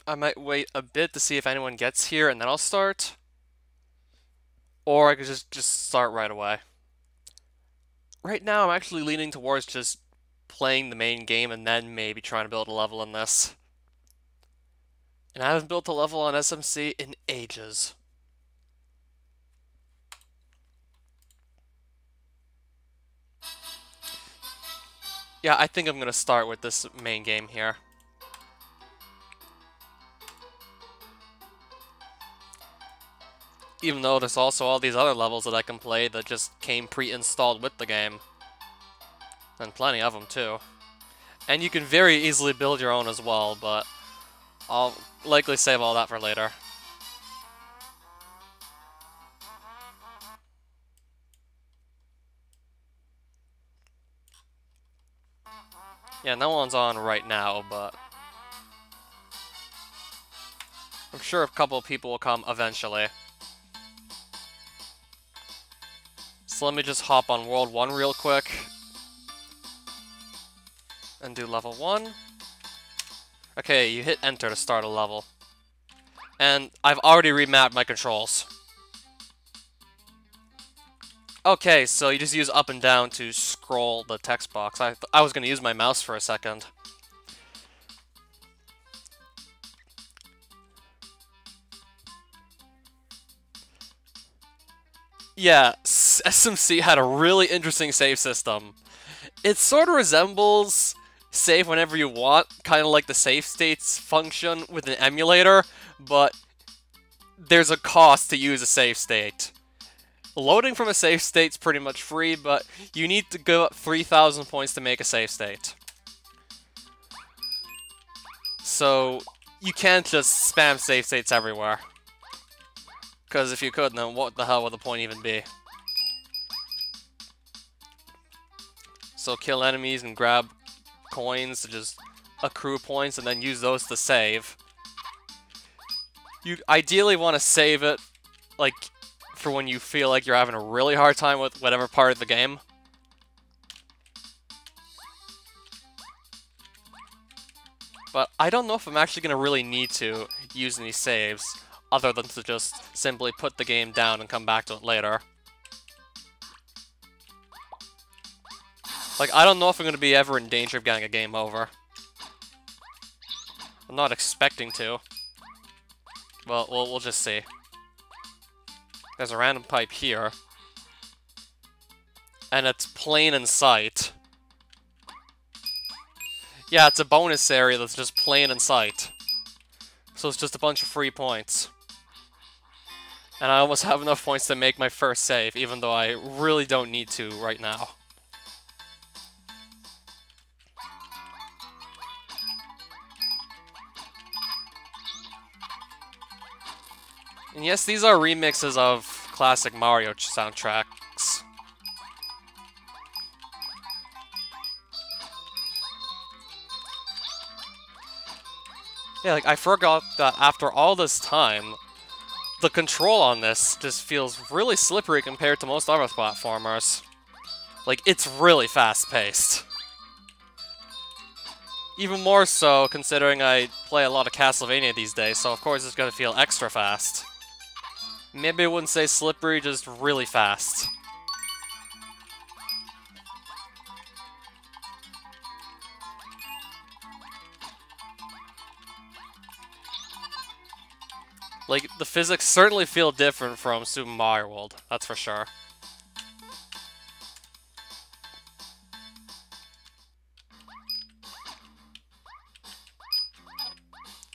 I might wait a bit to see if anyone gets here and then I'll start. Or I could just start right away. Right now, I'm actually leaning towards just playing the main game and then maybe trying to build a level in this. And I haven't built a level on SMC in ages. Yeah, I think I'm gonna start with this main game here. Even though there's also all these other levels that I can play that just came pre-installed with the game. And plenty of them too. And you can very easily build your own as well, but I'll likely save all that for later. Yeah, no one's on right now, but I'm sure a couple of people will come eventually. So let me just hop on World 1 real quick. And do level 1. Okay, you hit enter to start a level. And I've already remapped my controls. Okay, so you just use up and down to scroll the text box. I was going to use my mouse for a second. Yeah, SMC had a really interesting save system. It sort of resembles save whenever you want, kind of like the save states function with an emulator, but there's a cost to use a save state. Loading from a save state's pretty much free, but you need to go up 3,000 points to make a save state. So you can't just spam save states everywhere. Because if you could, then what the hell would the point even be? So kill enemies and grab coins to just accrue points and then use those to save. You ideally want to save it, like, for when you feel like you're having a really hard time with whatever part of the game. But I don't know if I'm actually going to really need to use any saves, other than to just simply put the game down and come back to it later. Like, I don't know if I'm going to be ever in danger of getting a game over. I'm not expecting to. Well, we'll just see. There's a random pipe here. And it's plain in sight. Yeah, it's a bonus area that's just plain in sight. So it's just a bunch of free points. And I almost have enough points to make my first save, even though I really don't need to right now. And yes, these are remixes of classic Mario soundtracks. Yeah, like, I forgot that after all this time, the control on this just feels really slippery compared to most other platformers. Like, it's really fast-paced. Even more so considering I play a lot of Castlevania these days, so of course it's gonna feel extra fast. Maybe I wouldn't say slippery, just really fast. Like, the physics certainly feel different from Super Mario World, that's for sure.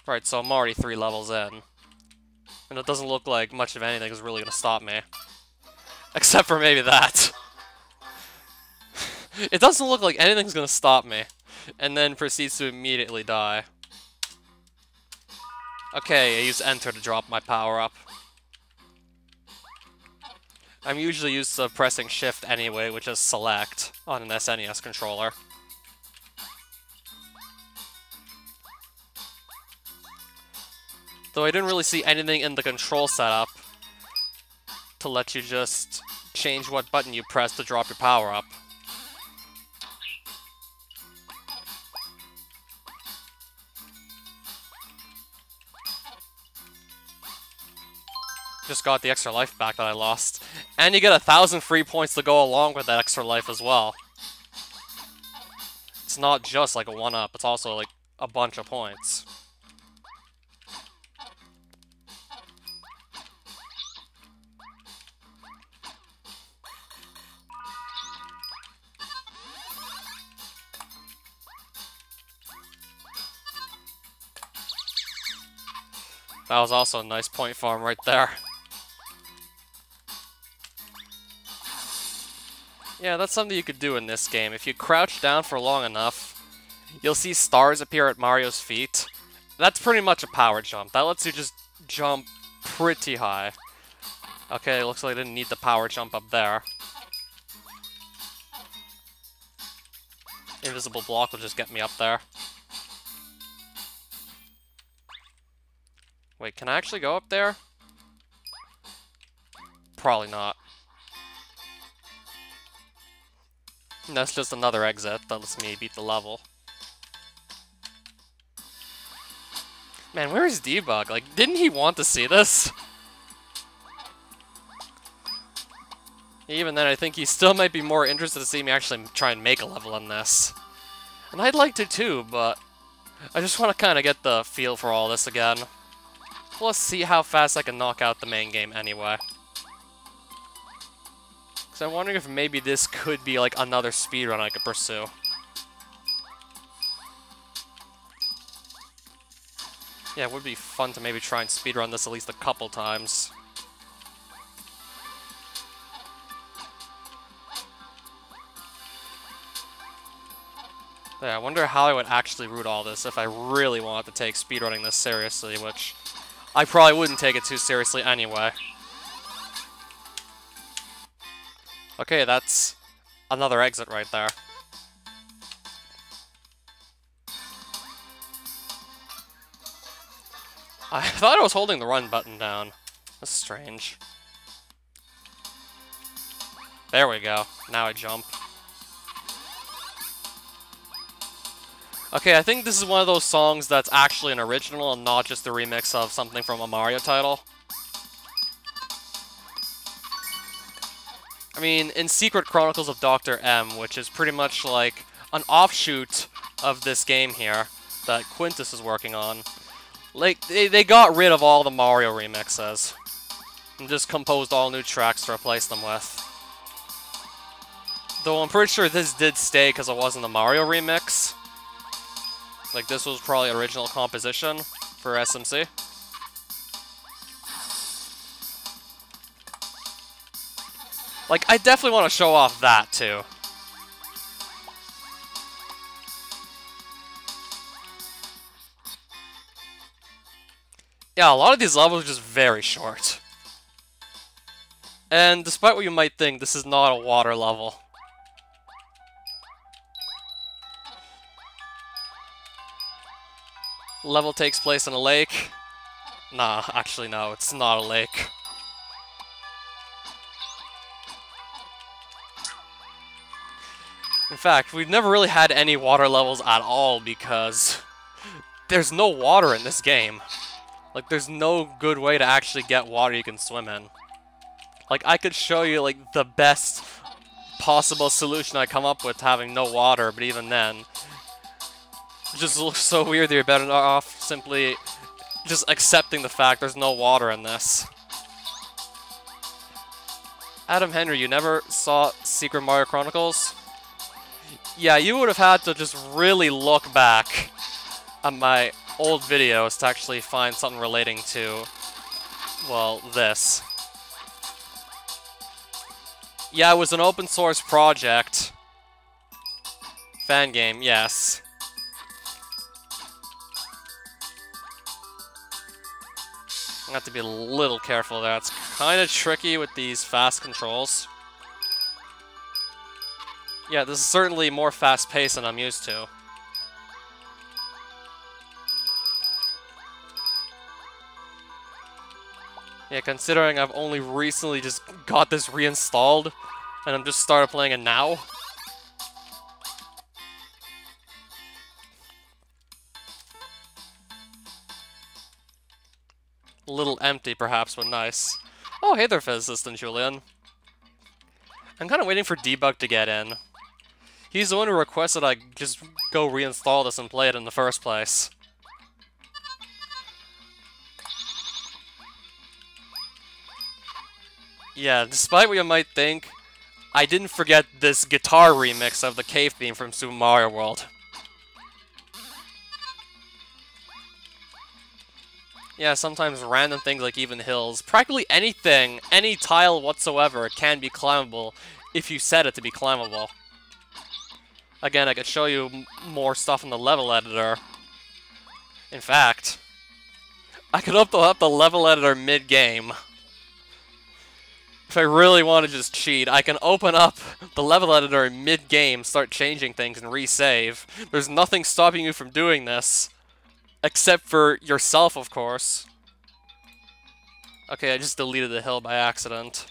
Right, so I'm already 3 levels in. And it doesn't look like much of anything is really gonna stop me. Except for maybe that. It doesn't look like anything's gonna stop me. And then proceeds to immediately die. Okay, I use enter to drop my power up. I'm usually used to pressing shift anyway, which is select on an SNES controller. Though I didn't really see anything in the control setup to let you just change what button you press to drop your power up. Just got the extra life back that I lost. And you get 1,000 free points to go along with that extra life as well. It's not just like a 1-up, it's also like a bunch of points. That was also a nice point farm right there. Yeah, that's something you could do in this game. If you crouch down for long enough, you'll see stars appear at Mario's feet. That's pretty much a power jump. That lets you just jump pretty high. Okay, looks like I didn't need the power jump up there. Invisible block will just get me up there. Wait, can I actually go up there? Probably not. That's just another exit that lets me beat the level. Man, where is Debug? Like, didn't he want to see this? Even then, I think he still might be more interested to see me actually try and make a level in this. And I'd like to too, but I just want to kind of get the feel for all this again. Let's see how fast I can knock out the main game anyway. Because I'm wondering if maybe this could be like another speedrun I could pursue. Yeah, it would be fun to maybe try and speedrun this at least a couple times. Yeah, I wonder how I would actually route all this if I really wanted to take speedrunning this seriously, which I probably wouldn't take it too seriously anyway. Okay, that's another exit right there. I thought I was holding the run button down. That's strange. There we go. Now I jump. Okay, I think this is one of those songs that's actually an original and not just a remix of something from a Mario title. I mean, in Secret Chronicles of Dr. M, which is pretty much like an offshoot of this game here that Quintus is working on, like, they got rid of all the Mario remixes and just composed all new tracks to replace them with. Though I'm pretty sure this did stay because it wasn't a Mario remix. Like, this was probably original composition for SMC. Like, I definitely want to show off that, too. Yeah, a lot of these levels are just very short. And despite what you might think, this is not a water level. Level takes place in a lake. Nah, actually no, it's not a lake. In fact, we've never really had any water levels at all because there's no water in this game. Like, there's no good way to actually get water you can swim in. Like, I could show you, like, the best possible solution I come up with to having no water, but even then, it just looks so weird that you're better off simply just accepting the fact there's no water in this. Adam Henry, you never saw Secret Mario Chronicles? Yeah, you would have had to just really look back at my old videos to actually find something relating to, well, this. Yeah, it was an open source project. Fan game, yes. I have to be a little careful there. It's kind of tricky with these fast controls. Yeah, this is certainly more fast-paced than I'm used to. Yeah, considering I've only recently just got this reinstalled, and I'm just started playing it now. A little empty, perhaps, but nice. Oh, hey there, Physicist and Julian. I'm kind of waiting for Debug to get in. He's the one who requested I just go reinstall this and play it in the first place. Yeah, despite what you might think, I didn't forget this guitar remix of the cave theme from Super Mario World. Yeah, sometimes random things like even hills, practically anything, any tile whatsoever can be climbable if you set it to be climbable. Again, I could show you more stuff in the level editor. In fact, I could open up the level editor mid-game. If I really want to just cheat, I can open up the level editor mid-game, start changing things, and resave. There's nothing stopping you from doing this. Except for yourself, of course. Okay, I just deleted the hill by accident.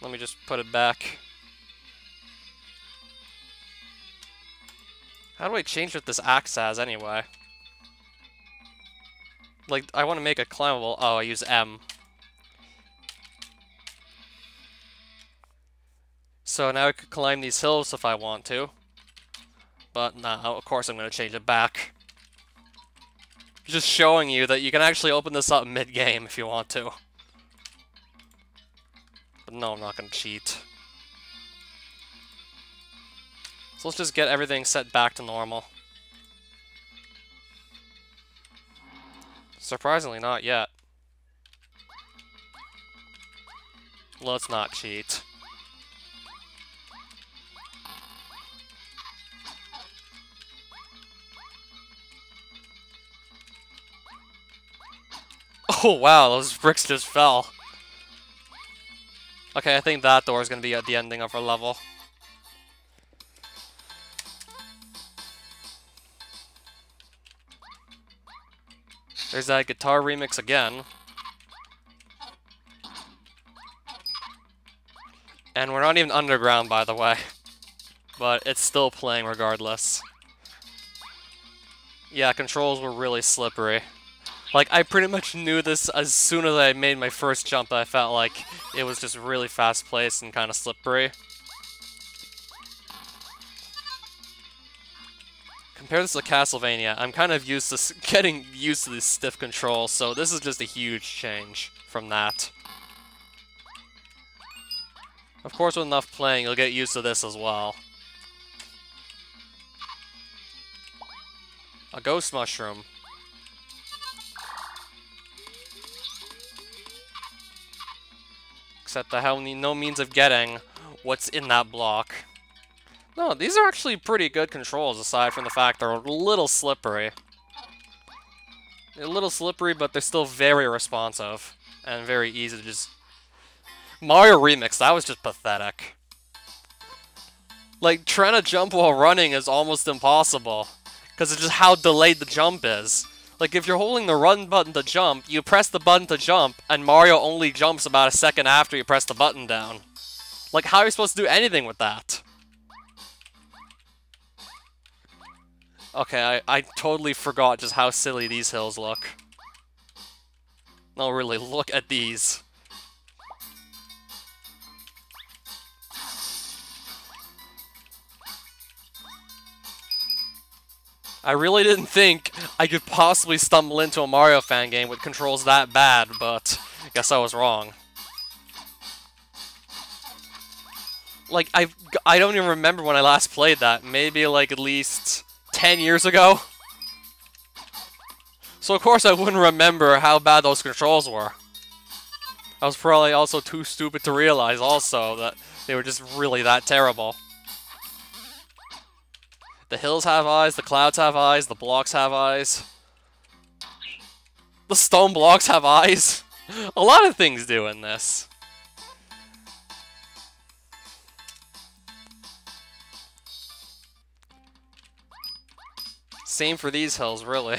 Let me just put it back. How do I change what this axe has, anyway? Like, I want to make it climbable. Oh, I use M. So now I could climb these hills if I want to. But no, of course I'm going to change it back. Just showing you that you can actually open this up mid-game if you want to. But no, I'm not going to cheat. So let's just get everything set back to normal. Surprisingly, not yet. Let's not cheat. Oh wow, those bricks just fell. Okay, I think that door is going to be at the ending of our level. There's that guitar remix again. And we're not even underground, by the way. But it's still playing regardless. Yeah, controls were really slippery. Like, I pretty much knew this as soon as I made my first jump. I felt like it was just really fast-paced and kind of slippery. Compare this to Castlevania, I'm kind of used to getting used to these stiff controls, so this is just a huge change from that. Of course, with enough playing, you'll get used to this as well. A ghost mushroom. Except I have no means of getting what's in that block. No, these are actually pretty good controls, aside from the fact they're a little slippery. They're a little slippery, but they're still very responsive. And very easy to just... Mario Remix, that was just pathetic. Like, trying to jump while running is almost impossible. Because it's just how delayed the jump is. Like, if you're holding the run button to jump, you press the button to jump, and Mario only jumps about a second after you press the button down. Like, how are you supposed to do anything with that? Okay, I totally forgot just how silly these hills look. No, really, look at these. I really didn't think I could possibly stumble into a Mario fan game with controls that bad, but I guess I was wrong. Like, I don't even remember when I last played that. Maybe, like, at least 10 years ago? So, of course, I wouldn't remember how bad those controls were. I was probably also too stupid to realize, also, that they were just really that terrible. The hills have eyes, the clouds have eyes, the blocks have eyes. The stone blocks have eyes. A lot of things do in this. Same for these hills, really.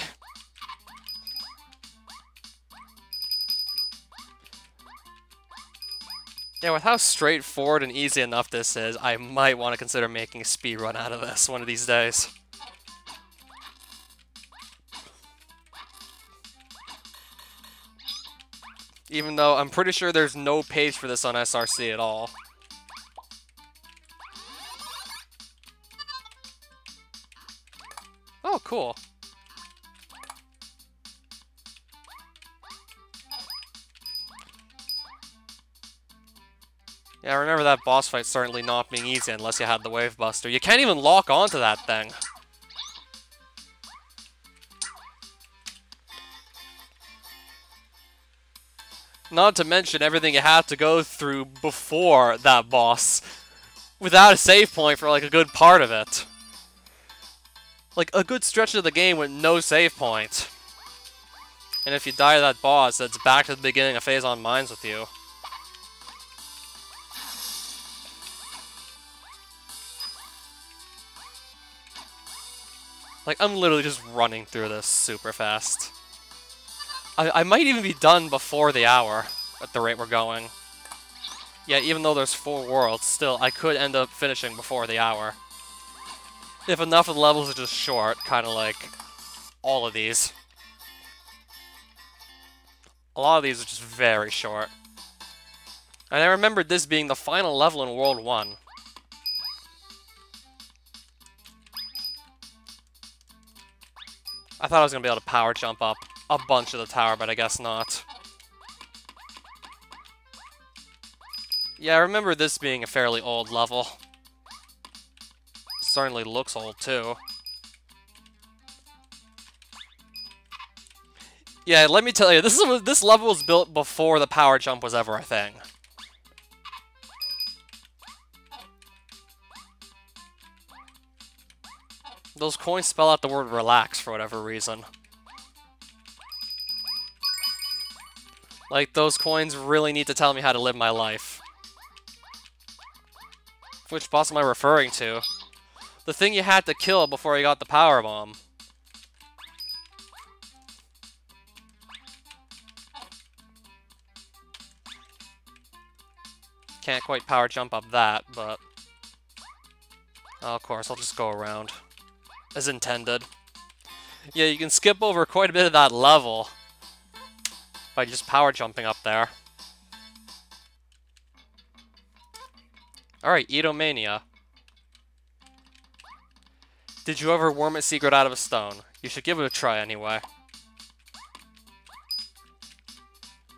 Yeah, with how straightforward and easy enough this is, I might want to consider making a speedrun out of this one of these days. Even though I'm pretty sure there's no page for this on SRC at all. Oh, cool. Yeah, I remember that boss fight certainly not being easy unless you had the Wave Buster. You can't even lock onto that thing. Not to mention everything you had to go through before that boss. Without a save point for like a good part of it. Like a good stretch of the game with no save point. And if you die to that boss, it's back to the beginning of Phase on Mines with you. Like, I'm literally just running through this super fast. I might even be done before the hour, at the rate we're going. Yeah, even though there's 4 worlds, still, I could end up finishing before the hour. If enough of the levels are just short, kind of like all of these. A lot of these are just very short. And I remembered this being the final level in World 1. I thought I was going to be able to power jump up a bunch of the tower, but I guess not. Yeah, I remember this being a fairly old level. Certainly looks old, too. Yeah, let me tell you, this level was built before the power jump was ever a thing. Those coins spell out the word relax for whatever reason. Like, those coins really need to tell me how to live my life. Which boss am I referring to? The thing you had to kill before you got the power bomb. Can't quite power jump up that, but... Oh, of course, I'll just go around. As intended. Yeah, you can skip over quite a bit of that level by just power jumping up there. Alright, Edomania. Did you ever worm a secret out of a stone? You should give it a try anyway.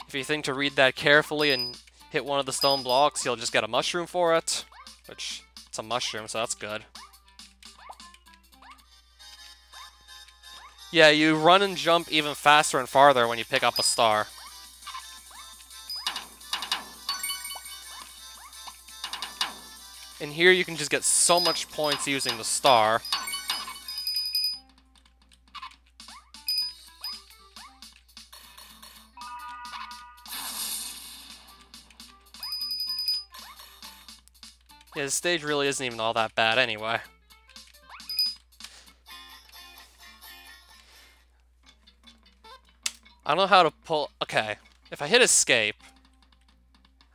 If you think to read that carefully and hit one of the stone blocks, you'll just get a mushroom for it. Which, it's a mushroom, so that's good. Yeah, you run and jump even faster and farther when you pick up a star. And here you can just get so much points using the star. Yeah, the stage really isn't even all that bad anyway. I don't know how to pull... Okay, if I hit escape,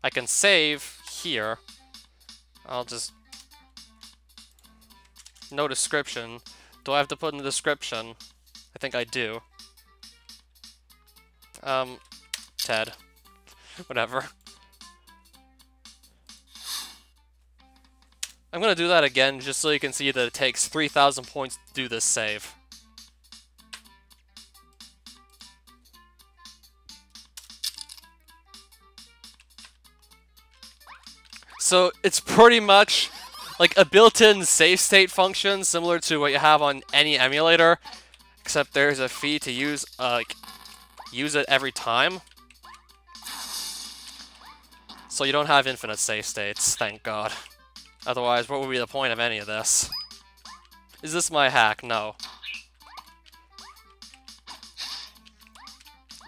I can save here. I'll just... No description. Do I have to put in the description? I think I do. Ted. Whatever. I'm gonna do that again just so you can see that it takes 3,000 points to do this save. So it's pretty much like a built-in save state function similar to what you have on any emulator, except there's a fee to use it every time. So you don't have infinite save states, thank God. Otherwise, what would be the point of any of this? Is this my hack? No.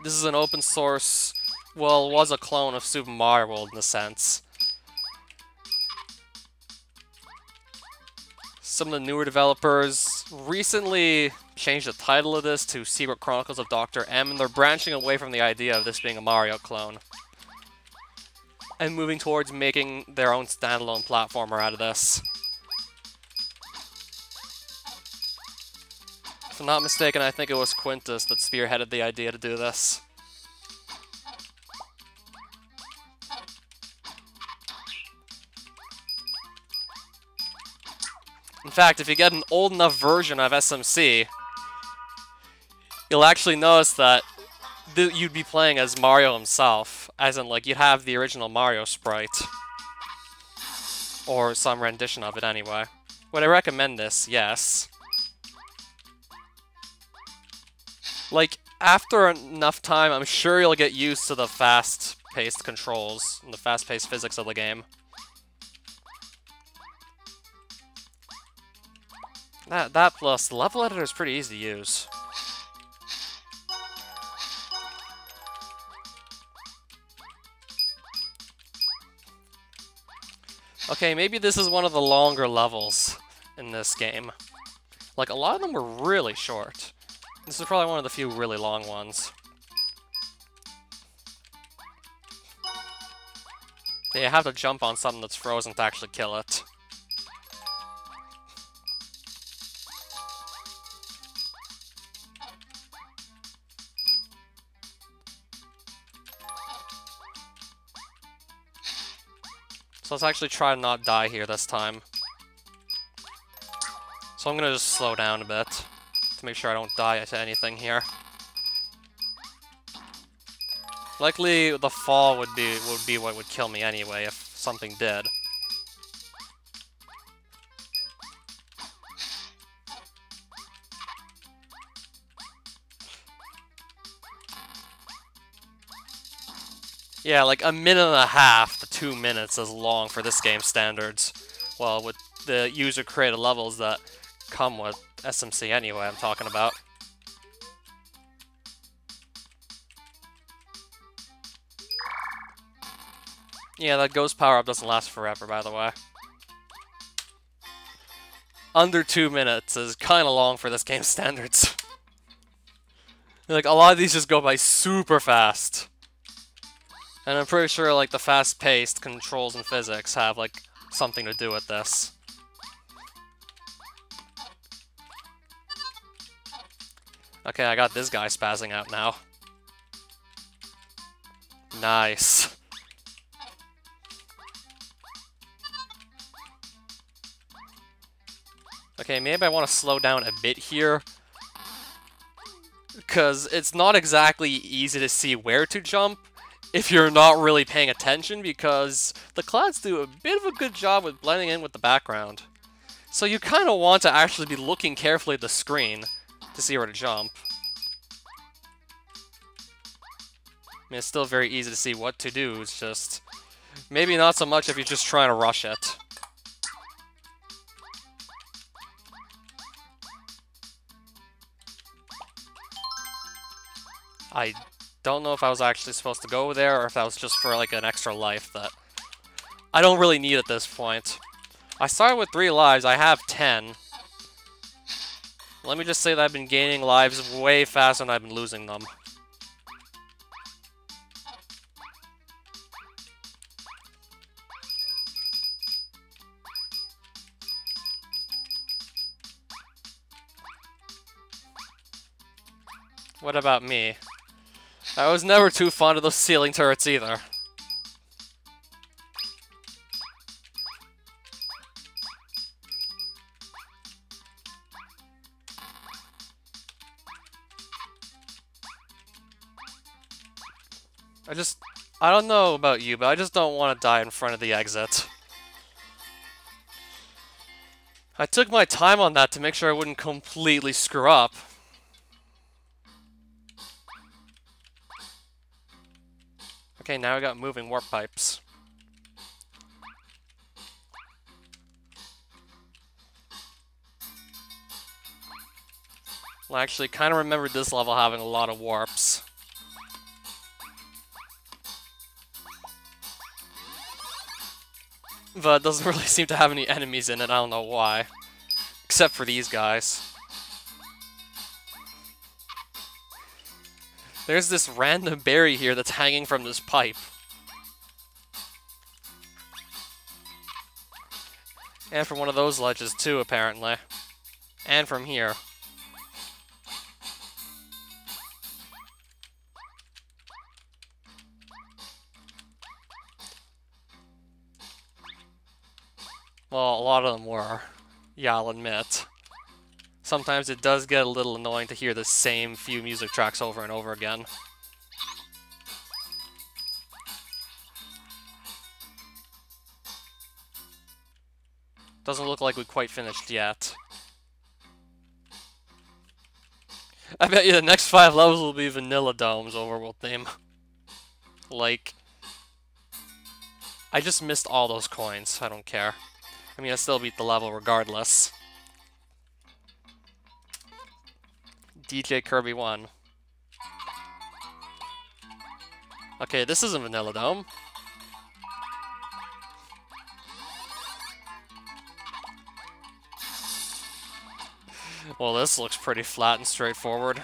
This is an open source, well, was a clone of Super Mario World in a sense. Some of the newer developers recently changed the title of this to Secret Chronicles of Dr. M, and they're branching away from the idea of this being a Mario clone. And moving towards making their own standalone platformer out of this. If I'm not mistaken, I think it was Quintus that spearheaded the idea to do this. In fact, if you get an old enough version of SMC, you'll actually notice that you'd be playing as Mario himself, as in, like, you'd have the original Mario sprite. Or some rendition of it, anyway. Would I recommend this? Yes. Like, after enough time, I'm sure you'll get used to the fast-paced controls and the fast-paced physics of the game. That plus, the level editor is pretty easy to use. Okay, maybe this is one of the longer levels in this game. Like, a lot of them were really short. This is probably one of the few really long ones. They have to jump on something that's frozen to actually kill it. So let's actually try to not die here this time. So I'm gonna just slow down a bit to make sure I don't die to anything here. Likely the fall would be what would kill me anyway if something did. Yeah, like a minute and a half to 2 minutes is long for this game's standards. Well, with the user-created levels that come with SMC anyway, I'm talking about. Yeah, that ghost power-up doesn't last forever, by the way. Under 2 minutes is kinda long for this game's standards. Like, a lot of these just go by super fast. And I'm pretty sure, like, the fast-paced controls and physics have, like, something to do with this. Okay, I got this guy spazzing out now. Nice. Okay, maybe I want to slow down a bit here. Because it's not exactly easy to see where to jump if you're not really paying attention, because the clouds do a bit of a good job with blending in with the background. So you kind of want to actually be looking carefully at the screen to see where to jump. I mean, it's still very easy to see what to do, it's just maybe not so much if you're just trying to rush it. I don't know if I was actually supposed to go there, or if that was just for, like, an extra life that I don't really need at this point. I started with 3 lives, I have 10. Let me just say that I've been gaining lives way faster than I've been losing them. What about me? I was never too fond of those ceiling turrets either. I don't know about you, but I just don't want to die in front of the exit. I took my time on that to make sure I wouldn't completely screw up. Okay, now we got moving warp pipes. Well, I actually kind of remembered this level having a lot of warps. But it doesn't really seem to have any enemies in it, I don't know why. Except for these guys. There's this random berry here that's hanging from this pipe. And from one of those ledges too, apparently. And from here. Well, a lot of them were. Yeah, I'll admit. Sometimes it does get a little annoying to hear the same few music tracks over and over again. Doesn't look like we quite finished yet. I bet you the next 5 levels will be Vanilla Dome's overworld theme. Like, I just missed all those coins. I don't care. I mean, I still beat the level regardless. DJ Kirby 1. Okay, this isn't Vanilla Dome. Well, this looks pretty flat and straightforward.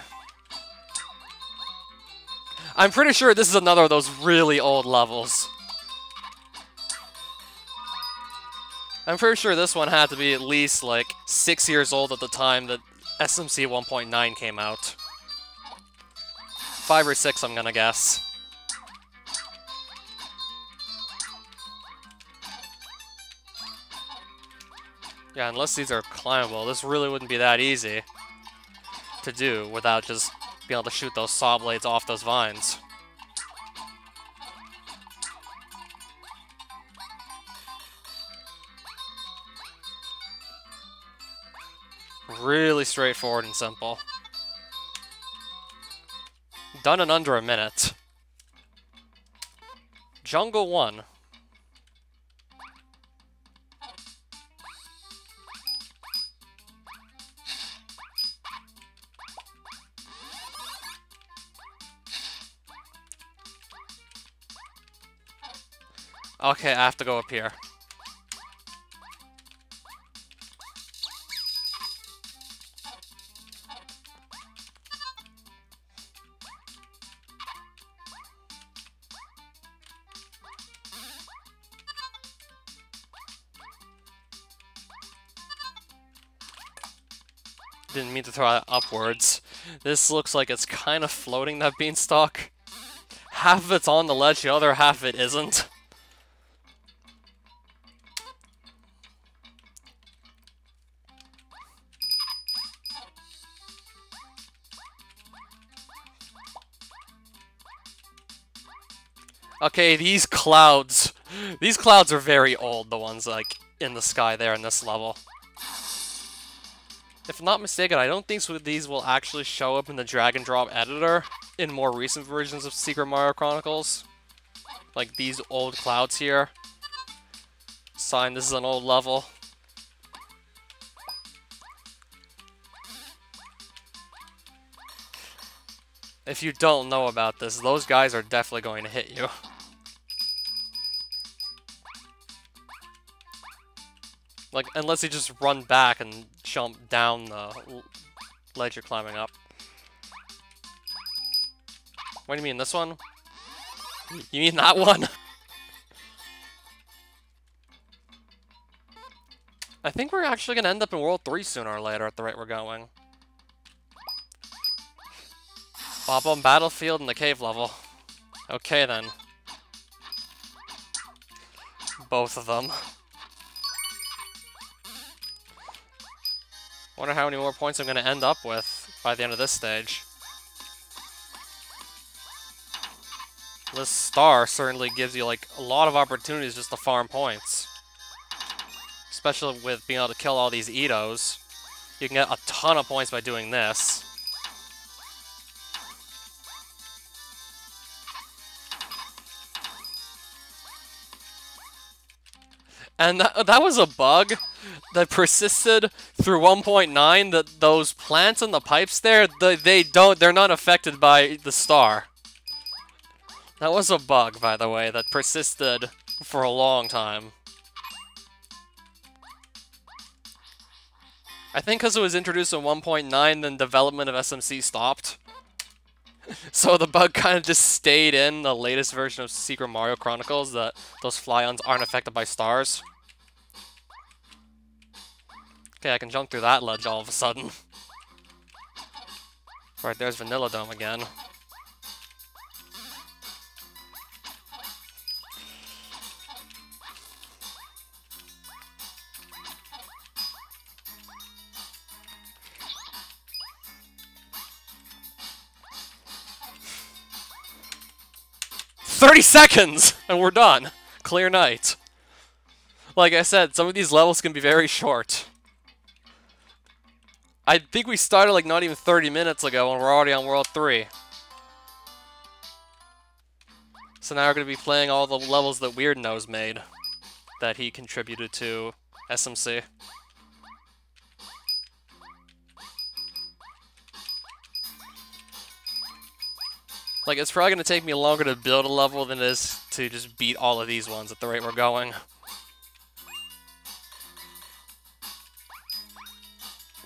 I'm pretty sure this is another of those really old levels. I'm pretty sure this one had to be at least, like, 6 years old at the time that SMC 1.9 came out. 5 or 6, I'm gonna guess. Yeah, unless these are climbable, this really wouldn't be that easy to do without just being able to shoot those saw blades off those vines. Really straightforward and simple. Done in under a minute. Jungle 1. Okay, I have to go up here. Didn't mean to throw that upwards. This looks like it's kind of floating, that beanstalk. Half of it's on the ledge, the other half of it isn't. Okay, these clouds are very old, the ones, like, in the sky there in this level. If I'm not mistaken, I don't think these will actually show up in the drag and drop editor in more recent versions of Secret Mario Chronicles. Like these old clouds here. Sign this is an old level. If you don't know about this, those guys are definitely going to hit you. Like, unless you just run back and jump down the ledge you're climbing up. What do you mean, this one? You mean that one? I think we're actually going to end up in World 3 sooner or later at the rate we're going. Bob on Battlefield and the cave level. Okay then. Both of them. Wonder how many more points I'm going to end up with by the end of this stage. This star certainly gives you like a lot of opportunities just to farm points. Especially with being able to kill all these Itos. You can get a ton of points by doing this. And that was a bug that persisted through 1.9, that those plants in the pipes there, they're not affected by the star. That was a bug, by the way, that persisted for a long time. I think because it was introduced in 1.9, then development of SMC stopped. So the bug kind of just stayed in the latest version of Secret Mario Chronicles, that those fly-ons aren't affected by stars. Okay, I can jump through that ledge all of a sudden. Right, there's Vanilla Dome again. 30 seconds! And we're done. Clear night. Like I said, some of these levels can be very short. I think we started like not even 30 minutes ago and we're already on World 3. So now we're going to be playing all the levels that Weird Nose made. That he contributed to SMC. Like, it's probably going to take me longer to build a level than it is to just beat all of these ones at the rate we're going.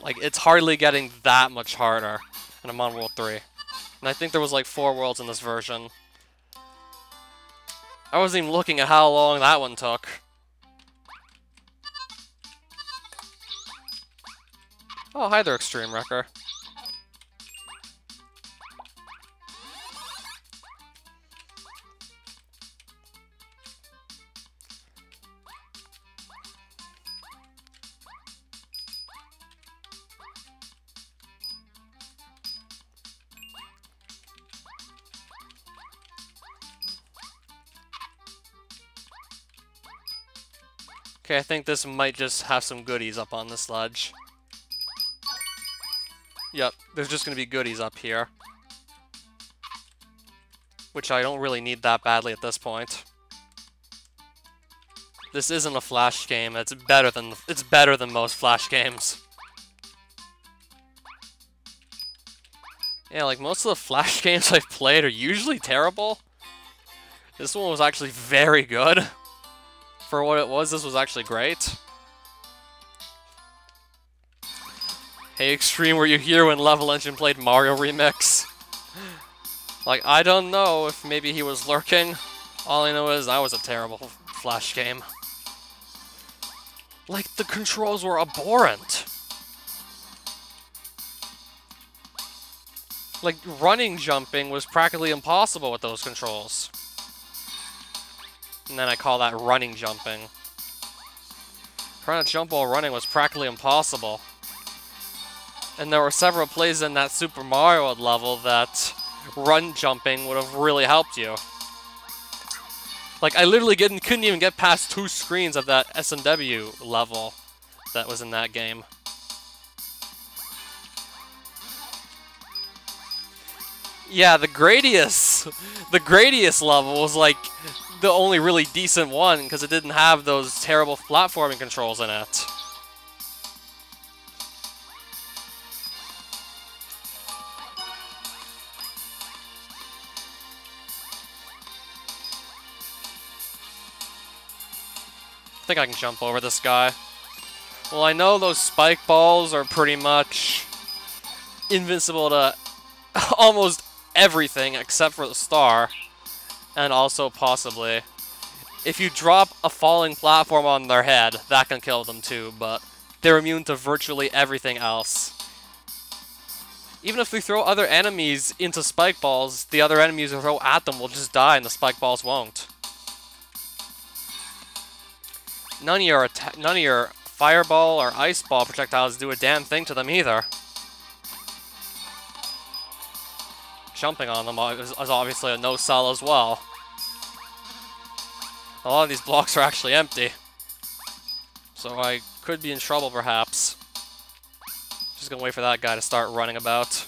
Like, it's hardly getting that much harder, and I'm on World 3. And I think there was like 4 worlds in this version. I wasn't even looking at how long that one took. Oh, hi there, Extreme Wrecker. Okay, I think this might just have some goodies up on this ledge. Yep, there's just gonna be goodies up here. Which I don't really need that badly at this point. This isn't a Flash game, it's better than most Flash games. Yeah, like most of the Flash games I've played are usually terrible. This one was actually very good. For what it was, this was actually great. Hey Extreme, were you here when Level Engine played Mario Remix? Like, I don't know if maybe he was lurking. All I know is that was a terrible Flash game. Like, the controls were abhorrent. Like, running jumping was practically impossible with those controls. And then I call that running jumping. Trying to jump while running was practically impossible. And there were several places in that Super Mario level that run jumping would have really helped you. Like, I literally couldn't even get past 2 screens of that SMW level that was in that game. Yeah, the Gradius level was like the only really decent one because it didn't have those terrible platforming controls in it. I think I can jump over this guy. Well, I know those spike balls are pretty much invincible to almost everything except for the star. And also, possibly, if you drop a falling platform on their head, that can kill them too, but they're immune to virtually everything else. Even if we throw other enemies into spike balls, the other enemies we throw at them will just die and the spike balls won't. None of your fireball or ice ball projectiles do a damn thing to them either. Jumping on them is obviously a no-sell as well. A lot of these blocks are actually empty. So I could be in trouble, perhaps. Just gonna wait for that guy to start running about.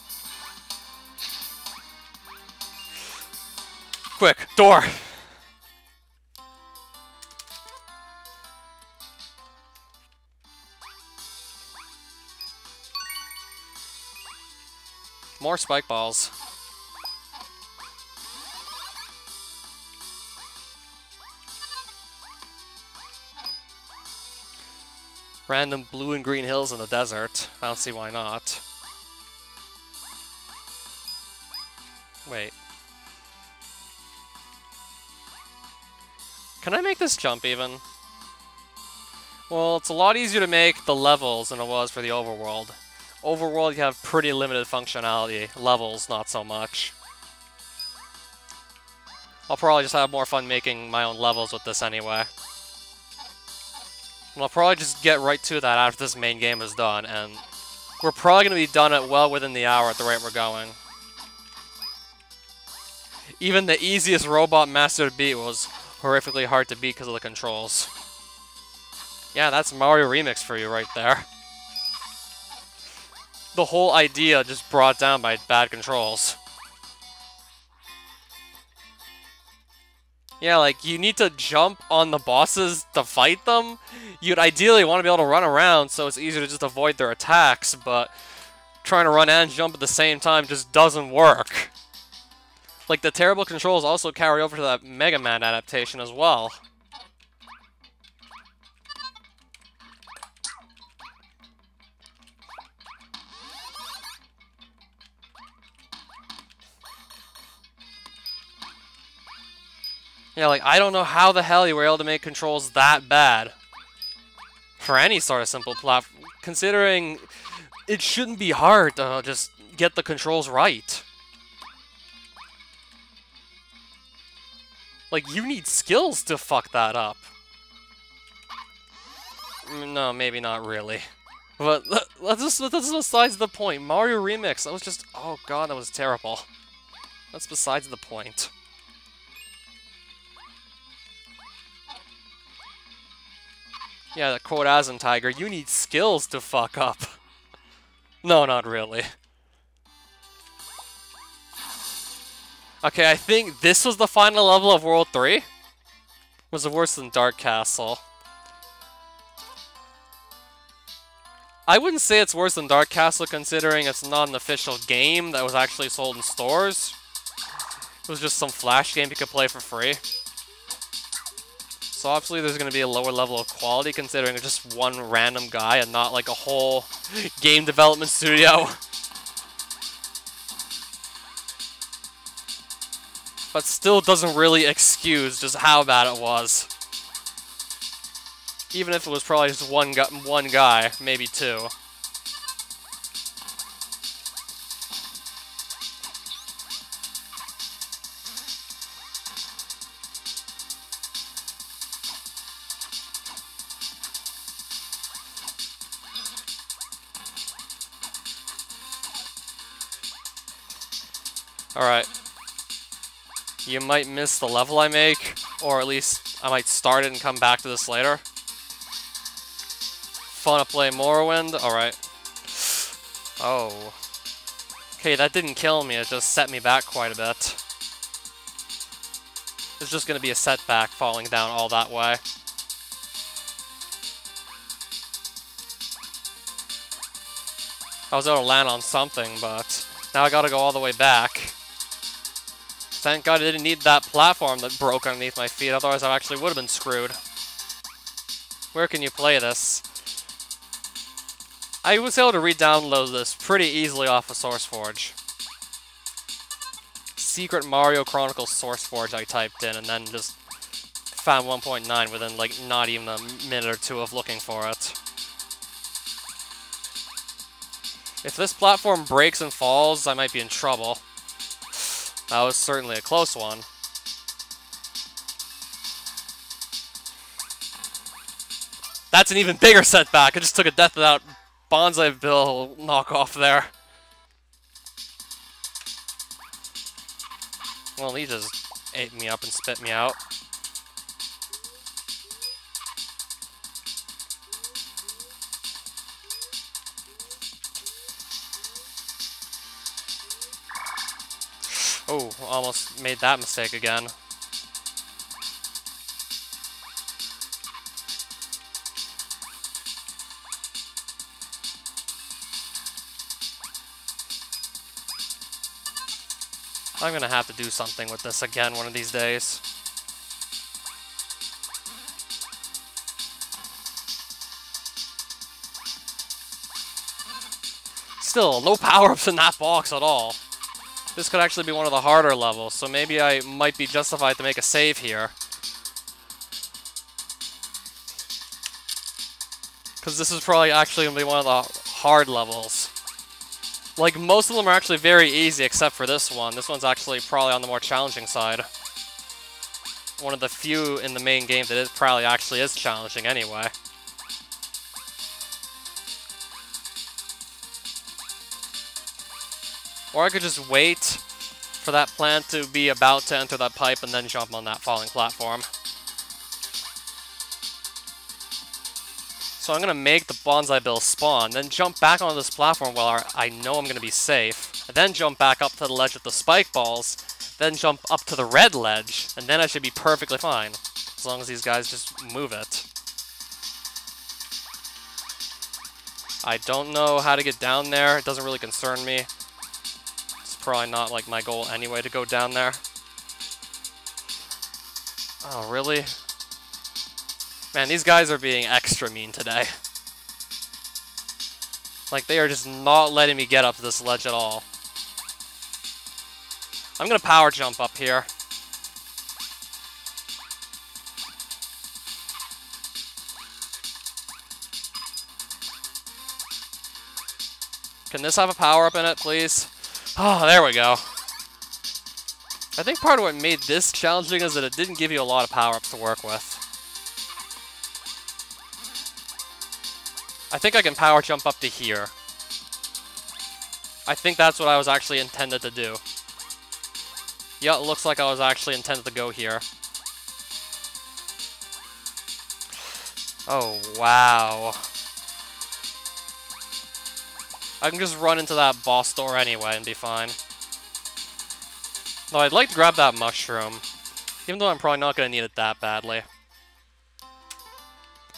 Quick, door! More spike balls. Random blue and green hills in the desert. I don't see why not. Wait. Can I make this jump even? Well, it's a lot easier to make the levels than it was for the overworld. Overworld, you have pretty limited functionality. Levels, not so much. I'll probably just have more fun making my own levels with this anyway. And I'll probably just get right to that after this main game is done, and we're probably going to be done at well within the hour at the rate we're going. Even the easiest robot master to beat was horrifically hard to beat because of the controls. Yeah, that's Mario Remix for you right there. The whole idea just brought down by bad controls. Yeah, like, you need to jump on the bosses to fight them. You'd ideally want to be able to run around so it's easier to just avoid their attacks, but trying to run and jump at the same time just doesn't work. Like, the terrible controls also carry over to that Mega Man adaptation as well. Yeah, like, I don't know how the hell you were able to make controls that bad. For any sort of simple platform, considering it shouldn't be hard to just get the controls right. Like, you need skills to fuck that up. No, maybe not really. But that's besides the point. Mario Remix, that was just... Oh god, that was terrible. That's besides the point. Yeah, the quote Asm Tiger, you need skills to fuck up. No, not really. Okay, I think this was the final level of World 3. Was it worse than Dark Castle? I wouldn't say it's worse than Dark Castle considering it's not an official game that was actually sold in stores. It was just some flash game you could play for free. So obviously there's going to be a lower level of quality considering it's just one random guy and not like a whole game development studio. But still doesn't really excuse just how bad it was. Even if it was probably just one guy, maybe two. Alright. You might miss the level I make, or at least I might start it and come back to this later. Fun to play Morrowind? Alright. Oh. Okay, that didn't kill me, it just set me back quite a bit. It's just gonna be a setback falling down all that way. I was able to land on something, but now I gotta go all the way back. Thank God I didn't need that platform that broke underneath my feet, otherwise I actually would have been screwed. Where can you play this? I was able to re-download this pretty easily off of SourceForge. Secret Maryo Chronicles SourceForge I typed in and then just found 1.9 within like not even a minute or two of looking for it. If this platform breaks and falls, I might be in trouble. That was certainly a close one. That's an even bigger setback. I just took a death without Bonsai Bill knockoff there. Well, he just ate me up and spit me out. Oh, almost made that mistake again. I'm gonna have to do something with this again one of these days. Still, no power-ups in that box at all. This could actually be one of the harder levels, so maybe I might be justified to make a save here. Because this is probably actually going to be one of the hard levels. Like, most of them are actually very easy except for this one. This one's actually probably on the more challenging side. One of the few in the main game that probably actually is challenging anyway. Or I could just wait for that plant to be about to enter that pipe and then jump on that falling platform. So I'm going to make the bonsai bill spawn, then jump back onto this platform while I know I'm going to be safe, and then jump back up to the ledge with the spike balls, then jump up to the red ledge, and then I should be perfectly fine, as long as these guys just move it. I don't know how to get down there, it doesn't really concern me. It's probably not like my goal anyway to go down there. Oh, really? Man, these guys are being extra mean today. Like, they are just not letting me get up this ledge at all. I'm gonna power jump up here. Can this have a power-up in it, please? Oh, there we go. I think part of what made this challenging is that it didn't give you a lot of power-ups to work with. I think I can power jump up to here. I think that's what I was actually intended to do. Yeah, it looks like I was actually intended to go here. Oh, wow. I can just run into that boss door anyway and be fine. Though I'd like to grab that mushroom, even though I'm probably not going to need it that badly.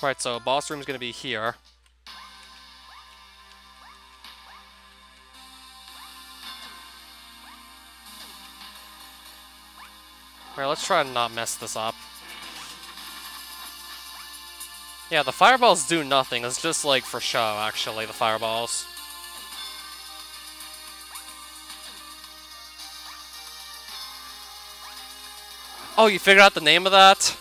Right, so boss room's going to be here. Alright, let's try and not mess this up. Yeah, the fireballs do nothing. It's just like for show, actually, the fireballs. Oh, you figured out the name of that?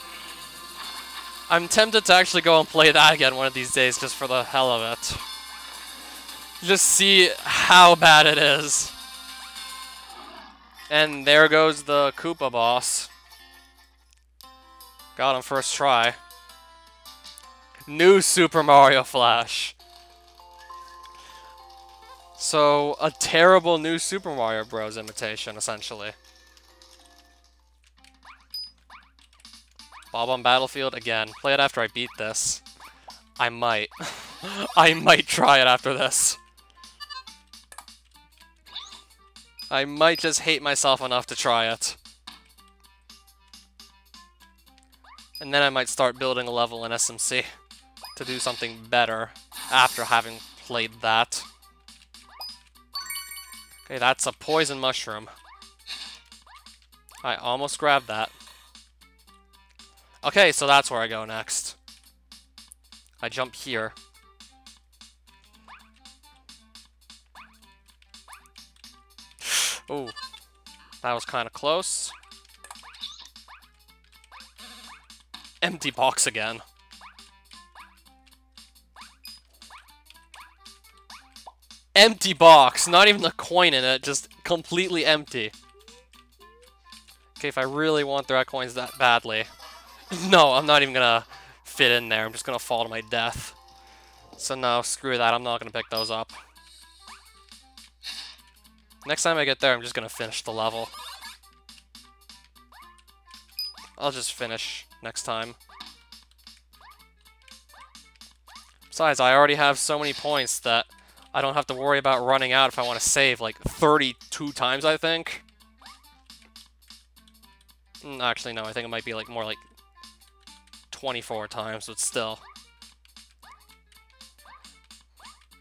I'm tempted to actually go and play that again one of these days just for the hell of it. Just see how bad it is. And there goes the Koopa boss. Got him first try. New Super Mario Flash. So, a terrible new Super Mario Bros. Imitation, essentially. Bob on Battlefield, again. Play it after I beat this. I might. I might try it after this. I might just hate myself enough to try it. And then I might start building a level in SMC to do something better after having played that. Okay, that's a poison mushroom. I almost grabbed that. Okay, so that's where I go next. I jump here. Ooh, that was kind of close. Empty box again. Empty box, not even a coin in it, just completely empty. Okay, if I really want the coins that badly. No, I'm not even gonna fit in there, I'm just gonna fall to my death. So no, screw that, I'm not gonna pick those up. Next time I get there, I'm just gonna finish the level. I'll just finish next time. Besides, I already have so many points that I don't have to worry about running out if I want to save like 32 times, I think. Actually, no, I think it might be like more like 24 times, but still.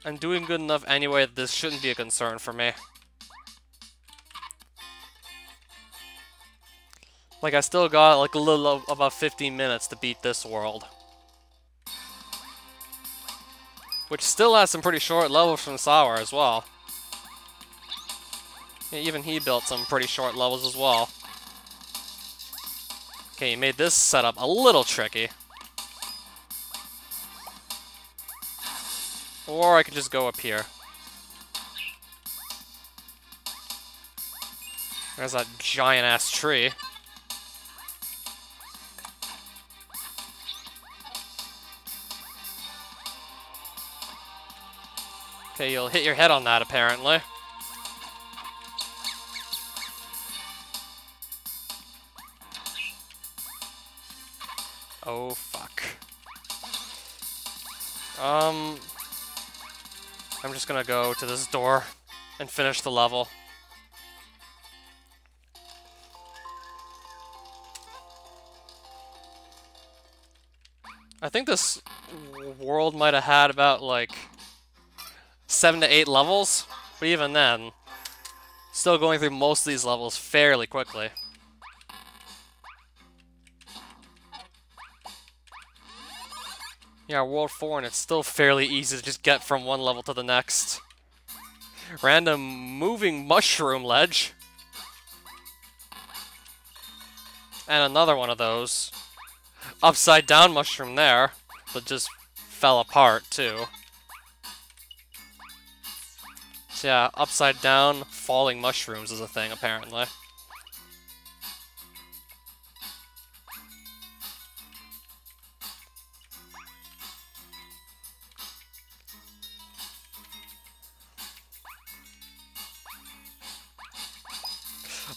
I'm doing good enough anyway that this shouldn't be a concern for me. Like, I still got like a little about 15 minutes to beat this world. Which still has some pretty short levels from Sour as well. Yeah, even he built some pretty short levels as well. Okay, you made this setup a little tricky. Or I could just go up here. There's that giant-ass tree. Okay, you'll hit your head on that, apparently. Oh, fuck. I'm just gonna go to this door and finish the level. I think this world might have had about, like, 7 to 8 levels, but even then, still going through most of these levels fairly quickly. Yeah, World 4, and it's still fairly easy to just get from one level to the next. Random moving mushroom ledge. And another one of those. Upside down mushroom there, but just fell apart too. So yeah, upside down falling mushrooms is a thing apparently.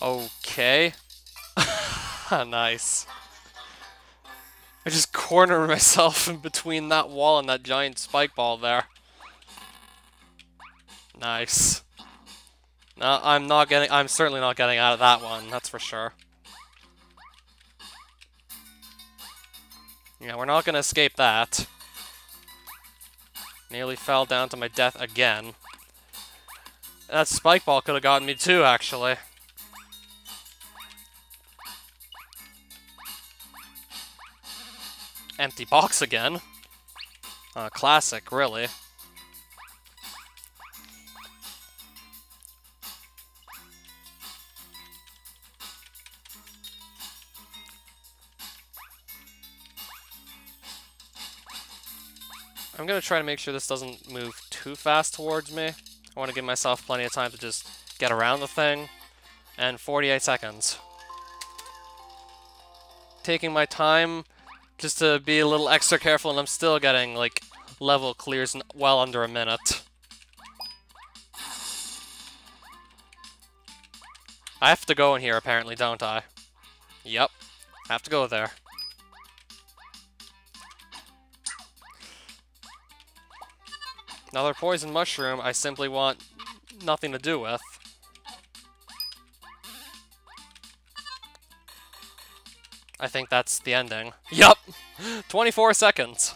Okay. Nice. I just cornered myself in between that wall and that giant spike ball there. Nice. No, I'm certainly not getting out of that one, that's for sure. Yeah, we're not gonna escape that. Nearly fell down to my death again. That spike ball could have gotten me too, actually. Empty box again. Classic, really. I'm gonna try to make sure this doesn't move too fast towards me. I want to give myself plenty of time to just get around the thing. And 48 seconds. Taking my time just to be a little extra careful, and I'm still getting, like, level clears in well under a minute. I have to go in here, apparently, don't I? Yep. Have to go there. Another poison mushroom I simply want nothing to do with. I think that's the ending. Yup! 24 seconds!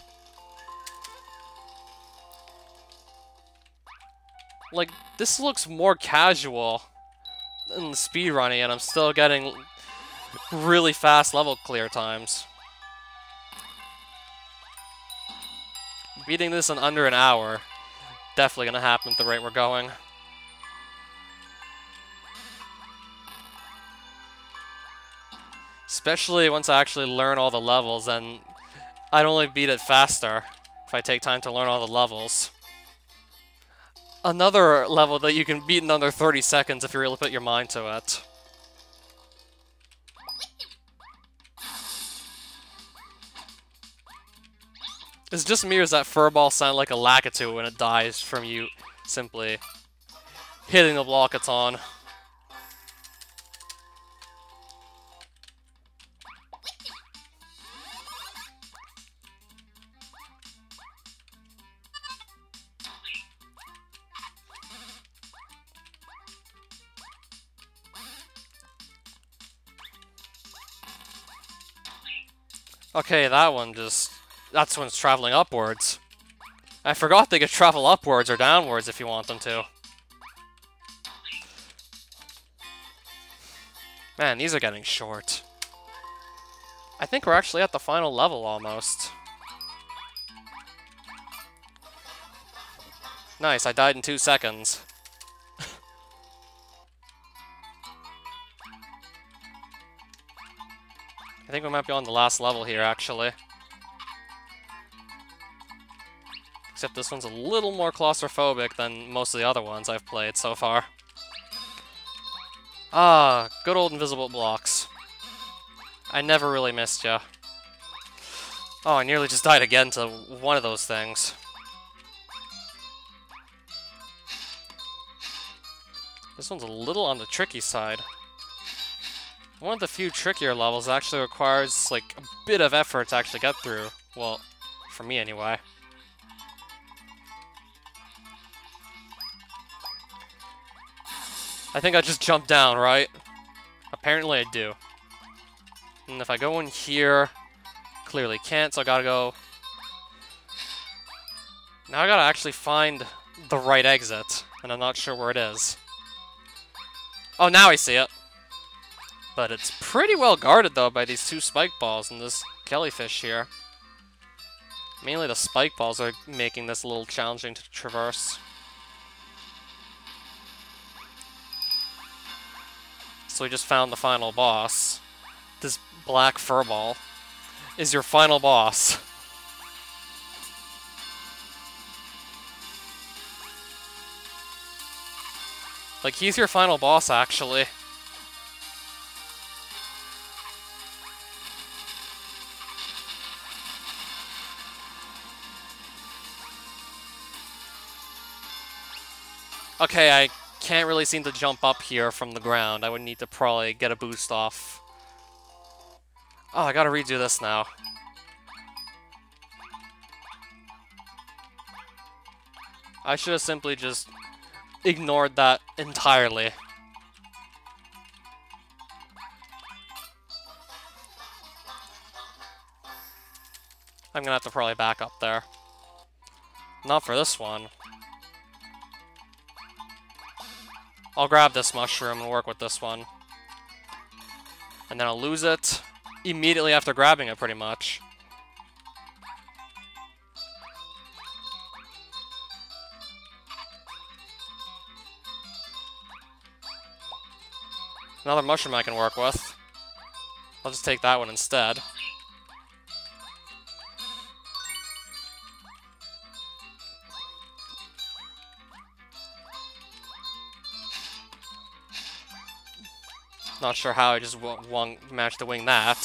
Like, this looks more casual than the speedrunning, and I'm still getting really fast level clear times. Beating this in under an hour. Definitely gonna happen at the rate we're going. Especially once I actually learn all the levels, then I'd only beat it faster if I take time to learn all the levels. Another level that you can beat in under 30 seconds if you really put your mind to it. Is it just me, or does that furball sound like a Lakitu when it dies from you simply hitting the block it's on? Okay, that one just... that's when it's traveling upwards. I forgot they could travel upwards or downwards if you want them to. Man, these are getting short. I think we're actually at the final level almost. Nice, I died in 2 seconds. I think we might be on the last level here, actually. Except this one's a little more claustrophobic than most of the other ones I've played so far. Ah, good old invisible blocks. I never really missed ya. Oh, I nearly just died again to one of those things. This one's a little on the tricky side. One of the few trickier levels actually requires, like, a bit of effort to actually get through. Well, for me anyway. I think I just jumped down, right? Apparently I do. And if I go in here, clearly can't, so I gotta go... Now I gotta actually find the right exit, and I'm not sure where it is. Oh, now I see it. But it's pretty well guarded, though, by these two spike balls and this jellyfish here. Mainly the spike balls are making this a little challenging to traverse. So we just found the final boss. This black furball is your final boss. Like, he's your final boss, actually. Okay, I can't really seem to jump up here from the ground. I would need to probably get a boost off. Oh, I gotta redo this now. I should have simply just ignored that entirely. I'm gonna have to probably back up there. Not for this one. I'll grab this mushroom and work with this one. And then I'll lose it immediately after grabbing it, pretty much. Another mushroom I can work with. I'll just take that one instead. Not sure how I just managed to wing that.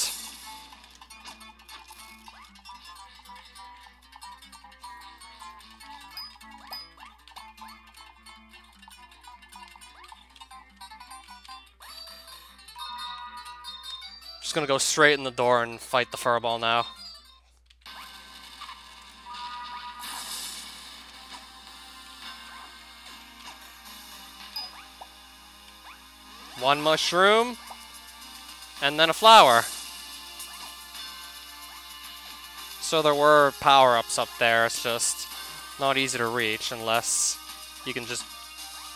Just gonna go straight in the door and fight the furball now. One mushroom, and then a flower. So there were power-ups up there, it's just not easy to reach unless you can just...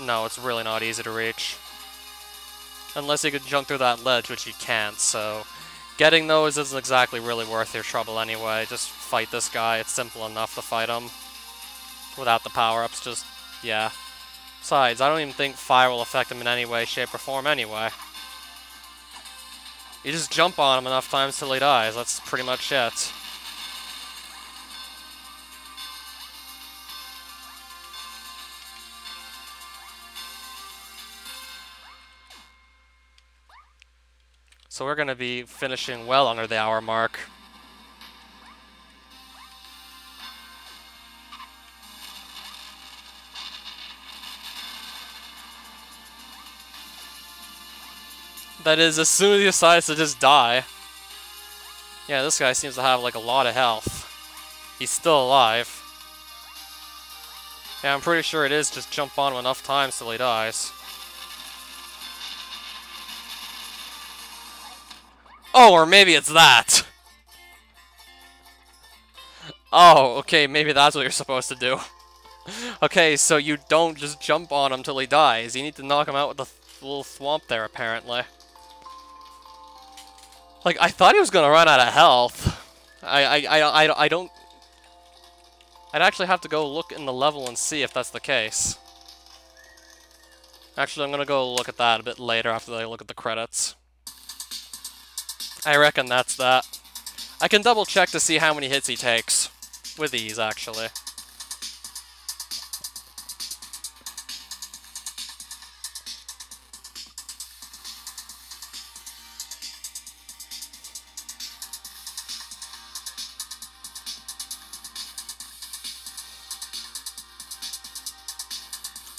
No, it's really not easy to reach. Unless you could jump through that ledge, which you can't, so... Getting those isn't exactly really worth your trouble anyway. Just fight this guy, it's simple enough to fight him. Without the power-ups, just... yeah. Besides, I don't even think fire will affect him in any way, shape, or form anyway. You just jump on him enough times till he dies, that's pretty much it. So we're gonna be finishing well under the hour mark. That is, as soon as he decides to just die. Yeah, this guy seems to have, like, a lot of health. He's still alive. Yeah, I'm pretty sure it is just jump on him enough times till he dies. Oh, or maybe it's that! Oh, okay, maybe that's what you're supposed to do. Okay, so you don't just jump on him till he dies. You need to knock him out with the little thwomp there, apparently. Like, I thought he was gonna run out of health. I don't... I'd actually have to go look in the level and see if that's the case. Actually, I'm gonna go look at that a bit later after I look at the credits. I reckon that's that. I can double check to see how many hits he takes. With these, actually.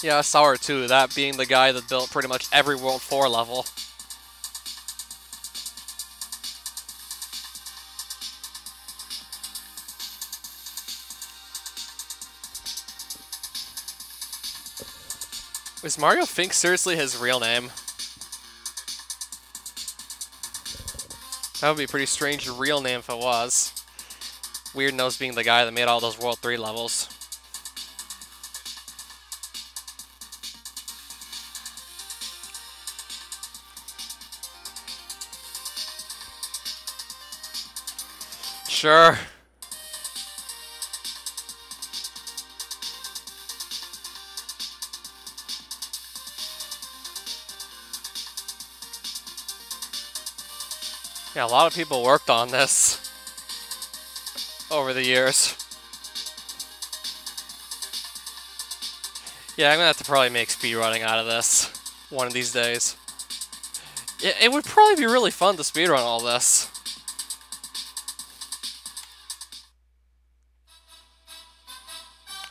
Yeah, Sour too, that being the guy that built pretty much every World 4 level. Is Mario Fink seriously his real name? That would be a pretty strange real name if it was. Weird Nose being the guy that made all those World 3 levels. Sure. Yeah, a lot of people worked on this over the years. Yeah, I'm gonna have to probably make speedrunning out of this one of these days. It would probably be really fun to speedrun all this.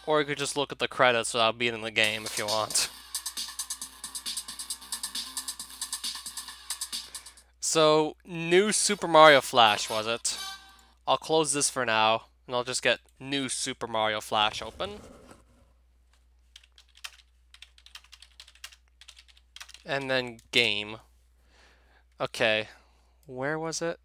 Or you could just look at the credits without being in the game if you want. So, New Super Mario Flash, was it? I'll close this for now, and I'll just get New Super Mario Flash open. And then Game. Okay, where was it?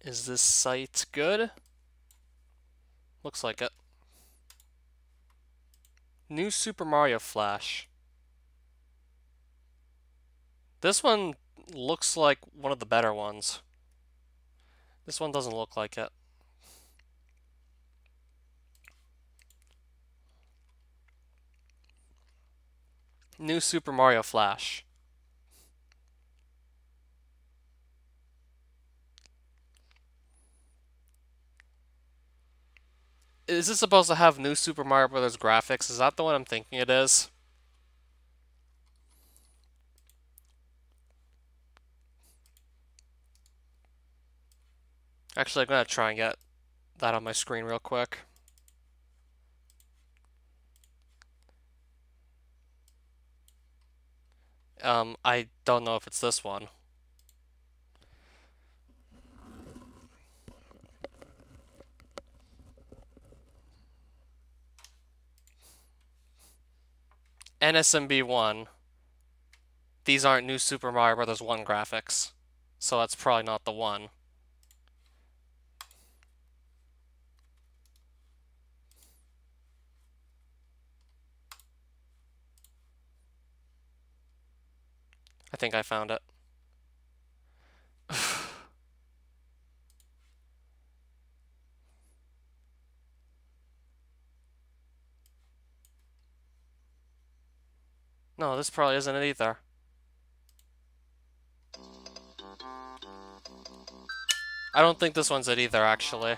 Is this site good? Looks like it. New Super Mario Flash. This one looks like one of the better ones. This one doesn't look like it. New Super Mario Flash. Is this supposed to have New Super Mario Bros. Graphics? Is that the one I'm thinking it is? Actually, I'm gonna try and get that on my screen real quick. I don't know if it's this one. NSMB1. These aren't New Super Mario Bros. 1 graphics, so that's probably not the one. I think I found it. No, this probably isn't it either. I don't think this one's it either, actually.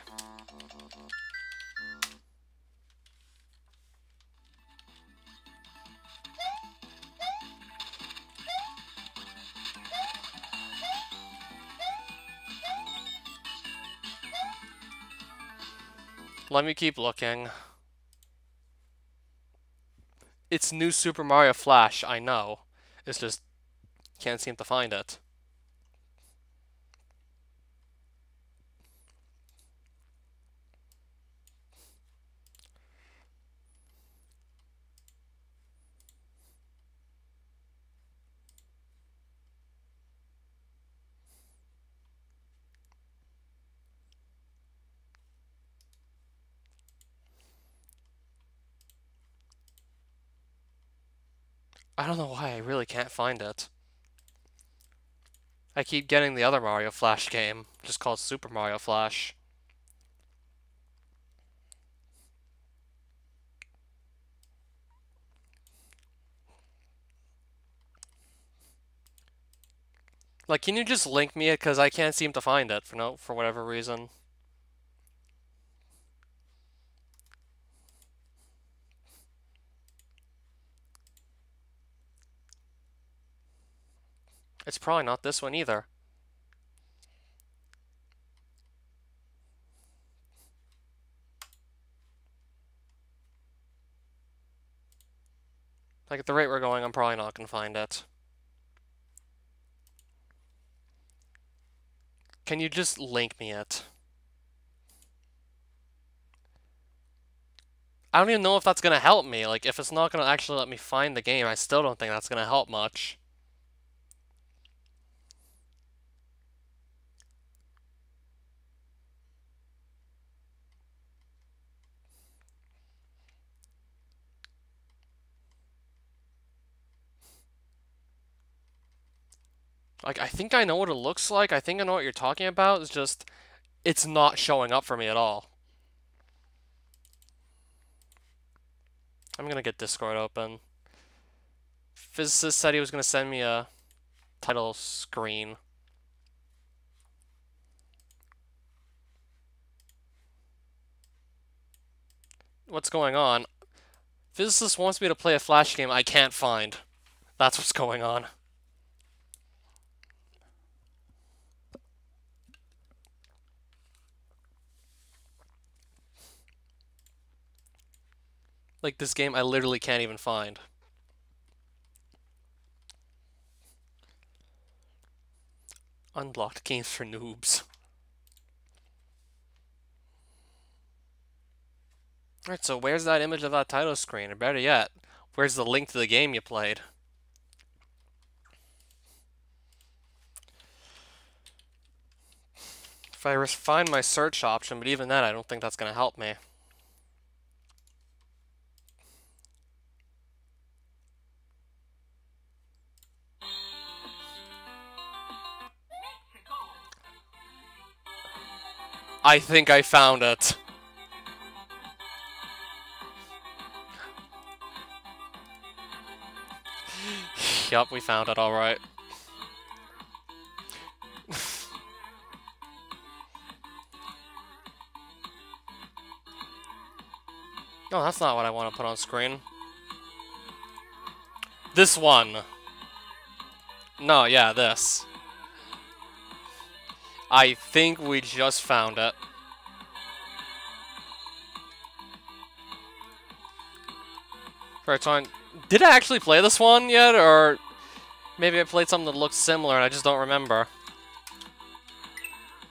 Let me keep looking. It's New Super Mario Flash, I know. It's just can't seem to find it. I don't know why I really can't find it. I keep getting the other Mario Flash game, just called Super Mario Flash. Like, can you just link me it? Because I can't seem to find it for whatever reason. It's probably not this one either. Like, at the rate we're going, I'm probably not gonna find it. Can you just link me it? I don't even know if that's gonna help me. Like, if it's not gonna actually let me find the game, I still don't think that's gonna help much. Like, I think I know what it looks like. I think I know what you're talking about. It's just, it's not showing up for me at all. I'm gonna get Discord open. Physicist said he was gonna send me a title screen. What's going on? Physicist wants me to play a Flash game I can't find. That's what's going on. Like, this game I literally can't even find. Unblocked games for noobs. Alright, so where's that image of that title screen? Or better yet, where's the link to the game you played? If I find my search option, but even then I don't think that's gonna help me. I think I found it. Yup, we found it, alright. No, that's not what I want to put on screen. This one. No, yeah, this. I think we just found it. Right, so did I actually play this one yet, or maybe I played something that looked similar and I just don't remember?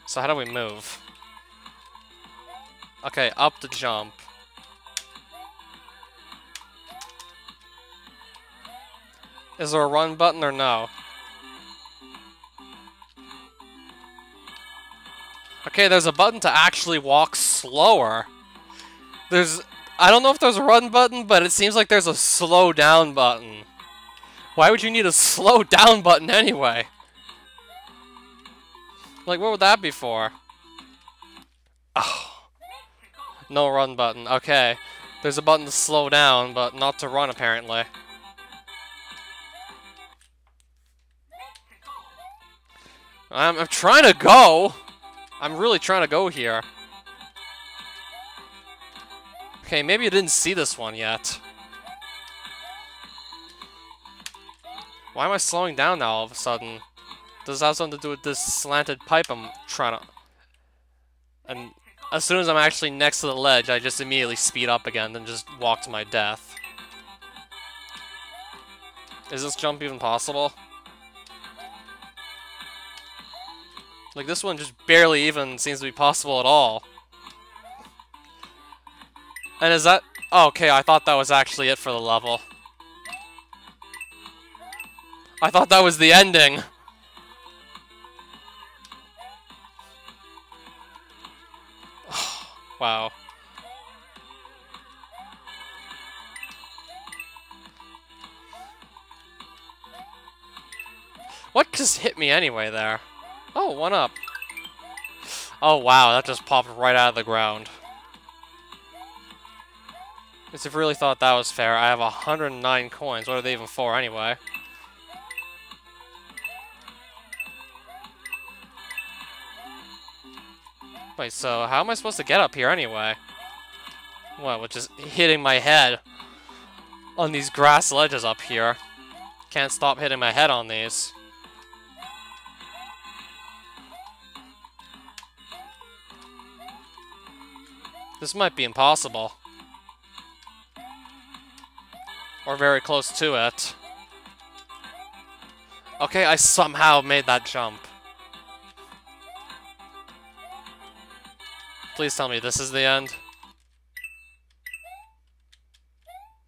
So how do we move? Okay, up to jump. Is there a run button or no? Okay, there's a button to actually walk slower. I don't know if there's a run button, but it seems like there's a slow down button. Why would you need a slow down button anyway? Like, what would that be for? Oh. No run button. Okay. There's a button to slow down, but not to run, apparently. I'm trying to go! I'm really trying to go here. Okay, maybe you didn't see this one yet. Why am I slowing down now all of a sudden? Does it have something to do with this slanted pipe I'm trying to... And as soon as I'm actually next to the ledge, I just immediately speed up again and just walk to my death. Is this jump even possible? Like, this one just barely even seems to be possible at all. And is that... Oh, okay, I thought that was actually it for the level. I thought that was the ending. Wow. What just hit me anyway there? Oh, 1-up. Oh, wow, that just popped right out of the ground. If you really thought that was fair, I have 109 coins. What are they even for anyway? Wait, so how am I supposed to get up here anyway? What, with just hitting my head on these grass ledges up here? Can't stop hitting my head on these. This might be impossible. Or very close to it. Okay, I somehow made that jump. Please tell me this is the end.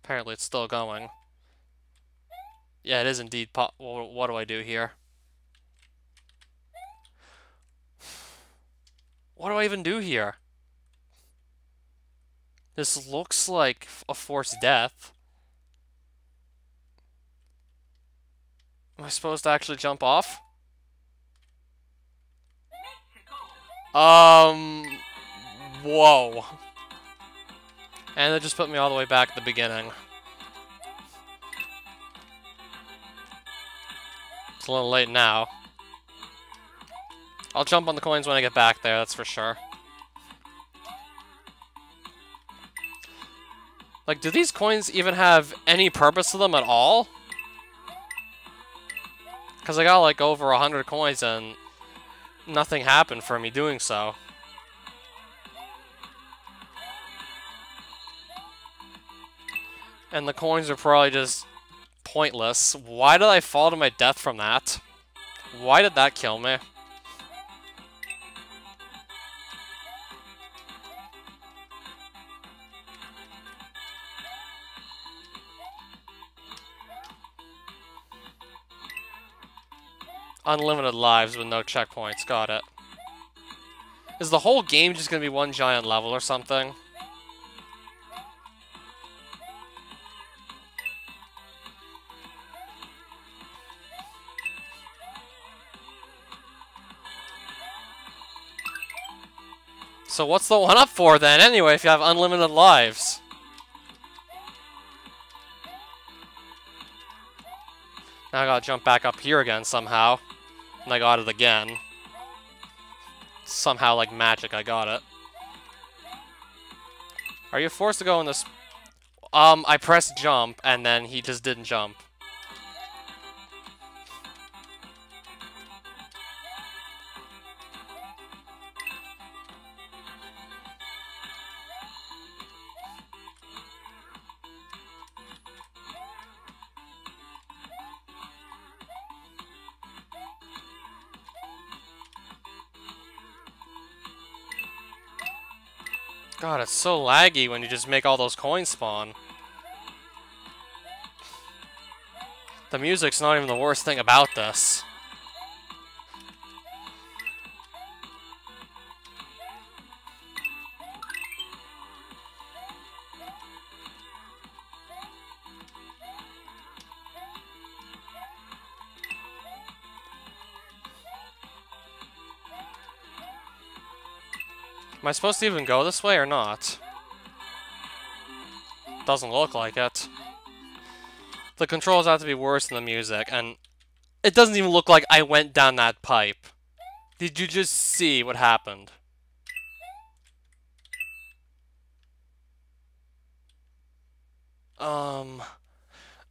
Apparently it's still going. Yeah, it is indeed what do I do here? What do I even do here? This looks like a forced death. Am I supposed to actually jump off? Whoa. And it just put me all the way back at the beginning. It's a little late now. I'll jump on the coins when I get back there, that's for sure. Like, do these coins even have any purpose to them at all? Because I got, like, over 100 coins and nothing happened for me doing so. And the coins are probably just pointless. Why did I fall to my death from that? Why did that kill me? Unlimited lives with no checkpoints. Got it. Is the whole game just gonna be one giant level or something? So what's the one up for then, anyway, if you have unlimited lives? Now I gotta jump back up here again somehow. And I got it again. Somehow, like magic, I got it. Are you forced to go in this? I pressed jump, and then he just didn't jump. God, it's so laggy when you just make all those coins spawn. The music's not even the worst thing about this. Am I supposed to even go this way or not? Doesn't look like it. The controls have to be worse than the music, and it doesn't even look like I went down that pipe. Did you just see what happened?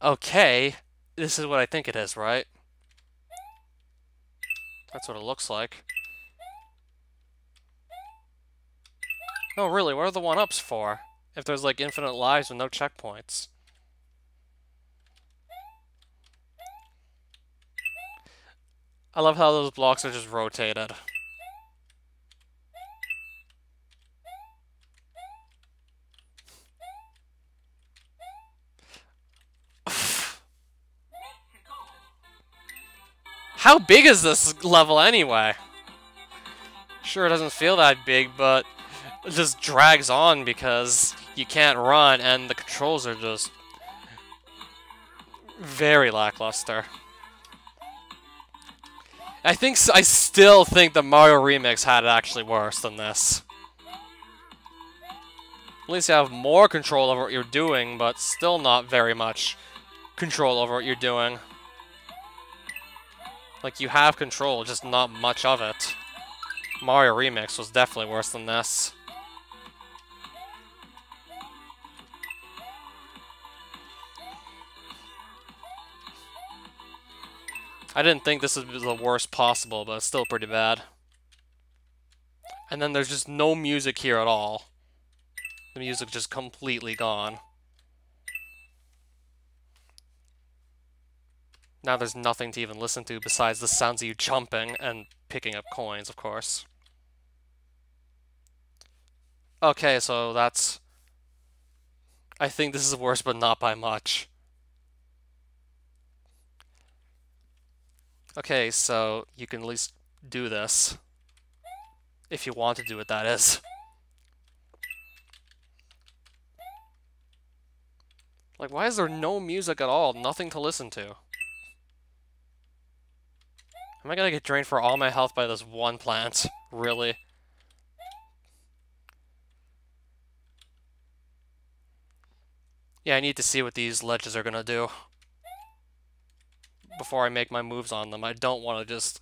Okay. This is what I think it is, right? That's what it looks like. No, really, what are the one-ups for? If there's, like, infinite lives with no checkpoints. I love how those blocks are just rotated. How big is this level anyway? Sure, it doesn't feel that big, but it just drags on because you can't run and the controls are just very lackluster. I still think the Mario Remix had it actually worse than this. At least you have more control over what you're doing, but still not very much control over what you're doing. Like, you have control, just not much of it. Mario Remix was definitely worse than this. I didn't think this would be the worst possible, but it's still pretty bad. And then there's just no music here at all. The music just completely gone. Now there's nothing to even listen to besides the sounds of you jumping and picking up coins, of course. Okay, so that's... I think this is worse, but not by much. Okay, so you can at least do this. If you want to do it, that is. Like, why is there no music at all? Nothing to listen to. Am I gonna get drained for all my health by this one plant? Really? Yeah, I need to see what these ledges are gonna do before I make my moves on them. I don't want to just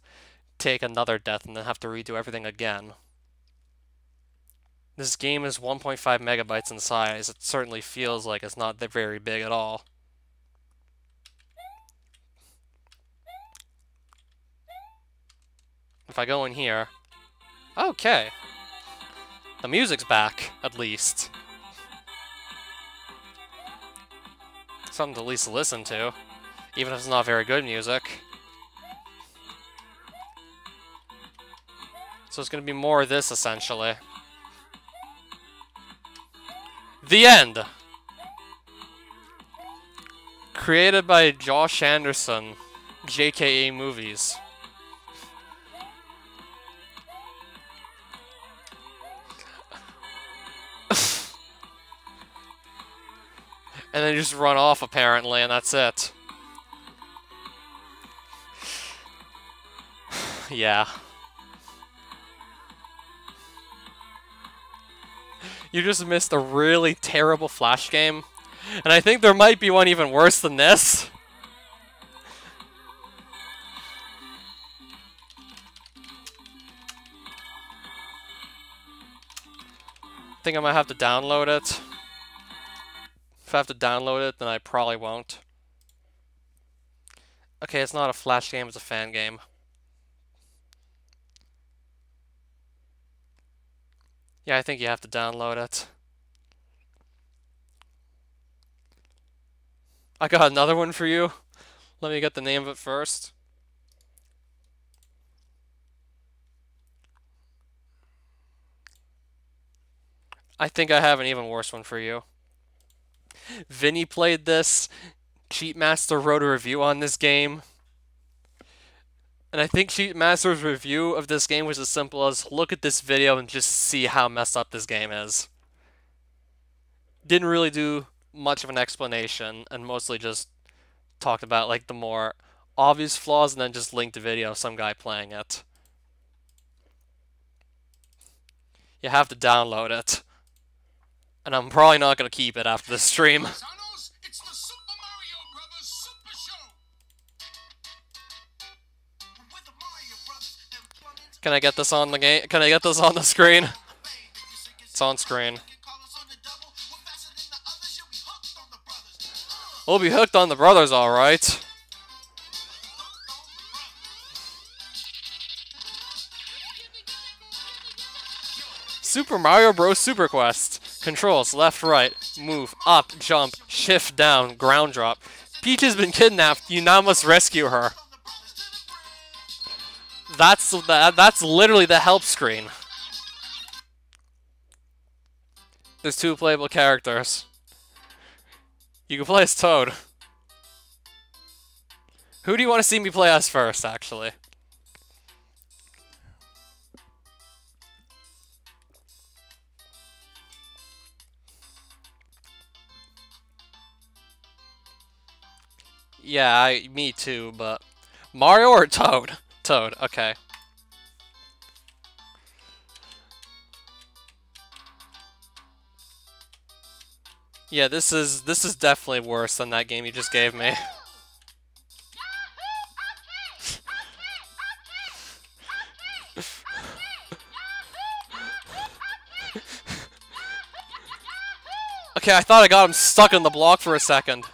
take another death and then have to redo everything again. This game is 1.5 megabytes in size. It certainly feels like it's not very big at all. If I go in here... Okay. The music's back, at least. Something to at least listen to, even if it's not very good music. So it's going to be more of this, essentially. The end! Created by Josh Anderson, JKA Movies. And then you just run off, apparently, and that's it. Yeah. You just missed a really terrible Flash game. And I think there might be one even worse than this. I think I might have to download it. If I have to download it, then I probably won't. Okay, it's not a Flash game, it's a fan game. Yeah, I think you have to download it. I got another one for you. Let me get the name of it first. I think I have an even worse one for you. Vinny played this. Cheat Master wrote a review on this game. And I think Cheat Master's review of this game was as simple as, look at this video and just see how messed up this game is. Didn't really do much of an explanation, and mostly just talked about like the more obvious flaws and then just linked a video of some guy playing it. You have to download it. And I'm probably not going to keep it after this stream. It's the Super Mario Brothers Super Show. With the Mario Brothers and Can I get this on the game? Can I get this on the screen? It's on screen. We'll be hooked on the brothers, alright. Super Mario Bros. Super Quest. Controls, left, right, move, up, jump, shift, down, ground drop. Peach has been kidnapped. You now must rescue her. That's literally the help screen. There's 2 playable characters. You can play as Toad. Who do you want to see me play as first, actually? Yeah, me too, but... Mario or Toad? Toad, okay. Yeah, this is definitely worse than that game you just gave me. Okay, I thought I got him stuck in the block for a second.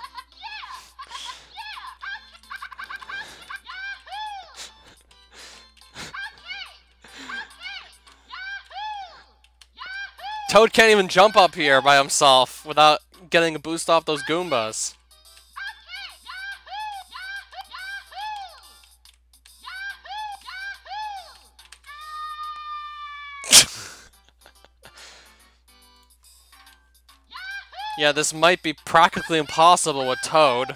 Toad can't even jump up here by himself without getting a boost off those Goombas. Yeah, this might be practically impossible with Toad.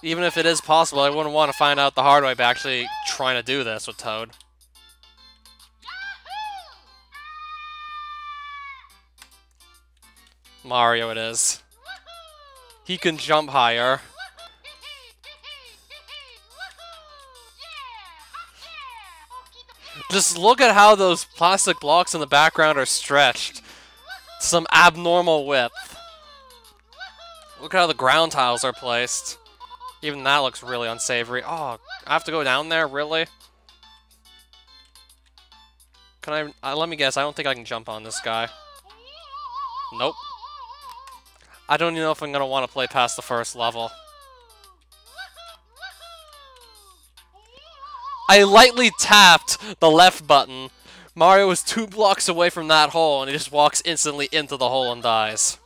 Even if it is possible, I wouldn't want to find out the hard way by actually trying to do this with Toad. Mario it is. He can jump higher. Just look at how those plastic blocks in the background are stretched to some abnormal width. Look at how the ground tiles are placed. Even that looks really unsavory. Oh, I have to go down there? Really? Can I... let me guess, I don't think I can jump on this guy. Nope. I don't even know if I'm going to want to play past the first level. I lightly tapped the left button. Mario was 2 blocks away from that hole, and he just walks instantly into the hole and dies.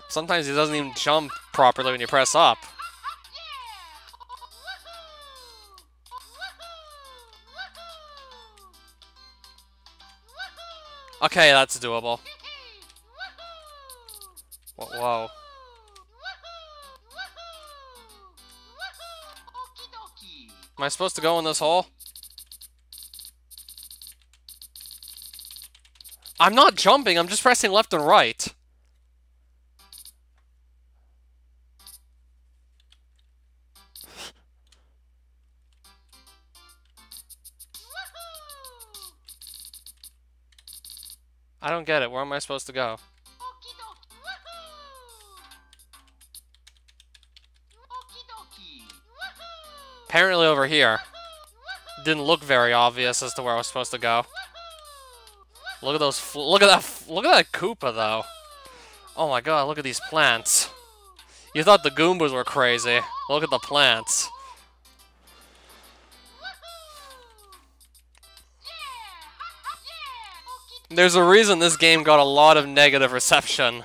Sometimes he doesn't even jump properly when you press up. Okay, that's doable. Whoa. Am I supposed to go in this hole? I'm not jumping, I'm just pressing left and right. I don't get it. Where am I supposed to go? Apparently over here. Didn't look very obvious as to where I was supposed to go. Look at those. Look at that Koopa though. Oh my god! Look at these plants. You thought the Goombas were crazy. Look at the plants. There's a reason this game got a lot of negative reception.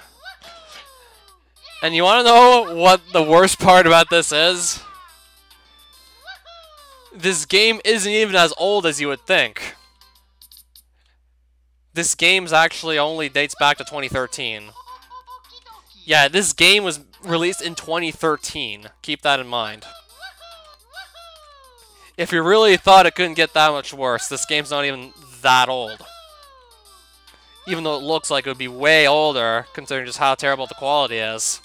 And you want to know what the worst part about this is? This game isn't even as old as you would think. This game's actually only dates back to 2013. Yeah, this game was released in 2013. Keep that in mind. If you really thought it couldn't get that much worse, this game's not even that old. Even though it looks like it would be way older, considering just how terrible the quality is.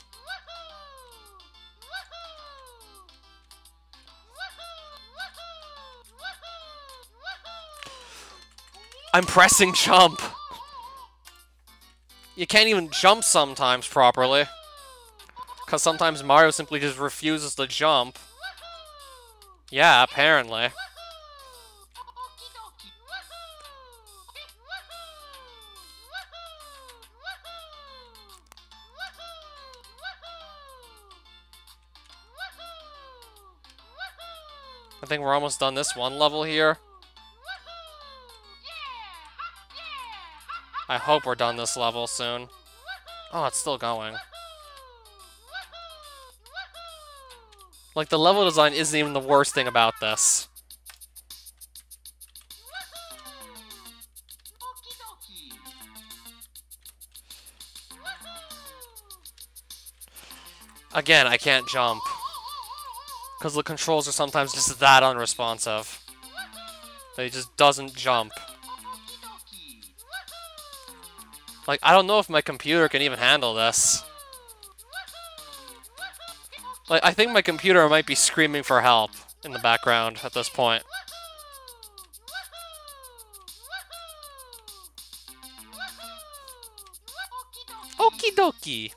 I'm pressing jump! You can't even jump sometimes properly. Because sometimes Mario simply just refuses to jump. Yeah, apparently. I think we're almost done this one level here. I hope we're done this level soon. Oh, it's still going. Like, the level design isn't even the worst thing about this. Again, I can't jump. Because the controls are sometimes just that unresponsive. That he just doesn't jump. Like, I don't know if my computer can even handle this. Like, I think my computer might be screaming for help in the background at this point. Okie dokie!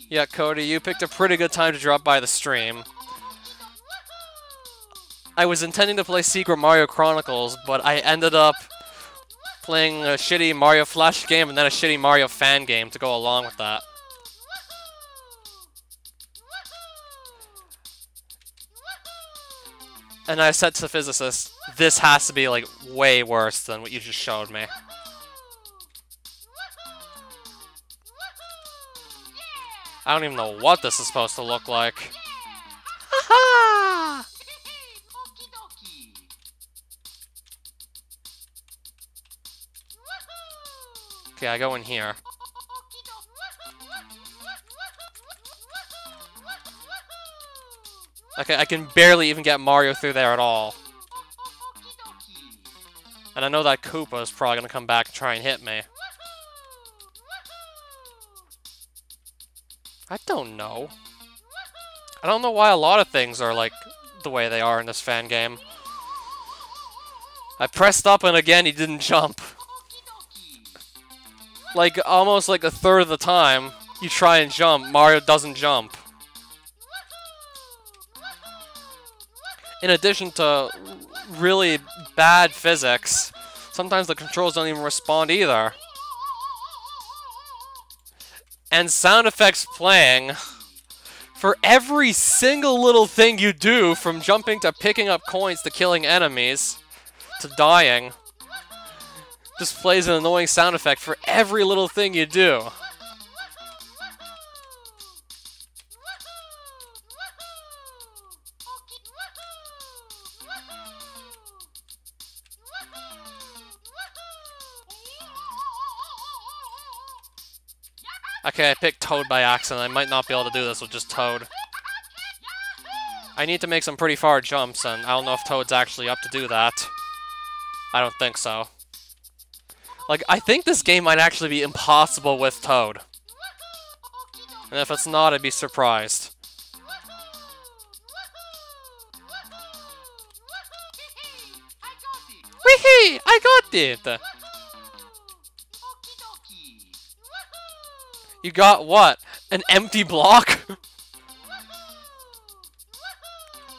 Yeah, Cody, you picked a pretty good time to drop by the stream. I was intending to play Secret Maryo Chronicles, but I ended up playing a shitty Mario Flash game and then a shitty Mario fan game to go along with that. And I said to the physicist, this has to be, like, way worse than what you just showed me. I don't even know what this is supposed to look like. Ha Okie dokie. Okay, I go in here. Okay, I can barely even get Mario through there at all. And I know that Koopa is probably gonna come back and try and hit me. I don't know. I don't know why a lot of things are like the way they are in this fan game. I pressed up and again he didn't jump. Like, almost like a third of the time you try and jump, Mario doesn't jump. In addition to really bad physics, sometimes the controls don't even respond either. And sound effects playing for every single little thing you do, from jumping to picking up coins to killing enemies to dying, just plays an annoying sound effect for every little thing you do. Okay, I picked Toad by accident. I might not be able to do this with just Toad. I need to make some pretty far jumps, and I don't know if Toad's actually up to do that. I don't think so. Like, I think this game might actually be impossible with Toad. And if it's not, I'd be surprised. Wee-hee! I got it! You got what? An empty block?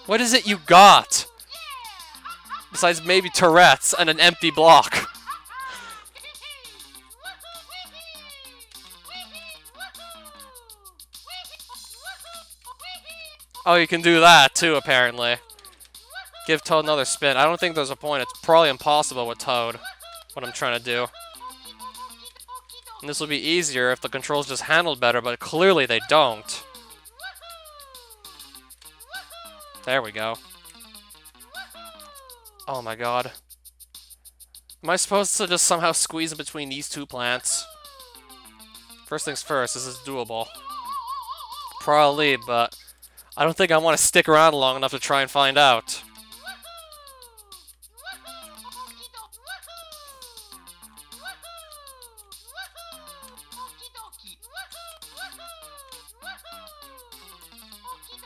What is it you got? Besides maybe Tourette's and an empty block. Oh, you can do that too, apparently. Give Toad another spin. I don't think there's a point. It's probably impossible with Toad, what I'm trying to do. And this will be easier if the controls just handled better, but clearly they don't. There we go. Oh my god. Am I supposed to just somehow squeeze in between these two plants? First things first, this is doable. Probably, but I don't think I want to stick around long enough to try and find out.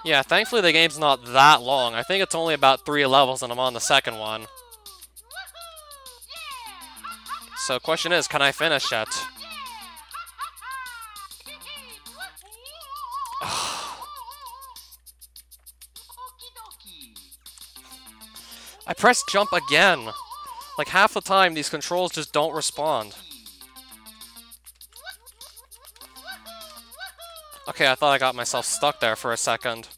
Yeah, thankfully the game's not that long. I think it's only about 3 levels and I'm on the second one. So question is, can I finish it? I pressed jump again. Like half the time these controls just don't respond. Okay, I thought I got myself stuck there for a second.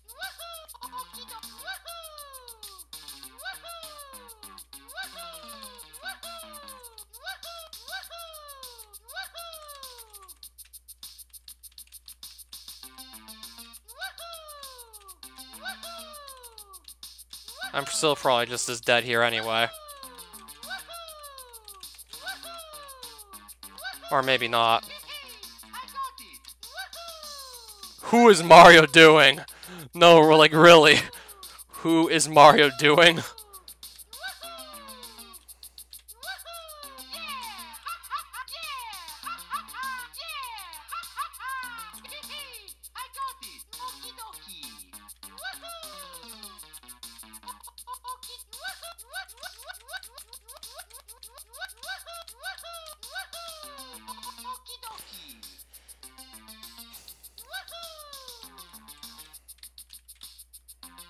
I'm still probably just as dead here anyway. Or maybe not. Who is Mario doing? No, we're like, really? Who is Mario doing?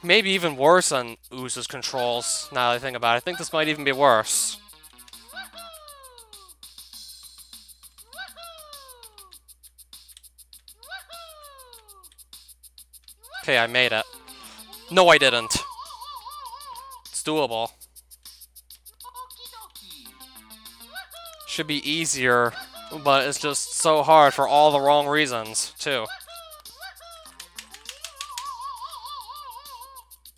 Maybe even worse on Ooze's controls, now that I think about it. I think this might even be worse. Okay, I made it. No, I didn't. It's doable. Should be easier, but it's just so hard for all the wrong reasons, too.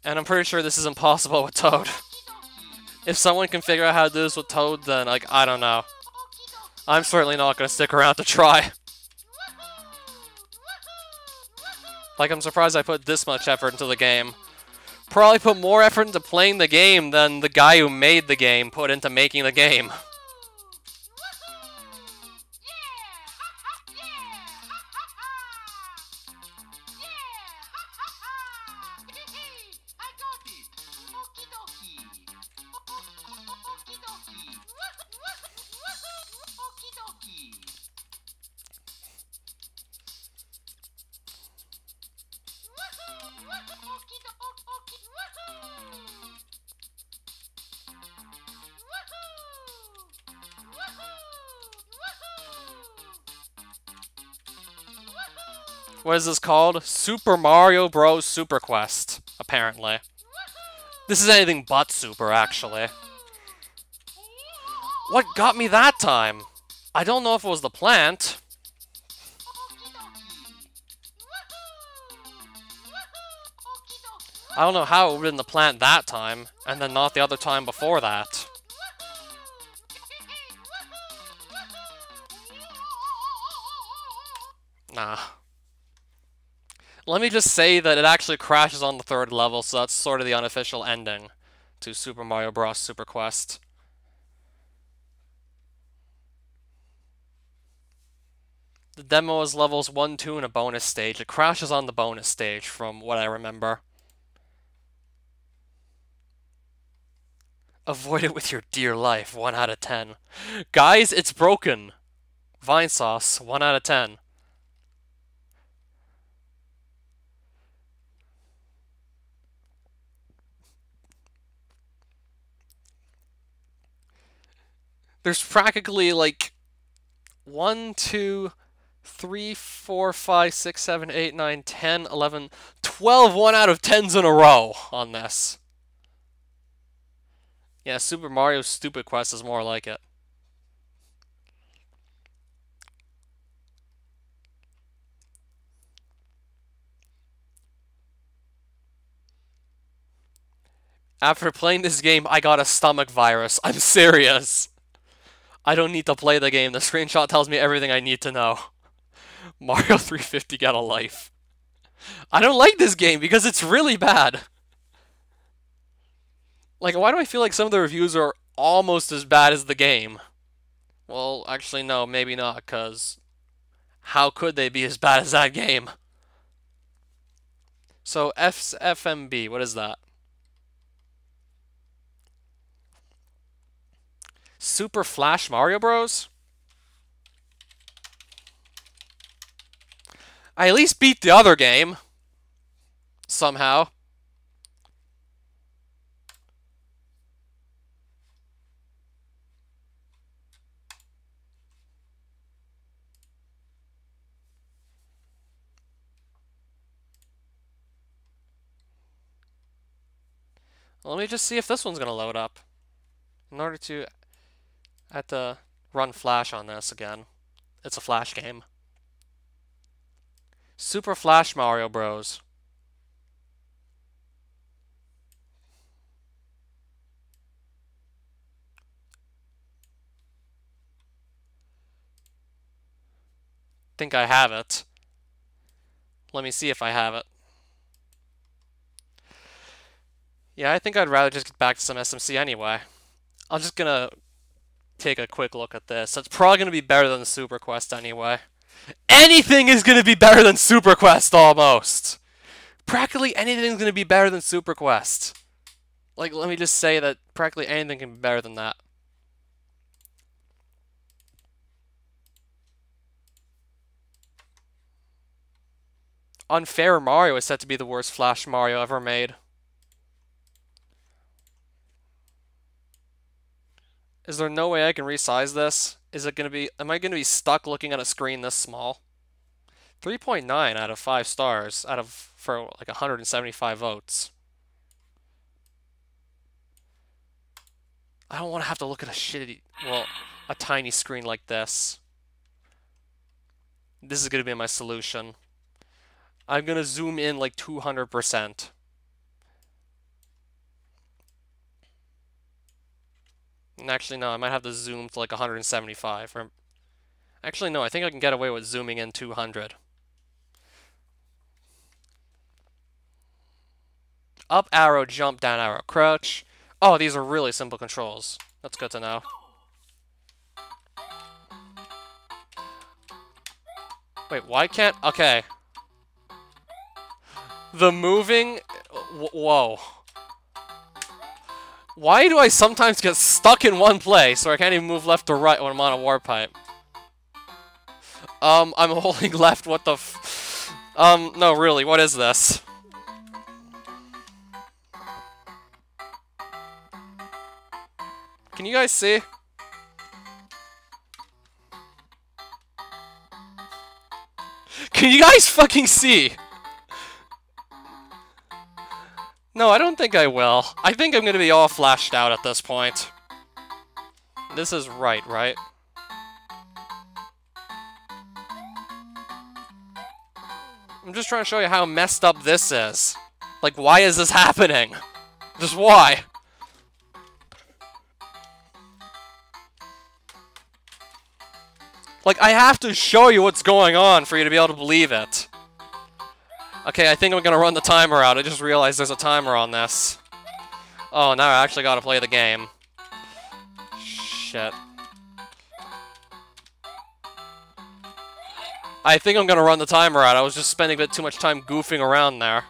And I'm pretty sure this is impossible with Toad. If someone can figure out how to do this with Toad, then, like, I don't know. I'm certainly not going to stick around to try. Like, I'm surprised I put this much effort into the game. Probably put more effort into playing the game than the guy who made the game put into making the game. What is this called? Super Mario Bros. Super Quest, apparently. This is anything but super, actually. What got me that time? I don't know if it was the plant. I don't know how it would have been the plant that time, and then not the other time before that. Nah. Let me just say that it actually crashes on the third level, so that's sort of the unofficial ending to Super Mario Bros. Super Quest. The demo is levels 1, 2, and a bonus stage. It crashes on the bonus stage, from what I remember. Avoid it with your dear life, 1 out of 10. Guys, it's broken. Vine Sauce, 1 out of 10. There's practically like 1, 2, 3, 4, 5, 6, 7, 8, 9, 10, 11, 12 1 out of 10s in a row on this. Yeah, Super Mario Stupid Quest is more like it. After playing this game, I got a stomach virus. I'm serious. I don't need to play the game. The screenshot tells me everything I need to know. Mario 350 got a life. I don't like this game because it's really bad. Like, why do I feel like some of the reviews are almost as bad as the game? Well, actually, no, maybe not, because how could they be as bad as that game? So, FMB, what is that? Super Flash Mario Bros? I at least beat the other game. Somehow. Let me just see if this one's going to load up. In order to... I have to run Flash on this again. It's a Flash game. Super Flash Mario Bros. Think I have it. Let me see if I have it. Yeah, I think I'd rather just get back to some SMC anyway. I'm just gonna take a quick look at this. It's probably gonna be better than Super Quest anyway. Anything is gonna be better than Super Quest almost! Practically anything's gonna be better than Super Quest. Like, let me just say that practically anything can be better than that. Unfair Mario is said to be the worst Flash Mario ever made. Is there no way I can resize this? Is it gonna be... Am I gonna be stuck looking at a screen this small? 3.9 out of 5 stars for like 175 votes. I don't want to have to look at a tiny screen like this. This is gonna be my solution. I'm gonna zoom in like 200%. And actually, no, I might have to zoom to like 175. Or actually, no, I think I can get away with zooming in 200. Up arrow, jump, down arrow, crouch. Oh, these are really simple controls. That's good to know. Wait, why can't... Okay. The moving... Whoa. Why do I sometimes get stuck in one place where I can't even move left or right when I'm on a warp pipe? I'm holding left, what the f... no, really, what is this? Can you guys see? Can you guys fucking see? No, I don't think I will. I think I'm gonna be all flashed out at this point. This is right? I'm just trying to show you how messed up this is. Like, why is this happening? Just why? Like, I have to show you what's going on for you to be able to believe it. Okay, I think I'm gonna run the timer out. I just realized there's a timer on this. Oh, now I actually gotta play the game. Shit. I think I'm gonna run the timer out. I was just spending a bit too much time goofing around there.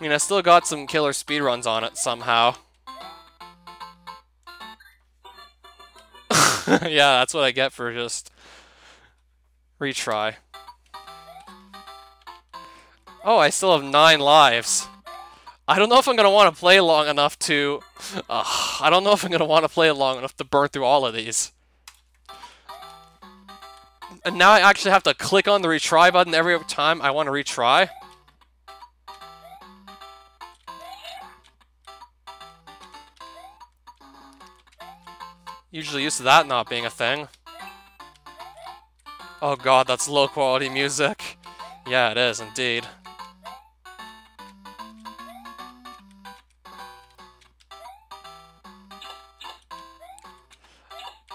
I mean, I still got some killer speedruns on it somehow. Yeah, that's what I get for just retry. Oh, I still have 9 lives. I don't know if I'm gonna want to play long enough to... I don't know if I'm gonna want to play long enough to burn through all of these. And now I actually have to click on the retry button every time I want to retry. Usually used to that not being a thing. Oh god, that's low quality music. Yeah, it is indeed.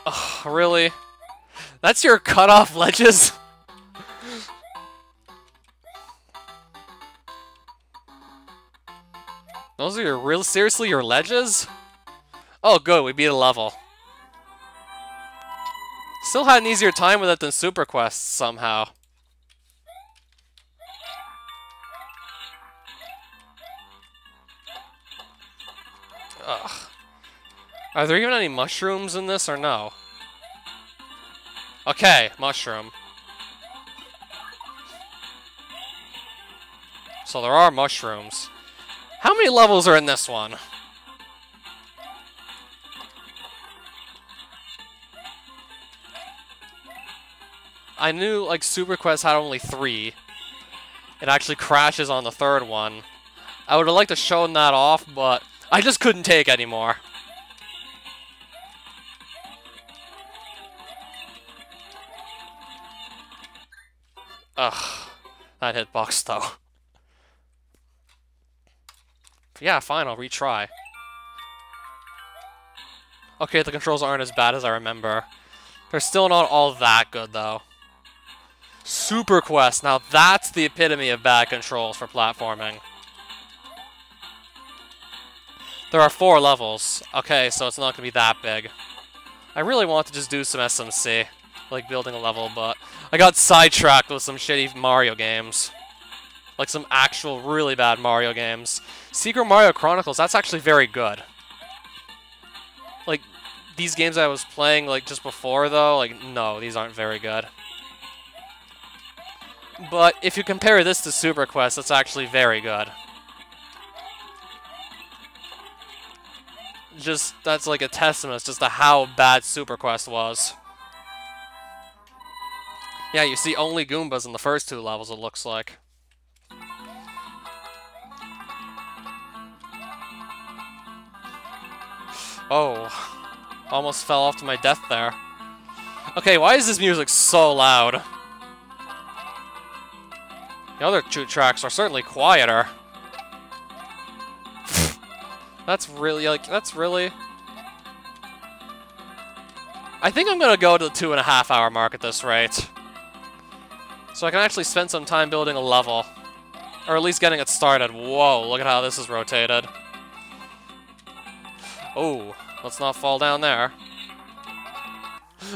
Oh, really? That's your cutoff ledges? Those are your seriously your ledges? Oh good, we beat a level. Still had an easier time with it than Super Quest, somehow. Ugh. Are there even any mushrooms in this, or no? Okay, mushroom. So there are mushrooms. How many levels are in this one? I knew, like, Super Quest had only 3. It actually crashes on the 3rd one. I would have liked to show that off, but I just couldn't take anymore. Ugh. That hitbox, though. Yeah, fine, I'll retry. Okay, the controls aren't as bad as I remember. They're still not all that good, though. Super Quest, now that's the epitome of bad controls for platforming. There are 4 levels. Okay, so it's not going to be that big. I really want to just do some SMC, like building a level, but I got sidetracked with some shitty Mario games. Like some actual really bad Mario games. Secret Maryo Chronicles, that's actually very good. Like, these games I was playing, like, just before, though, like, no, these aren't very good. But if you compare this to Super Quest, it's actually very good. Just, that's like a testament just to how bad Super Quest was. Yeah, you see only Goombas in the first 2 levels, it looks like. Oh. Almost fell off to my death there. Okay, why is this music so loud? The other two tracks are certainly quieter. That's really, like, that's really... I think I'm gonna go to the 2.5 hour mark at this rate. So I can actually spend some time building a level. Or at least getting it started. Whoa, look at how this is rotated. Oh, let's not fall down there.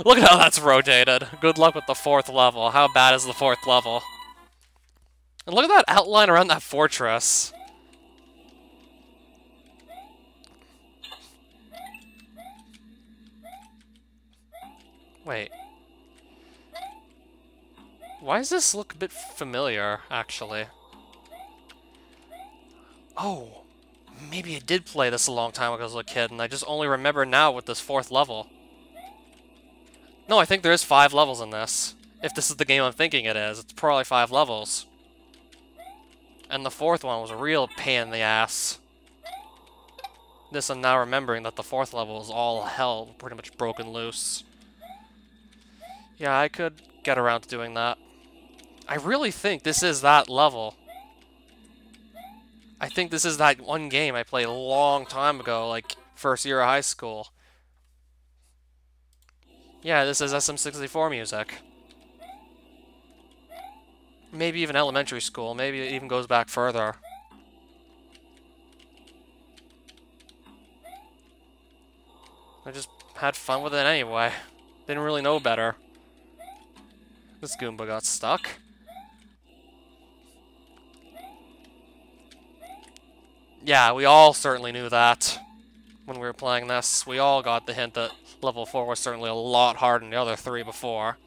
Look at how that's rotated. Good luck with the 4th level. How bad is the 4th level? And look at that outline around that fortress. Wait. Why does this look a bit familiar, actually? Oh, maybe I did play this a long time ago as a kid, and I just only remember now with this 4th level. No, I think there is 5 levels in this. If this is the game I'm thinking it is, it's probably 5 levels. And the 4th one was a real pain in the ass. This I'm now remembering that the 4th level is all hell, pretty much broken loose. Yeah, I could get around to doing that. I really think this is that level. I think this is that one game I played a long time ago, like first year of high school. Yeah, this is SM64 music. Maybe even elementary school, maybe it even goes back further. I just had fun with it anyway. Didn't really know better. This Goomba got stuck. Yeah, we all certainly knew that when we were playing this. We all got the hint that level 4 was certainly a lot harder than the other 3 before.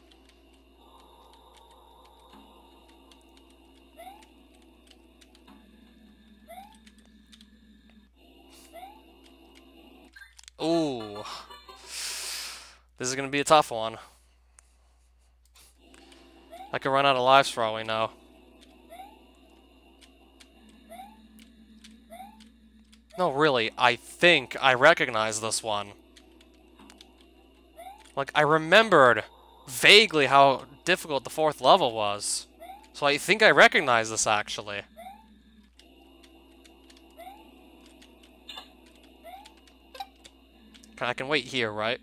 Ooh. This is gonna be a tough one. I could run out of lives for all we know. No, really, I think I recognize this one. Like, I remembered vaguely how difficult the 4th level was. So I think I recognize this, actually. I can wait here, right?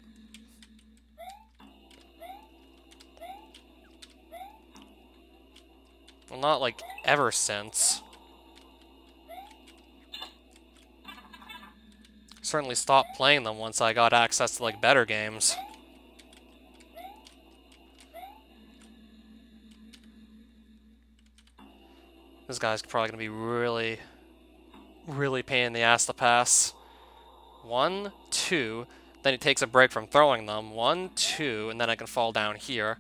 Well, not, like, ever since. Certainly stopped playing them once I got access to, like, better games. This guy's probably gonna be really, really pain in the ass to pass. 1, 2, then he takes a break from throwing them. 1, 2, and then I can fall down here.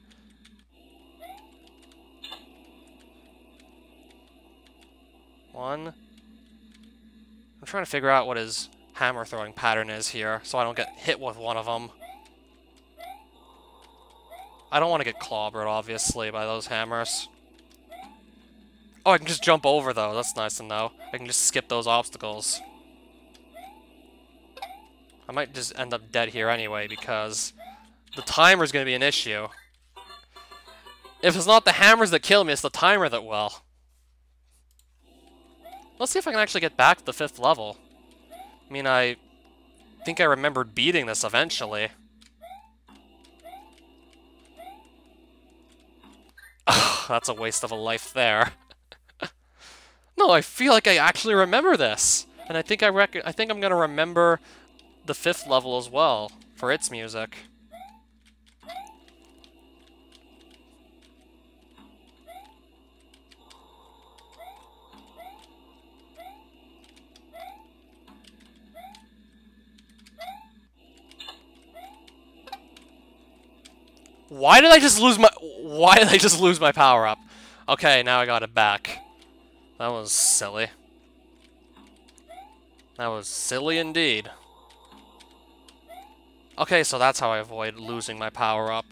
One. I'm trying to figure out what his hammer throwing pattern is here, so I don't get hit with one of them. I don't want to get clobbered, obviously, by those hammers. Oh, I can just jump over, though. That's nice to know. I can just skip those obstacles. I might just end up dead here anyway, because the timer's going to be an issue. If it's not the hammers that kill me, it's the timer that will. Let's see if I can actually get back to the 5th level. I mean, I think I remembered beating this eventually. That's a waste of a life there. No, I feel like I actually remember this. And I think I think I'm gonna remember the 5th level as well, for its music. Why did I just lose my power-up? Okay, now I got it back. That was silly. That was silly indeed. Okay, so that's how I avoid losing my power-up.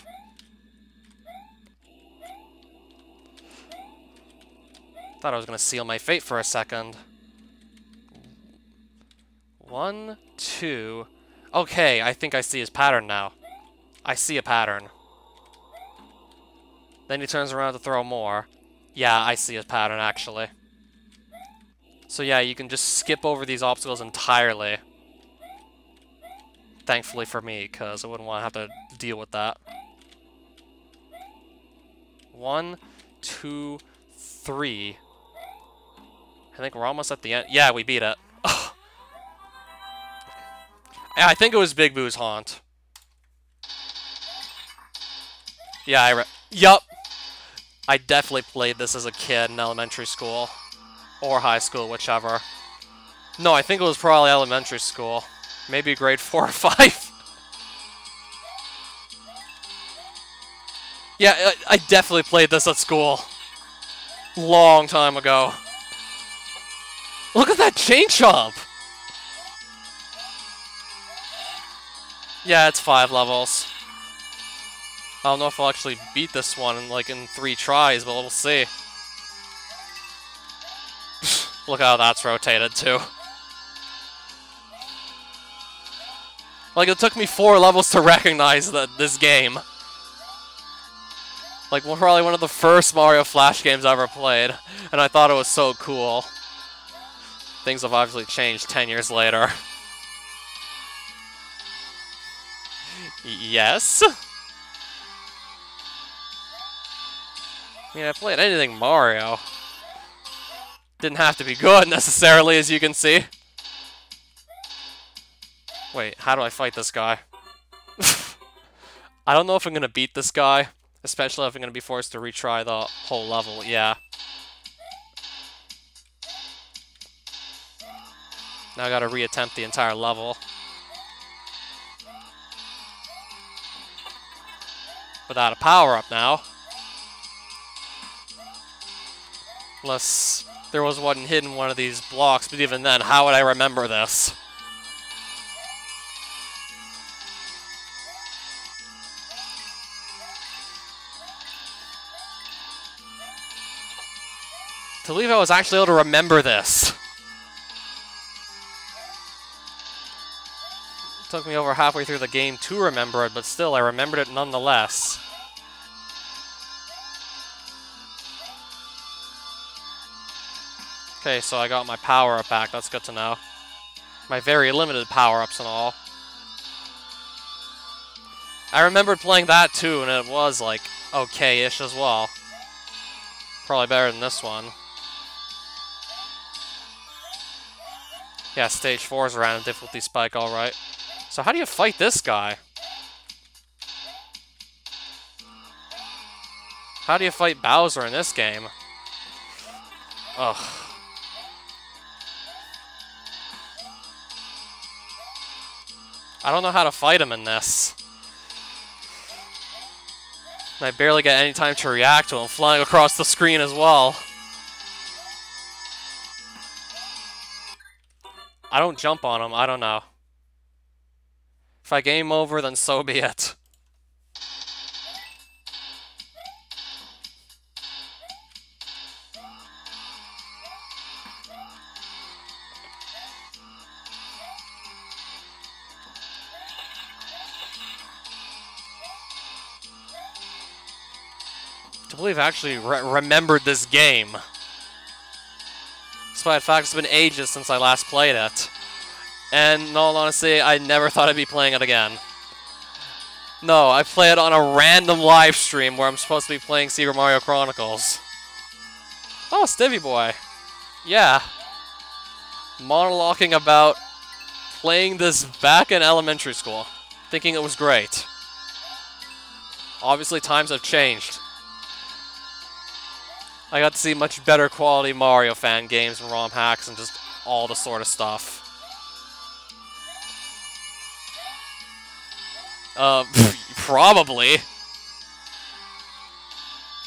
Thought I was gonna seal my fate for a second. 1, 2... Okay, I think I see his pattern now. I see a pattern. Then he turns around to throw more. Yeah, I see a pattern, actually. So yeah, you can just skip over these obstacles entirely. Thankfully for me, because I wouldn't want to have to deal with that. 1, 2, 3. I think we're almost at the end. Yeah, we beat it. Yeah, I think it was Big Boo's Haunt. Yeah, yup. I definitely played this as a kid in elementary school. Or high school, whichever. No, I think it was probably elementary school. Maybe grade 4 or 5. Yeah, I definitely played this at school. Long time ago. Look at that chain chomp! Yeah, it's 5 levels. I don't know if I'll actually beat this one in 3 tries, but we'll see. Look how that's rotated, too. Like, it took me 4 levels to recognize this game. Like, probably one of the first Mario Flash games I ever played, and I thought it was so cool. Things have obviously changed 10 years later. Yes? I mean, I played anything Mario. Didn't have to be good, necessarily, as you can see. Wait, how do I fight this guy? I don't know if I'm gonna beat this guy, especially if I'm gonna be forced to retry the whole level, yeah. Now I gotta reattempt the entire level. Without a power-up now. Unless there was one hidden in one of these blocks, but even then, how would I remember this? To believe I was actually able to remember this. It took me over halfway through the game to remember it, but still, I remembered it nonetheless. Okay, so I got my power-up back, that's good to know. My very limited power-ups and all. I remembered playing that too, and it was, like, okay-ish as well. Probably better than this one. Yeah, stage 4 is a random difficulty spike, alright. So how do you fight this guy? How do you fight Bowser in this game? Ugh. I don't know how to fight him in this. And I barely get any time to react to him flying across the screen as well. I don't jump on him, I don't know. If I game over, then so be it. To believe I actually remembered this game. Despite the fact it's been ages since I last played it. And in all honesty, I never thought I'd be playing it again. No, I play it on a random live stream where I'm supposed to be playing Super Mario Chronicles. Oh, Stevie Boy. Yeah. Monologuing about playing this back in elementary school. Thinking it was great. Obviously, times have changed. I got to see much better quality Mario fan games and ROM hacks and just all the sort of stuff. Probably.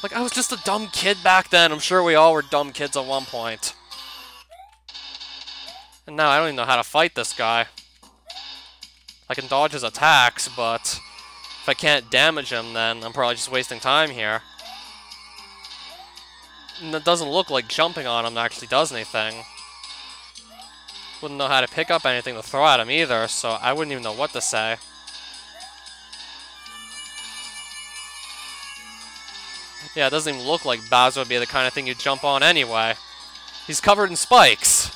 Like, I was just a dumb kid back then. I'm sure we all were dumb kids at one point. And now I don't even know how to fight this guy. I can dodge his attacks, but if I can't damage him, then I'm probably just wasting time here. And it doesn't look like jumping on him actually does anything. Wouldn't know how to pick up anything to throw at him either, so I wouldn't even know what to say. Yeah, it doesn't even look like Bowser would be the kind of thing you jump on anyway. He's covered in spikes.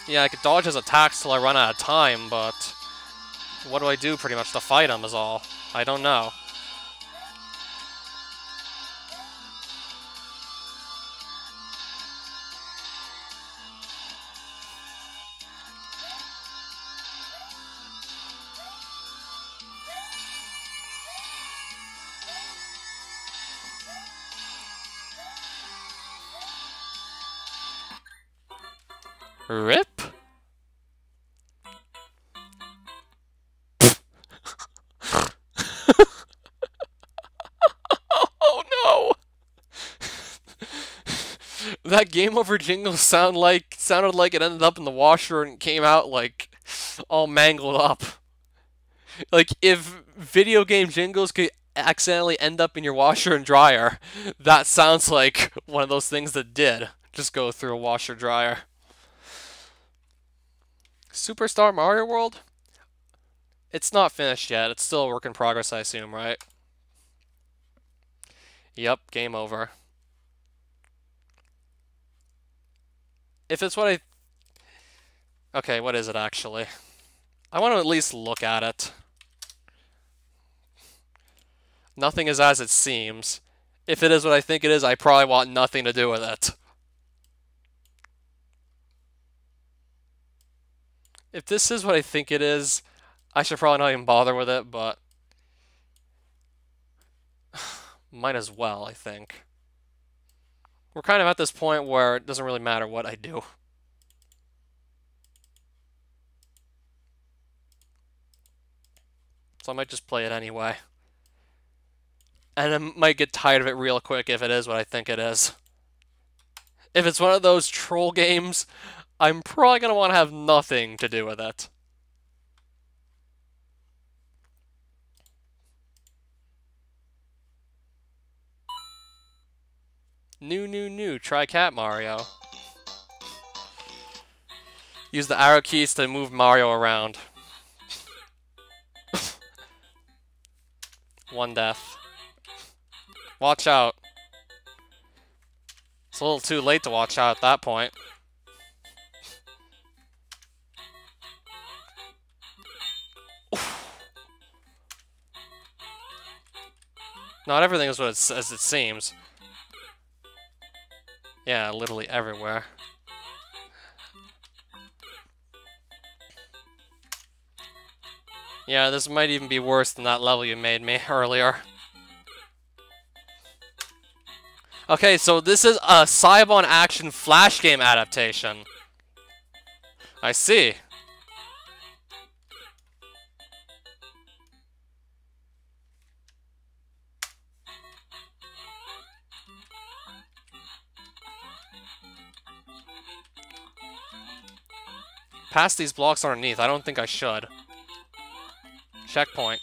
Yeah, I could dodge his attacks till I run out of time, but what do I do pretty much to fight him is all. I don't know. Rip? Oh no! That game over jingle sounded like it ended up in the washer and came out like all mangled up. Like if video game jingles could accidentally end up in your washer and dryer, that sounds like one of those things that did just go through a washer dryer. Superstar Mario World? It's not finished yet. It's still a work in progress, I assume, right? Yep, game over. If it's what I... Okay, what is it actually? I want to at least look at it. Nothing is as it seems. If it is what I think it is, I probably want nothing to do with it. If this is what I think it is, I should probably not even bother with it, but... might as well, I think. We're kind of at this point where it doesn't really matter what I do. So I might just play it anyway. And I might get tired of it real quick if it is what I think it is. If it's one of those troll games, I'm probably going to want to have nothing to do with it. New. Try Cat Mario. Use the arrow keys to move Mario around. One death. Watch out. It's a little too late to watch out at that point. Not everything is what as it seems. Yeah, literally everywhere. Yeah, this might even be worse than that level you made me earlier. Okay, so this is a Saibon Action Flash game adaptation. I see. Past these blocks underneath, I don't think I should. Checkpoint.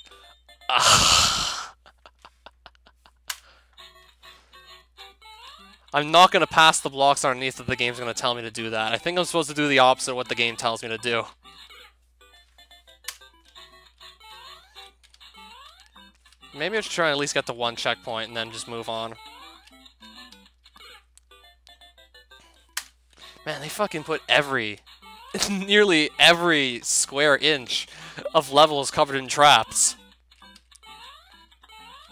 I'm not going to pass the blocks underneath if the game's going to tell me to do that. I think I'm supposed to do the opposite of what the game tells me to do. Maybe I should try and at least get to one checkpoint and then just move on. Man, they fucking put nearly every square inch of levels covered in traps.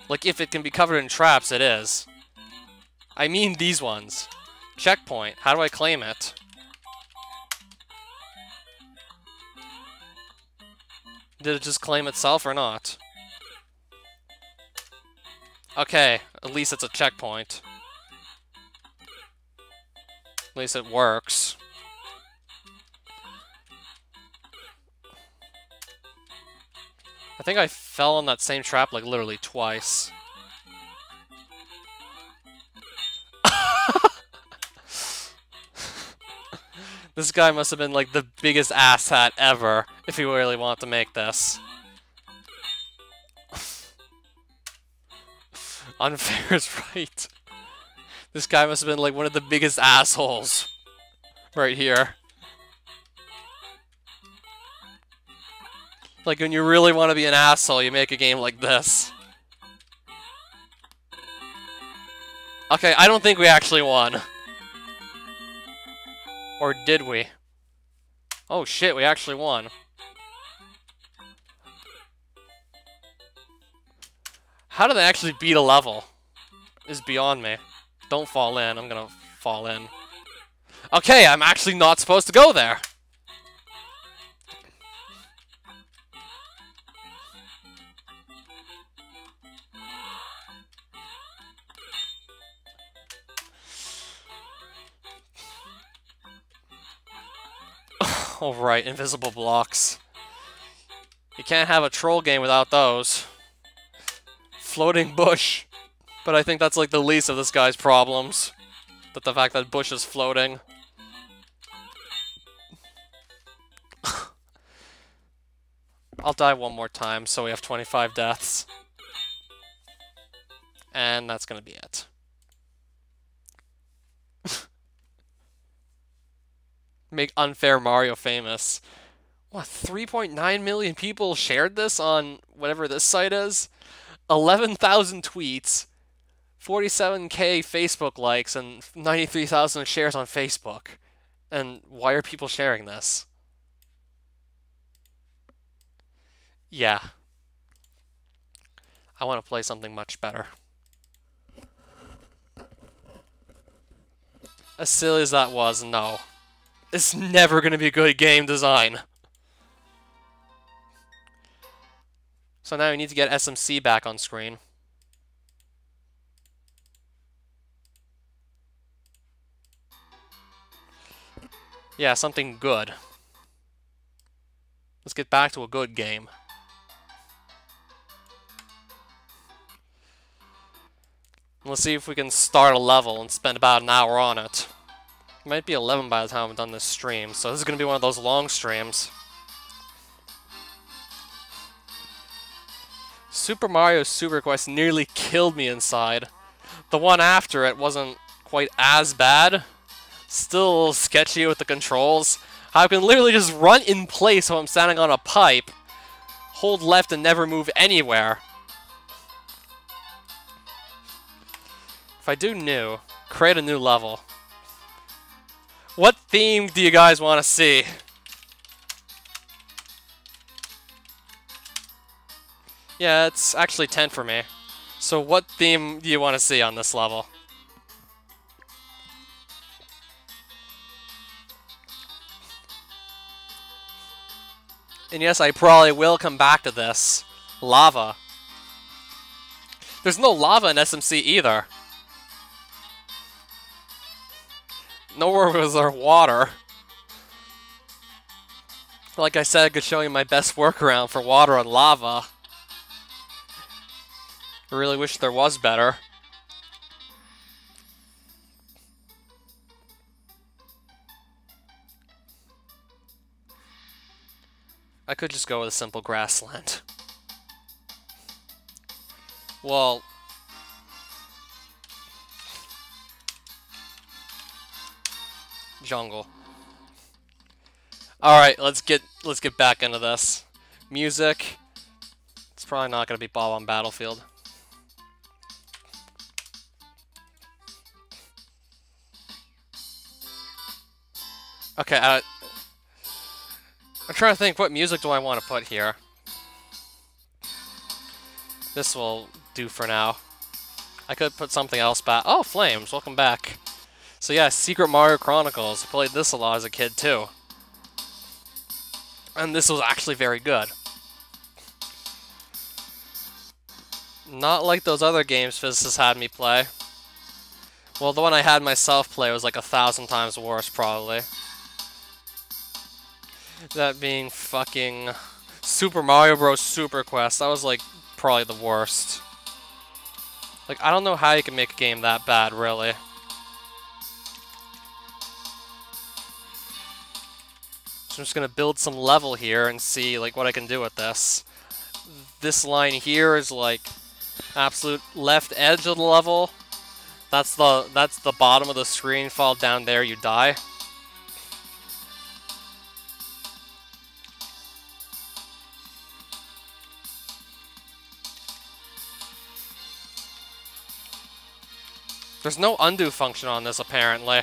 Like, if it can be covered in traps, it is. I mean these ones. Checkpoint. How do I claim it? Did it just claim itself or not? Okay, at least it's a checkpoint. At least it works. I think I fell on that same trap like literally twice. This guy must have been like the biggest asshat ever if he really wanted to make this. Unfair is right. This guy must have been like one of the biggest assholes right here. Like, when you really want to be an asshole, you make a game like this. Okay, I don't think we actually won. Or did we? Oh shit, we actually won. How did they actually beat a level? Is beyond me. Don't fall in, I'm gonna fall in. Okay, I'm actually not supposed to go there. Oh right, invisible blocks. You can't have a troll game without those. Floating bush. But I think that's like the least of this guy's problems. That the fact that bush is floating. I'll die one more time, so we have 25 deaths. And that's gonna be it. Make Unfair Mario famous. What, 3.9 million people shared this on whatever this site is? 11,000 tweets, 47k Facebook likes, and 93,000 shares on Facebook. And why are people sharing this? Yeah. I want to play something much better. As silly as that was, no. It's never going to be good game design. So now we need to get SMC back on screen. Yeah, something good. Let's get back to a good game. Let's see if we can start a level and spend about an hour on it. It might be 11 by the time I'm done this stream, so this is going to be one of those long streams. Super Mario Super Quest nearly killed me inside. The one after it wasn't quite as bad. Still a little sketchy with the controls. I can literally just run in place while I'm standing on a pipe, hold left and never move anywhere. If I do new, create a new level. What theme do you guys want to see? Yeah, it's actually 10 for me. So what theme do you want to see on this level? And yes, I probably will come back to this. Lava. There's no lava in SMC either. Nowhere was there water. Like I said, I could show you my best workaround for water and lava. I really wish there was better. I could just go with a simple grassland. Well, jungle. All right, let's get back into this. Music. It's probably not going to be Bob on Battlefield. Okay, I'm trying to think, what music do I want to put here? This will do for now. I could put something else back. Oh, Flames, welcome back. So yeah, Secret Maryo Chronicles. I played this a lot as a kid too. And this was actually very good. Not like those other games Physicist had me play. Well, the one I had myself play was like 1,000 times worse, probably. That being fucking Super Mario Bros. Super Quest. That was like probably the worst. Like, I don't know how you can make a game that bad, really. So I'm just gonna build some level here and see like what I can do with this. This line here is like absolute left edge of the level. That's the bottom of the screen. Fall down there, you die. There's no undo function on this, apparently.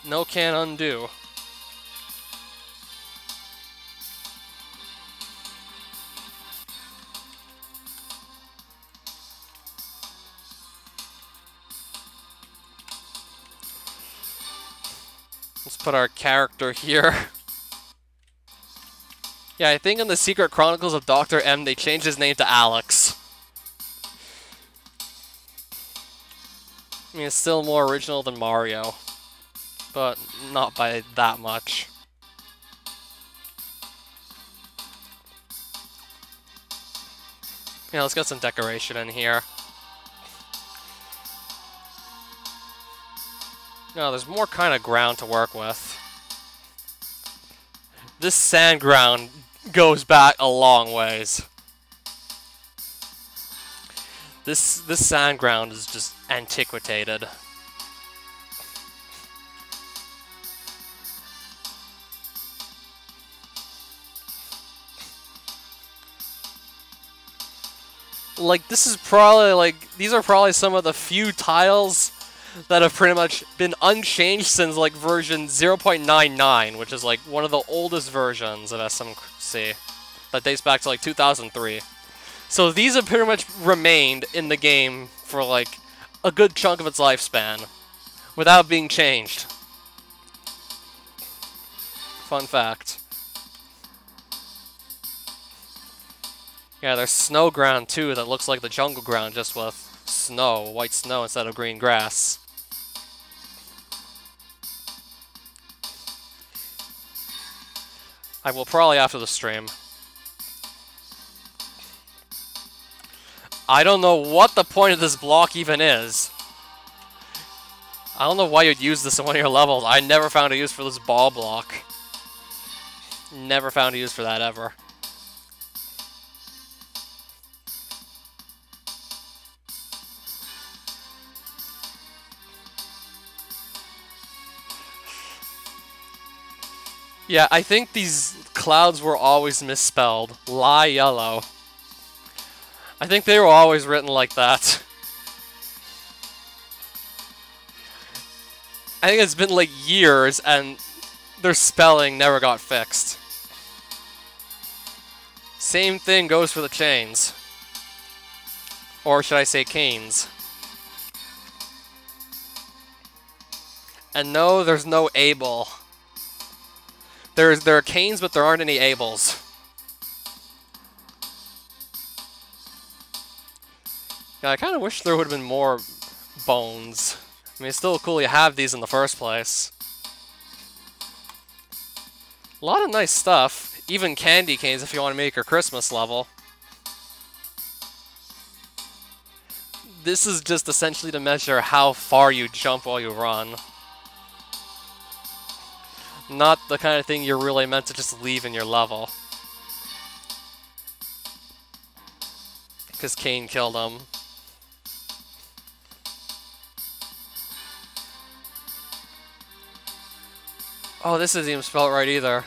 No can undo. Let's put our character here. Yeah, I think in the Secret Chronicles of Dr. M, they changed his name to Alex. I mean, it's still more original than Mario, but not by that much. Yeah, let's get some decoration in here. No, there's more kind of ground to work with. This sand ground goes back a long ways. This sand ground is just antiquated. Like, this is probably, like, these are probably some of the few tiles that have pretty much been unchanged since, like, version 0.99, which is, like, one of the oldest versions of SMC that dates back to, like, 2003. So these have pretty much remained in the game for, like, a good chunk of its lifespan without being changed. Fun fact. Yeah, there's snow ground too that looks like the jungle ground just with snow, white snow instead of green grass. I will probably after the stream. I don't know what the point of this block even is. I don't know why you'd use this in one of your levels. I never found a use for this ball block. Never found a use for that ever. Yeah, I think these clouds were always misspelled. Lie yellow. I think they were always written like that. I think it's been like years and their spelling never got fixed. Same thing goes for the chains. Or should I say canes. And no, there's no able. There are canes, but there aren't any ables. Yeah, I kind of wish there would have been more bones. I mean, it's still cool you have these in the first place. A lot of nice stuff. Even candy canes if you want to make your Christmas level. This is just essentially to measure how far you jump while you run. Not the kind of thing you're really meant to just leave in your level. Because Cain killed him. Oh, this isn't even spelled right either.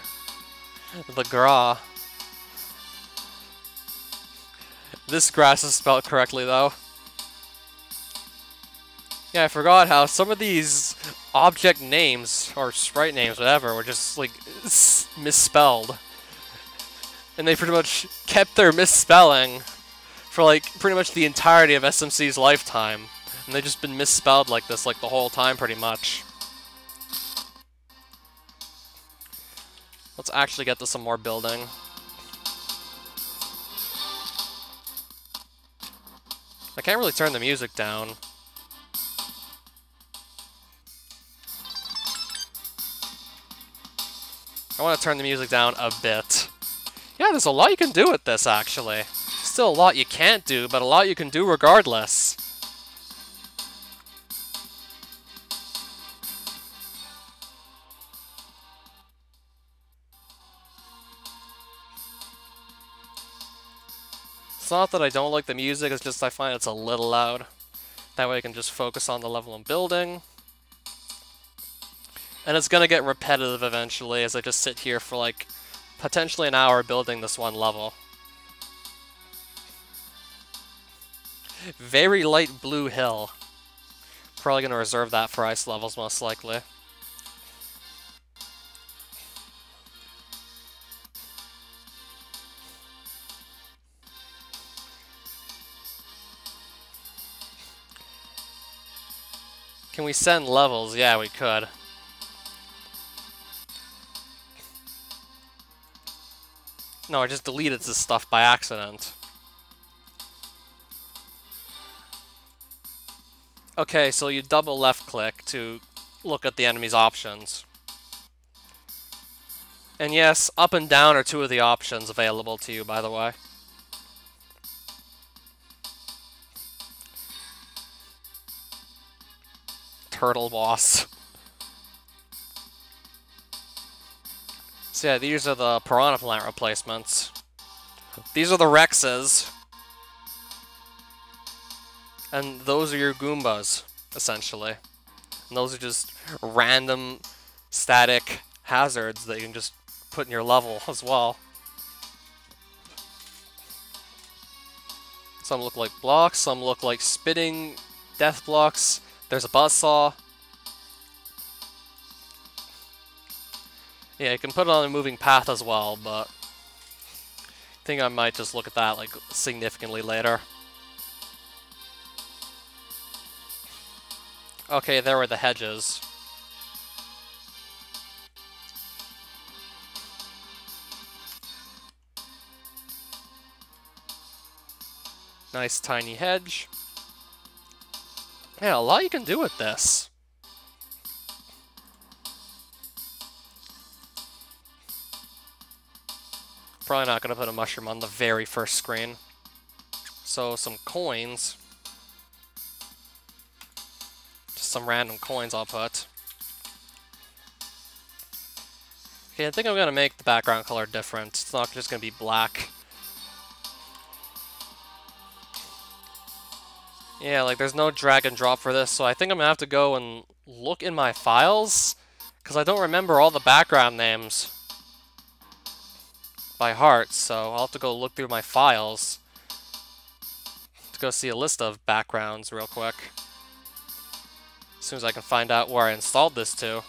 The gra. This grass is spelled correctly though. Yeah, I forgot how some of these object names, or sprite names, whatever, were just, like, misspelled. And they pretty much kept their misspelling for, like, pretty much the entirety of SMC's lifetime. And they've just been misspelled like this, like, the whole time, pretty much. Let's actually get to some more building. I can't really turn the music down. I want to turn the music down a bit. Yeah, there's a lot you can do with this, actually. Still a lot you can't do, but a lot you can do regardless. It's not that I don't like the music, it's just I find it's a little loud. That way I can just focus on the level I'm building. And it's gonna get repetitive eventually as I just sit here for like potentially an hour building this one level. Very light blue hill. Probably gonna reserve that for ice levels, most likely. Can we send levels? Yeah, we could. No, I just deleted this stuff by accident. Okay, so you double left click to look at the enemy's options. And yes, up and down are two of the options available to you, by the way. Turtle boss. So yeah, these are the piranha plant replacements. These are the Rexes. And those are your Goombas, essentially. And those are just random static hazards that you can just put in your level as well. Some look like blocks, some look like spitting death blocks. There's a buzzsaw. Yeah, you can put it on a moving path as well, but I think I might just look at that like significantly later. Okay, there were the hedges. Nice tiny hedge. Yeah, a lot you can do with this. Probably not going to put a mushroom on the very first screen. So, some coins. Just some random coins I'll put. Okay, I think I'm going to make the background color different. It's not just going to be black. Yeah, like there's no drag and drop for this, so I think I'm going to have to go and look in my files, because I don't remember all the background names by heart, so I'll have to go look through my files to go see a list of backgrounds real quick. As soon as I can find out where I installed this to.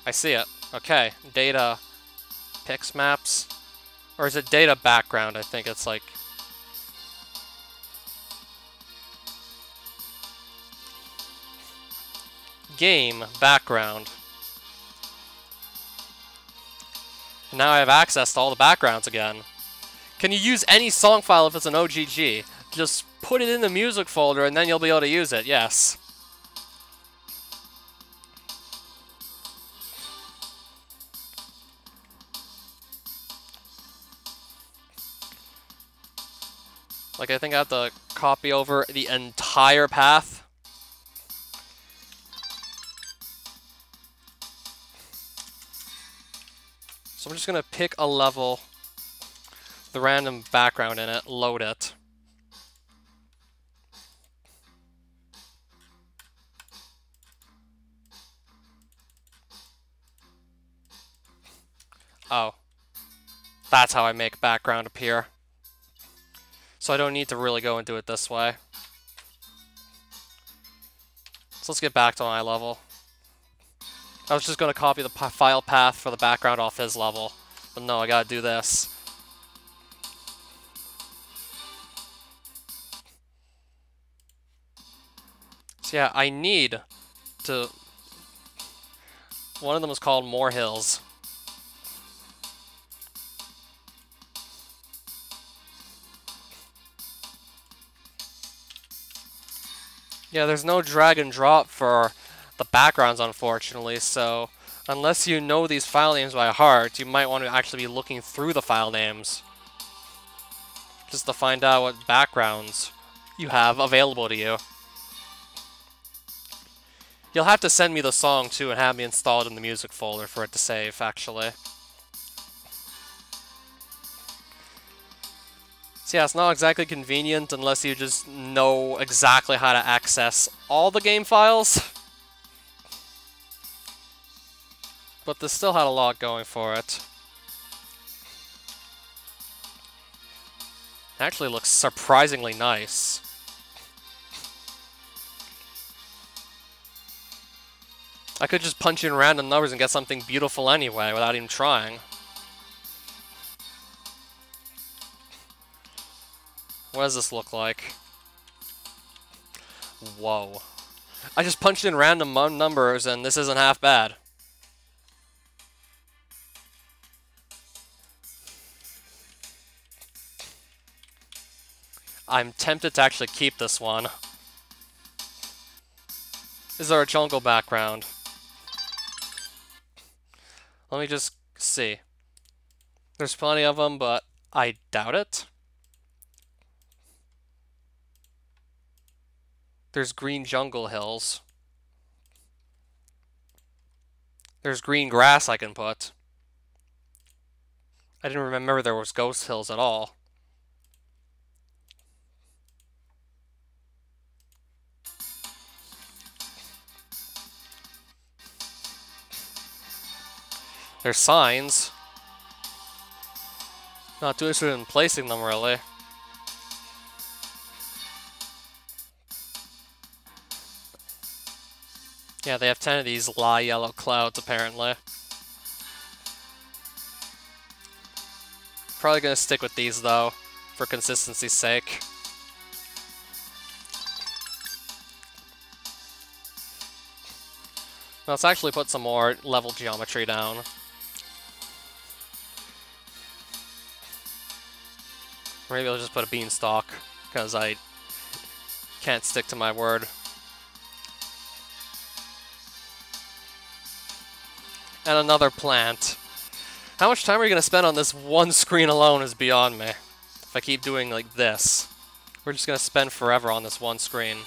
I see it. Okay, data, pix maps, or is it data background? I think it's like game background. And now I have access to all the backgrounds again. Can you use any song file if it's an OGG? Just put it in the music folder and then you'll be able to use it, yes. Like, I think I have to copy over the entire path. So I'm just going to pick a level, the random background in it, load it. Oh. That's how I make background appear. So I don't need to really go and do it this way. So let's get back to my level. I was just going to copy the file path for the background off his level. But no, I gotta do this. So yeah, I need to... One of them is called More Hills. Yeah, there's no drag and drop for the backgrounds, unfortunately, so unless you know these file names by heart, you might want to actually be looking through the file names just to find out what backgrounds you have available to you. You'll have to send me the song, too, and have me installed in the music folder for it to save, actually. So yeah, it's not exactly convenient unless you just know exactly how to access all the game files. But this still had a lot going for it. It actually looks surprisingly nice. I could just punch in random numbers and get something beautiful anyway without even trying. What does this look like? Whoa. I just punched in random numbers and this isn't half bad. I'm tempted to actually keep this one. Is there a jungle background? Let me just see. There's plenty of them, but I doubt it. There's green jungle hills. There's green grass I can put. I didn't remember there was ghost hills at all. There's signs. Not too interested in placing them, really. Yeah, they have 10 of these yellow clouds, apparently. Probably gonna stick with these, though, for consistency's sake. Now, let's actually put some more level geometry down. Maybe I'll just put a beanstalk, because I can't stick to my word. And another plant. How much time are you going to spend on this one screen alone is beyond me. If I keep doing like this. We're just going to spend forever on this one screen.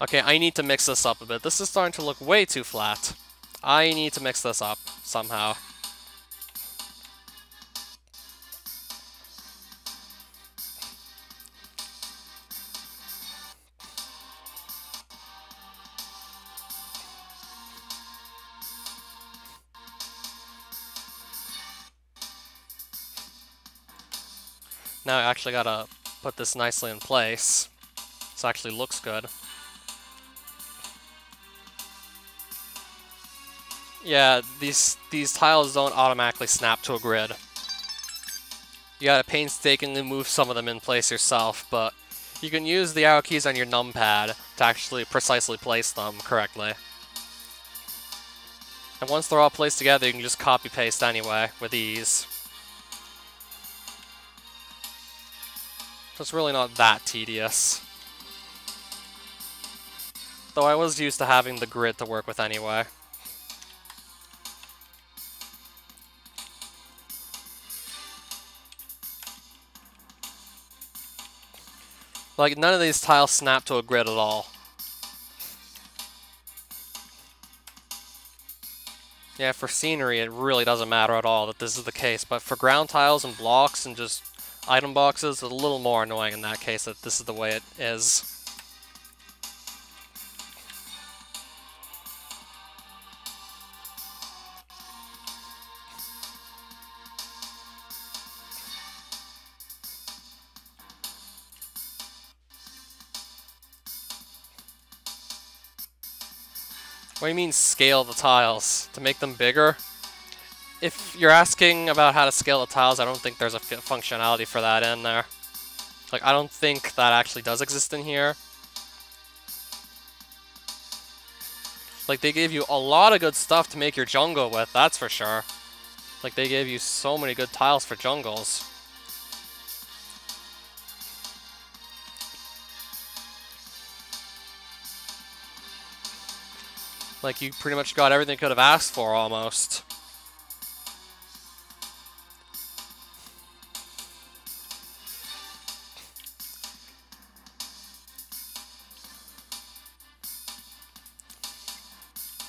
Okay, I need to mix this up a bit. This is starting to look way too flat. I need to mix this up somehow. Now I actually gotta put this nicely in place. This actually looks good. Yeah, these tiles don't automatically snap to a grid. You gotta painstakingly move some of them in place yourself, but you can use the arrow keys on your numpad to actually precisely place them correctly. And once they're all placed together, you can just copy-paste anyway with ease. So it's really not that tedious. Though I was used to having the grid to work with anyway. Like, none of these tiles snap to a grid at all. Yeah, for scenery, it really doesn't matter at all that this is the case, but for ground tiles and blocks and just item boxes, it's a little more annoying in that case that this is the way it is. What do you mean scale the tiles? To make them bigger? If you're asking about how to scale the tiles, I don't think there's a functionality for that in there. Like, I don't think that actually does exist in here. Like, they gave you a lot of good stuff to make your jungle with, that's for sure. Like, they gave you so many good tiles for jungles. Like, you pretty much got everything you could have asked for, almost.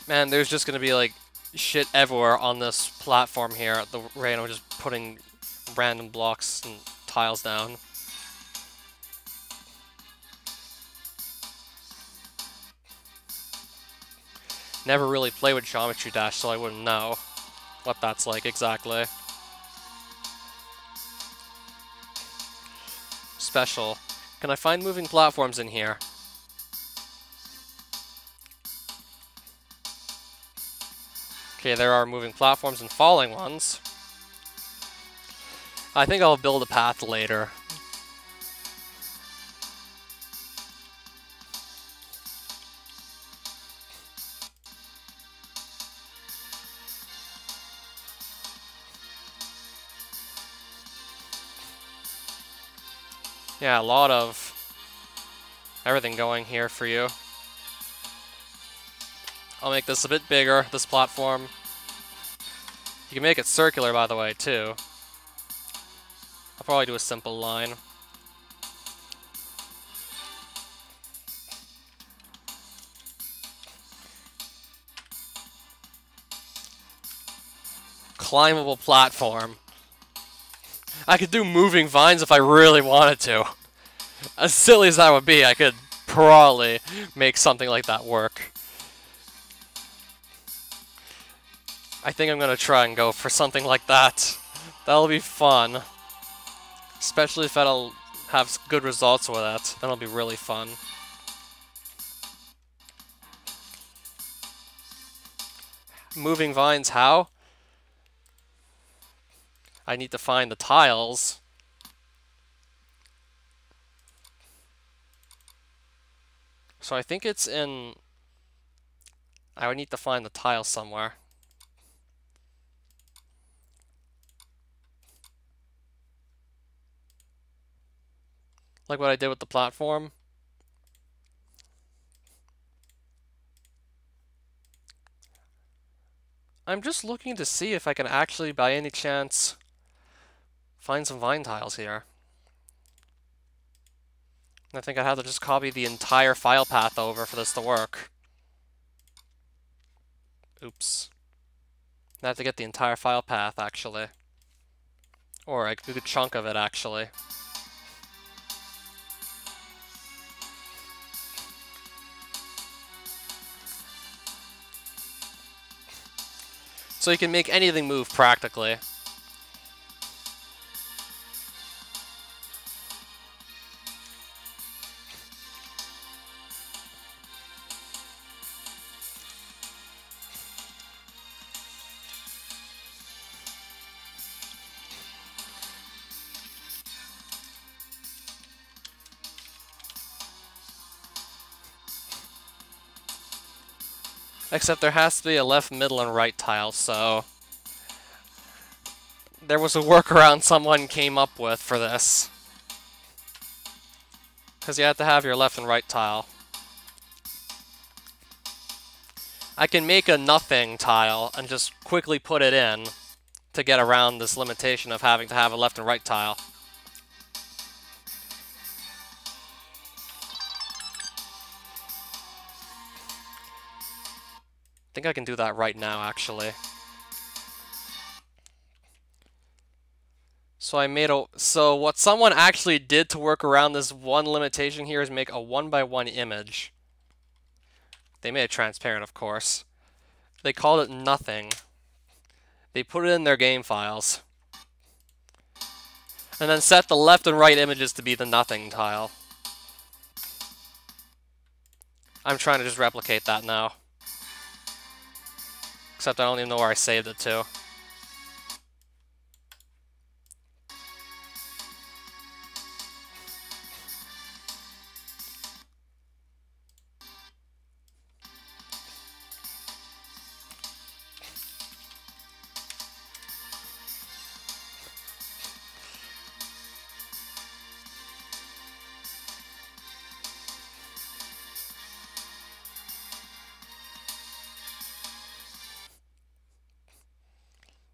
Man, there's just gonna be, like, shit everywhere on this platform here at the rate I'm just putting random blocks and tiles down. Never really played with Geometry Dash, so I wouldn't know what that's like exactly. Special. Can I find moving platforms in here? Okay, there are moving platforms and falling ones. I think I'll build a path later. Yeah, a lot of everything going here for you. I'll make this a bit bigger, this platform. You can make it circular, by the way, too. I'll probably do a simple line. Climbable platform. I could do moving vines if I really wanted to. As silly as that would be, I could probably make something like that work. I think I'm gonna try and go for something like that. That'll be fun. Especially if I'll have good results with it. That'll be really fun. Moving vines, how? I need to find the tiles. So I think it's in... I would need to find the tile somewhere. Like what I did with the platform. I'm just looking to see if I can actually, by any chance, find some vine tiles here. I think I'd have to just copy the entire file path over for this to work. Oops. I have to get the entire file path, actually. Or a good chunk of it, actually. So you can make anything move, practically. Except there has to be a left, middle, and right tile, so... There was a workaround someone came up with for this. Because you have to have your left and right tile. I can make a nothing tile and just quickly put it in to get around this limitation of having to have a left and right tile. I think I can do that right now, actually. So I made a... So what someone actually did to work around this one limitation here is make a 1x1 image. They made it transparent, of course. They called it nothing. They put it in their game files. And then set the left and right images to be the nothing tile. I'm trying to just replicate that now. Except I don't even know where I saved it to.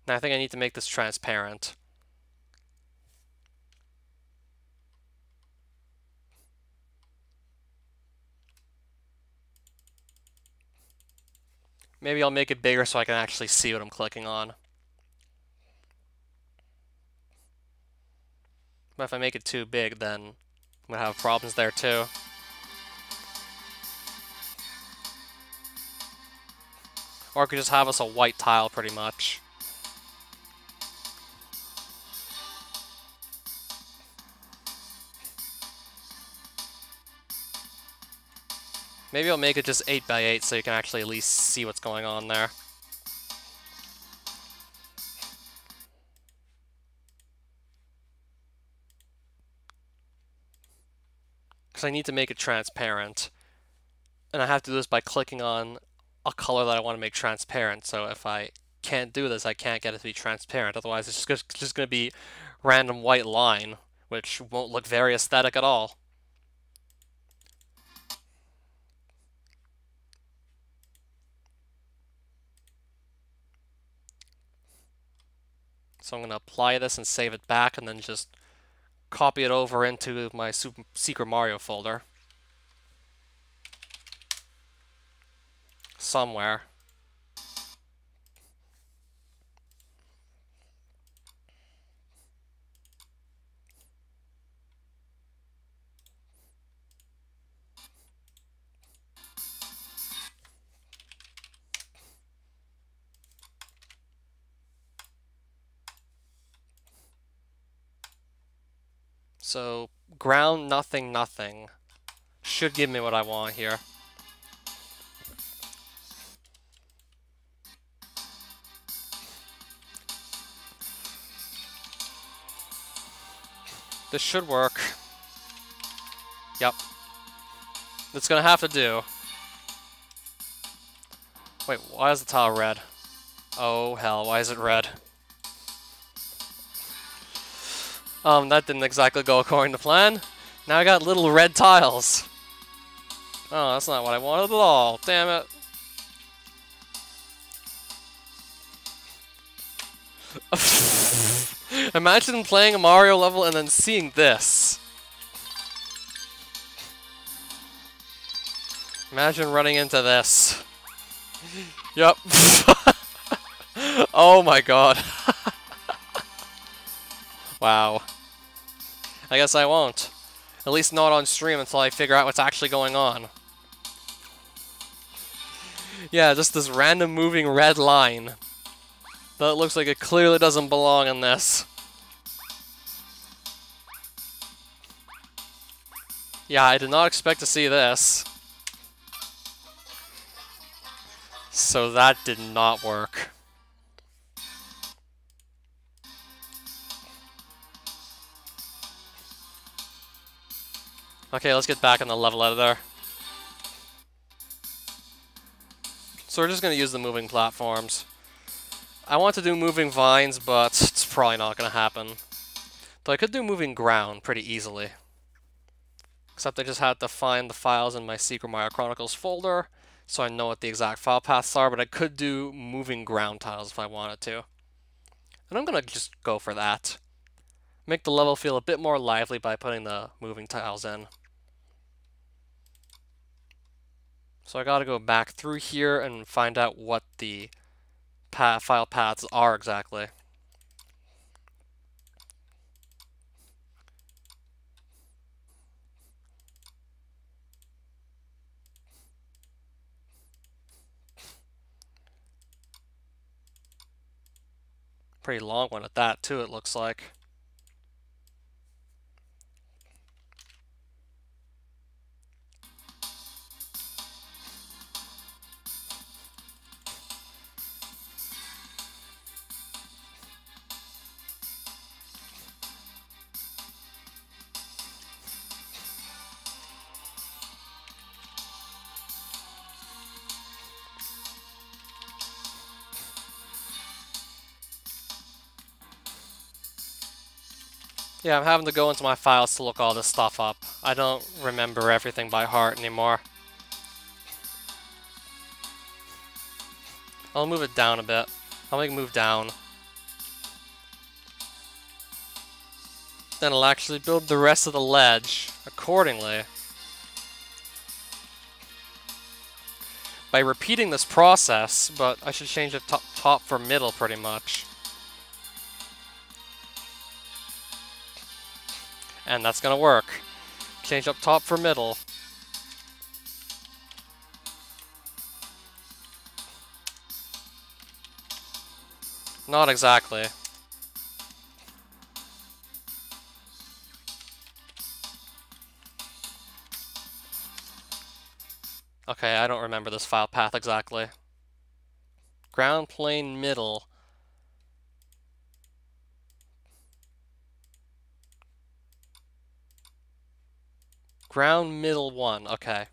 Now I think I need to make this transparent. Maybe I'll make it bigger so I can actually see what I'm clicking on. But if I make it too big, then I'm going to have problems there too. Or it could just have us a white tile, pretty much. Maybe I'll make it just 8 by 8 so you can actually at least see what's going on there. Because I need to make it transparent. And I have to do this by clicking on a color that I want to make transparent. So if I can't do this, I can't get it to be transparent. Otherwise, it's just going to be random white line, which won't look very aesthetic at all. So I'm going to apply this and save it back, and then just copy it over into my Secret Mario folder. Somewhere. So, ground nothing nothing should give me what I want here. This should work. Yep. It's gonna have to do. Wait, why is the tile red? Oh hell, why is it red? That didn't exactly go according to plan. Now I got little red tiles. Oh, that's not what I wanted at all. Damn it. Imagine playing a Mario level and then seeing this. Imagine running into this. Yup. Oh my god. Wow. I guess I won't. At least not on stream until I figure out what's actually going on. Yeah, just this random moving red line. That looks like it clearly doesn't belong in this. Yeah, I did not expect to see this. So that did not work. Okay, let's get back in the level editor. So we're just going to use the moving platforms. I want to do moving vines, but it's probably not going to happen. Though I could do moving ground pretty easily. Except I just had to find the files in my Secret Maryo Chronicles folder, so I know what the exact file paths are, but I could do moving ground tiles if I wanted to. And I'm going to just go for that. Make the level feel a bit more lively by putting the moving tiles in. So I gotta go back through here and find out what the file paths are exactly. Pretty long one at that too, it looks like. Yeah, I'm having to go into my files to look all this stuff up. I don't remember everything by heart anymore. I'll move it down a bit. I'll make it move down. Then I'll actually build the rest of the ledge accordingly. By repeating this process, but I should change the top for middle pretty much. And that's gonna work. Change up top for middle. Not exactly. Okay, I don't remember this file path exactly. Ground plane middle. Ground middle 1, okay.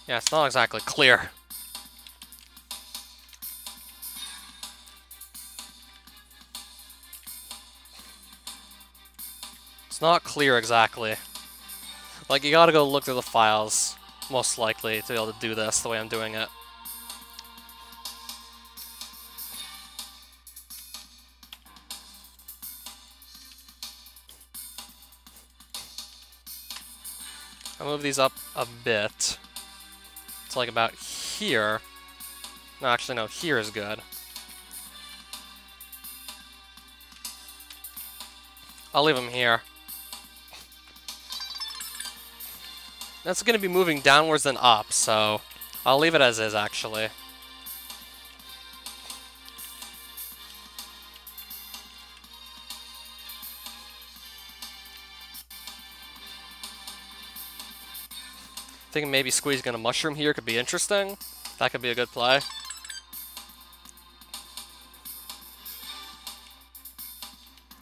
Yeah, it's not exactly clear. It's not clear exactly. Like, you gotta go look through the files, most likely, to be able to do this the way I'm doing it. I'll move these up a bit. It's like about here. No, actually, no, here is good. I'll leave them here. That's going to be moving downwards and up, so I'll leave it as is, actually. Thinking maybe squeezing in a mushroom here could be interesting. That could be a good play.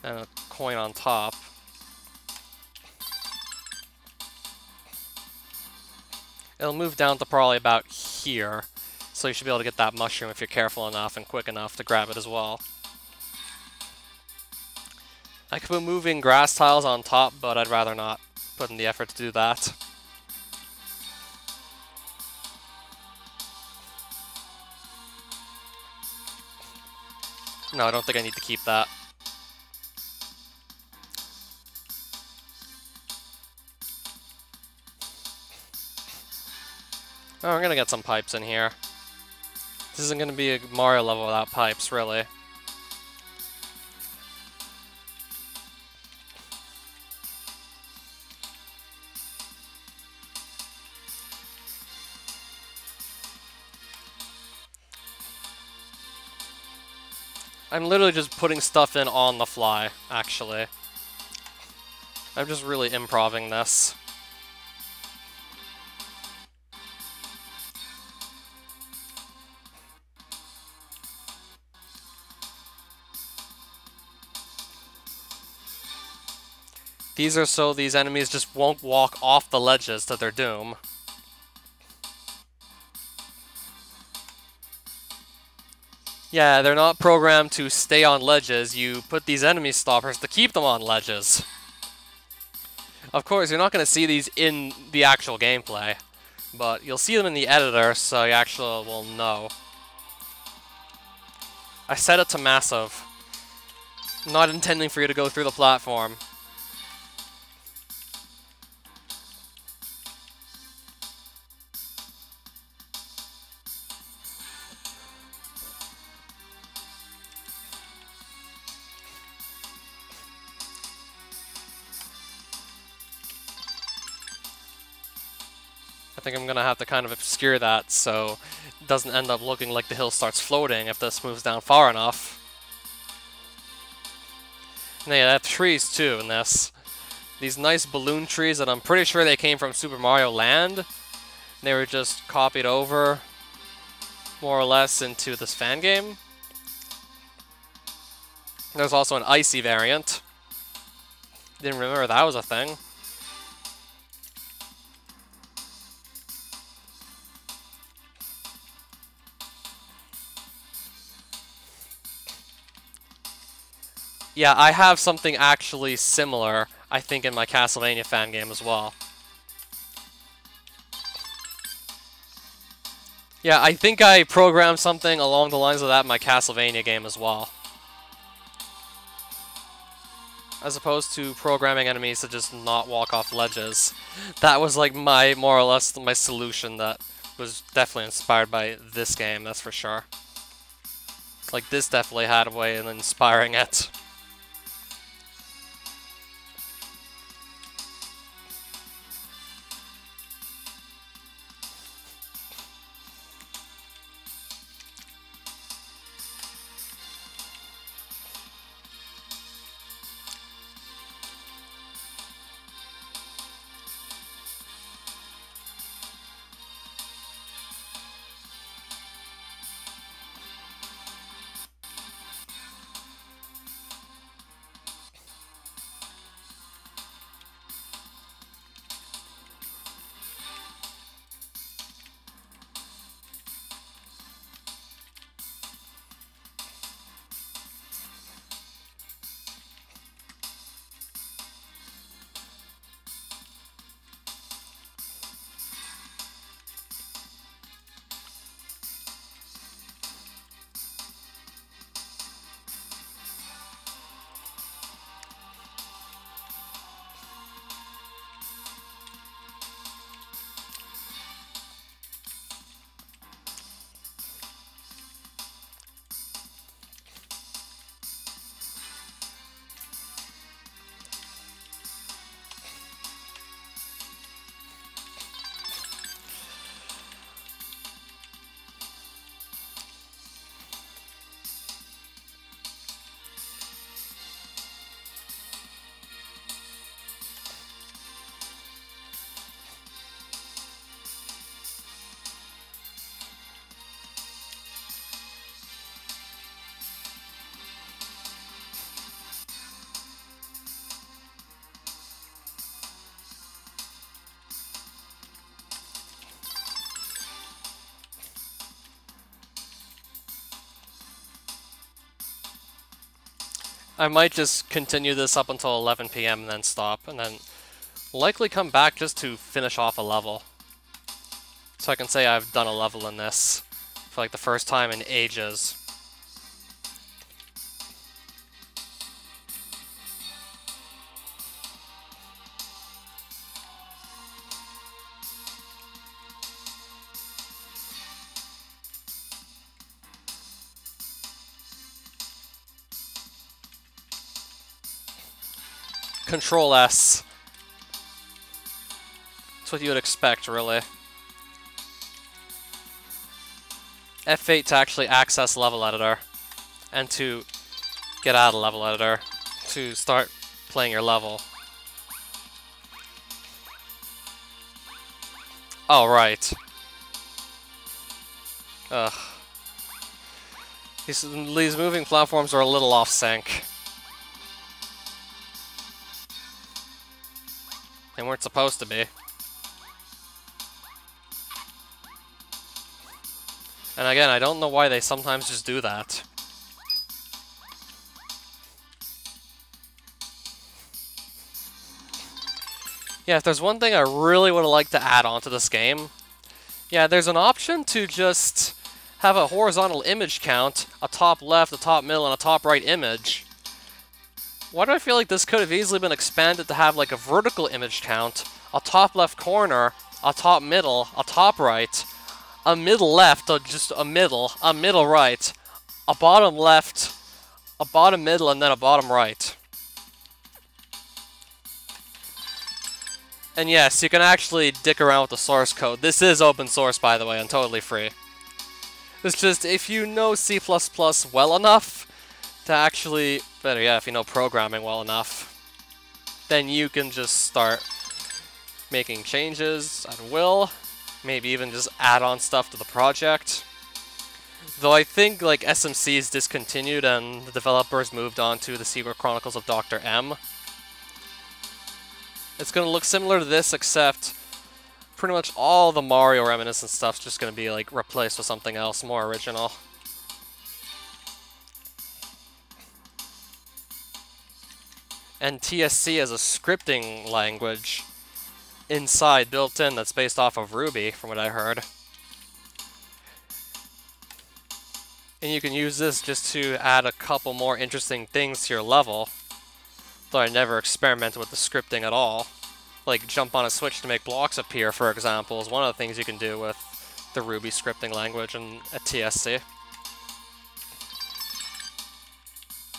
And a coin on top. It'll move down to probably about here, so you should be able to get that mushroom if you're careful enough and quick enough to grab it as well. I could put moving grass tiles on top, but I'd rather not put in the effort to do that. No, I don't think I need to keep that. Oh, we're gonna get some pipes in here. This isn't gonna be a Mario level without pipes, really. I'm literally just putting stuff in on the fly, actually. I'm just really improvising this. These are so these enemies just won't walk off the ledges to their doom. Yeah, they're not programmed to stay on ledges. You put these enemy stoppers to keep them on ledges. Of course, you're not going to see these in the actual gameplay, but you'll see them in the editor, so you actually will know. I set it to massive. Not intending for you to go through the platform. I think I'm going to have to kind of obscure that so it doesn't end up looking like the hill starts floating if this moves down far enough. And they have trees too in this. These nice balloon trees that I'm pretty sure they came from Super Mario Land. They were just copied over, more or less, into this fan game. There's also an icy variant. Didn't remember that was a thing. Yeah, I have something actually similar, I think, in my Castlevania fan game as well. Yeah, I think I programmed something along the lines of that in my Castlevania game as well. As opposed to programming enemies to just not walk off ledges. That was like more or less my solution that was definitely inspired by this game, that's for sure. Like, this definitely had a way of inspiring it. I might just continue this up until 11 p.m. and then stop, and then likely come back just to finish off a level. So I can say I've done a level in this for like the first time in ages. Control S. That's what you would expect, really. F8 to actually access level editor, and to get out of level editor to start playing your level. Oh, right. Ugh. These moving platforms are a little off sync. They weren't supposed to be. And again, I don't know why they sometimes just do that. Yeah, if there's one thing I really would like to add on to this game, yeah, there's an option to just have a horizontal image count, a top left, a top middle, and a top right image. Why do I feel like this could have easily been expanded to have like a vertical image count, a top left corner, a top middle, a top right, a middle left, or just a middle right, a bottom left, a bottom middle, and then a bottom right. And yes, you can actually dick around with the source code. This is open source, by the way, and totally free. It's just, if you know C++ well enough to actually, better yet, if you know programming well enough, then you can just start making changes at will, maybe even just add on stuff to the project. Though I think like SMC is discontinued and the developers moved on to the Maryo Chronicles of Dr. M. It's going to look similar to this, except pretty much all the Mario reminiscent stuff's just going to be like replaced with something else more original. And TSC as a scripting language inside, built in, that's based off of Ruby, from what I heard. And you can use this just to add a couple more interesting things to your level. Though I never experimented with the scripting at all. Like jump on a switch to make blocks appear, for example, is one of the things you can do with the Ruby scripting language and a TSC.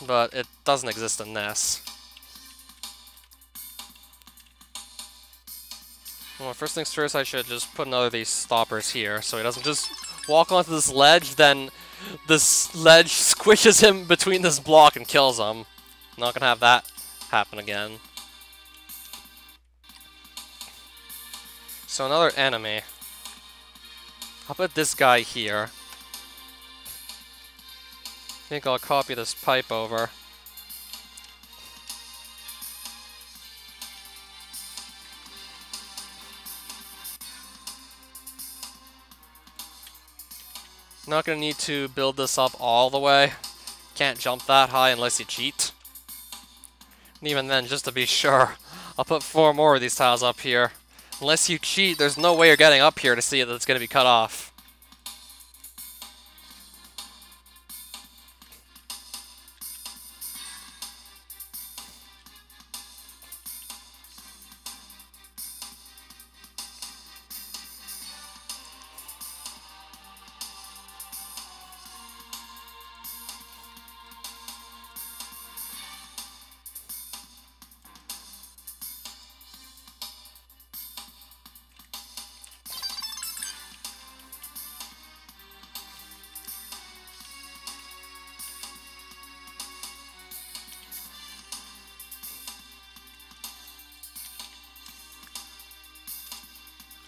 But it doesn't exist in this. Well, first things first, I should just put another of these stoppers here, so he doesn't just walk onto this ledge, then this ledge squishes him between this block and kills him. Not gonna have that happen again. So another enemy. How about this guy here? I think I'll copy this pipe over. Not gonna need to build this up all the way. Can't jump that high unless you cheat. And even then, just to be sure, I'll put 4 more of these tiles up here. Unless you cheat, there's no way you're getting up here to see that it's gonna be cut off.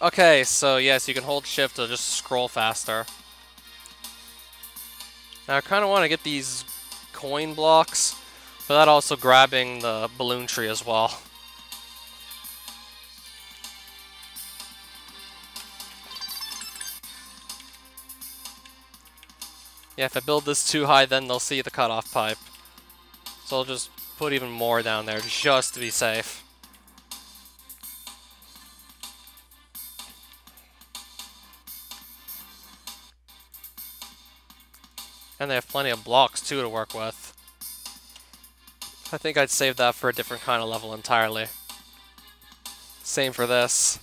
Okay, so yes, you can hold shift to just scroll faster. Now I kind of want to get these coin blocks, but that also grabbing the balloon tree as well. Yeah, if I build this too high, then they'll see the cutoff pipe. So I'll just put even more down there just to be safe. And they have plenty of blocks too to work with. I think I'd save that for a different kind of level entirely. Same for this.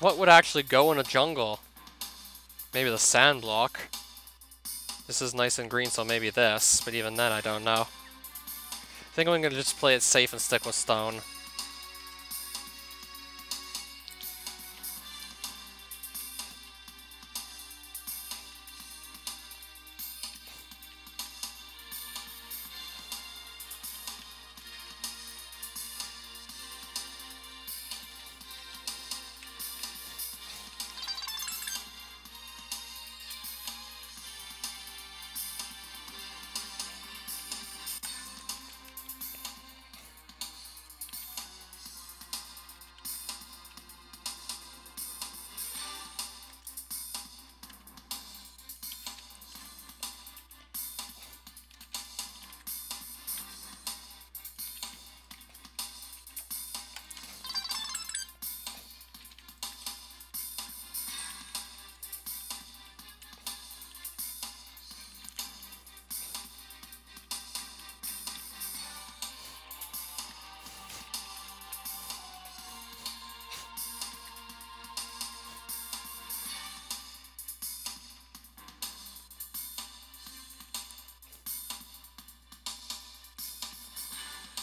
What would actually go in a jungle? Maybe the sand block. This is nice and green, so maybe this, but even then I don't know. I think I'm gonna just play it safe and stick with stone.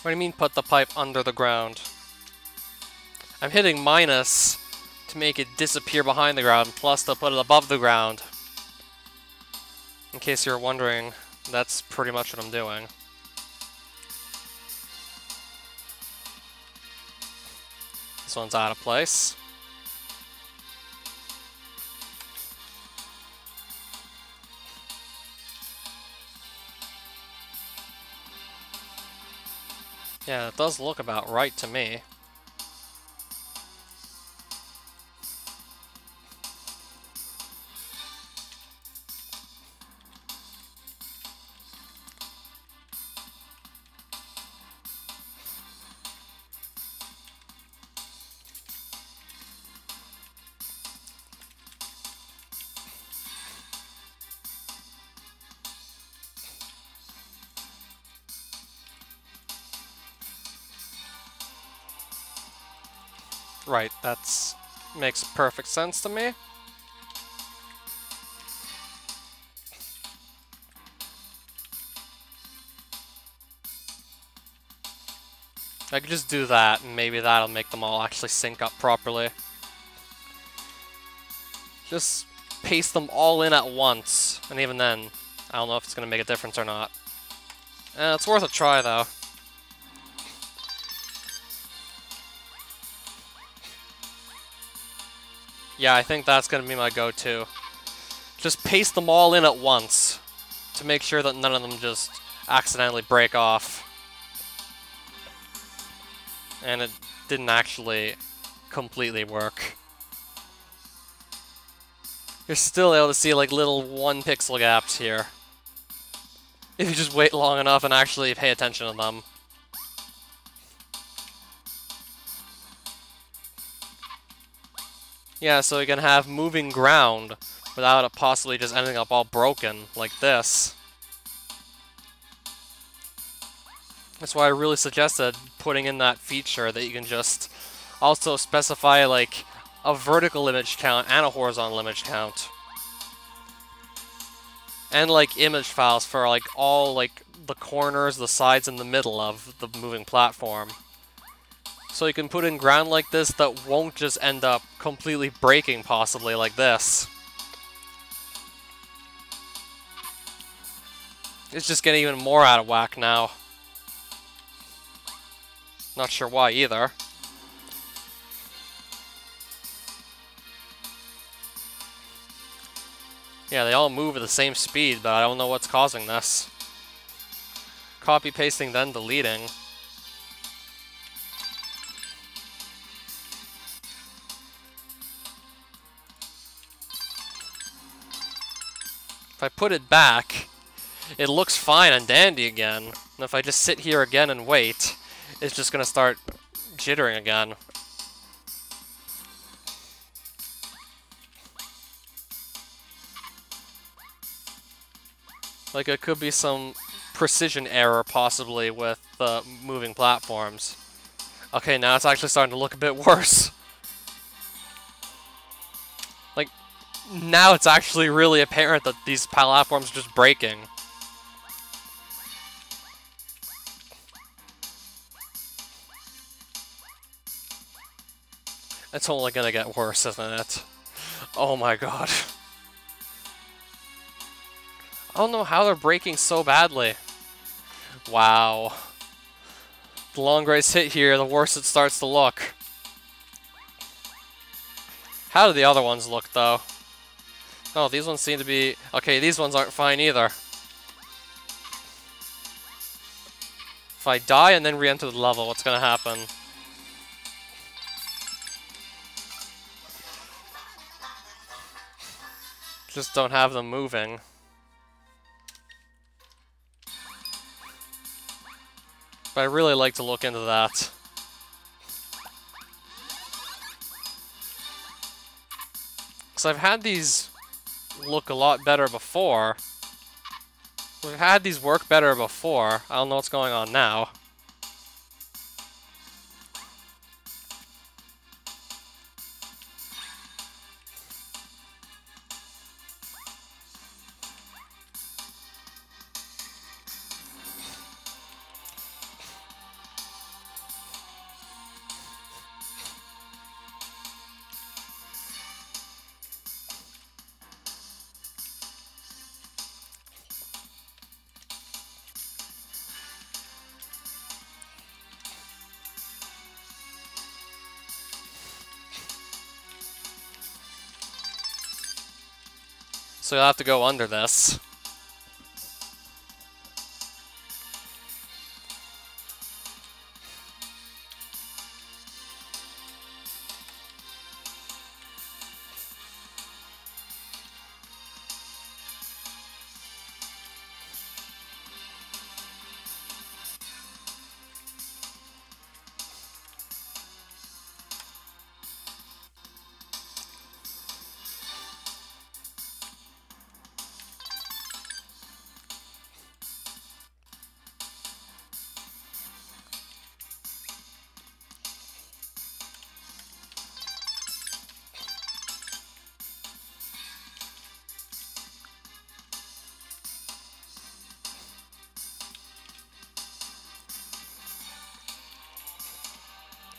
What do you mean put the pipe under the ground? I'm hitting minus to make it disappear behind the ground, plus to put it above the ground. In case you're wondering, that's pretty much what I'm doing. This one's out of place. Yeah, it does look about right to me. Right, that's makes perfect sense to me. I could just do that, and maybe that'll make them all actually sync up properly. Just paste them all in at once, and even then, I don't know if it's going to make a difference or not. It's worth a try, though. Yeah, I think that's going to be my go-to. Just paste them all in at once to make sure that none of them just accidentally break off. And it didn't actually completely work. You're still able to see like little 1 pixel gaps here. If you just wait long enough and actually pay attention to them. Yeah, so you can have moving ground without it possibly just ending up all broken, like this. That's why I really suggested putting in that feature that you can just also specify like a vertical image count and a horizontal image count. And like image files for like all like the corners, the sides, and the middle of the moving platform. So you can put in ground like this that won't just end up completely breaking, possibly, like this. It's just getting even more out of whack now. Not sure why either. Yeah, they all move at the same speed, but I don't know what's causing this. Copy pasting, then deleting. If I put it back, it looks fine and dandy again. And if I just sit here again and wait, it's just gonna start jittering again. Like, it could be some precision error, possibly, with moving platforms. Okay, now it's actually starting to look a bit worse. Like, now it's actually really apparent that these platforms are just breaking. It's only gonna get worse, isn't it? Oh my god. I don't know how they're breaking so badly. Wow. The longer I sit here, the worse it starts to look. How do the other ones look, though? Oh, these ones seem to be... Okay, these ones aren't fine either. If I die and then re-enter the level, what's gonna happen? Just don't have them moving. But I'd really like to look into that. Because I've had these look a lot better before. We've had these work better before. I don't know what's going on now. So you'll have to go under this.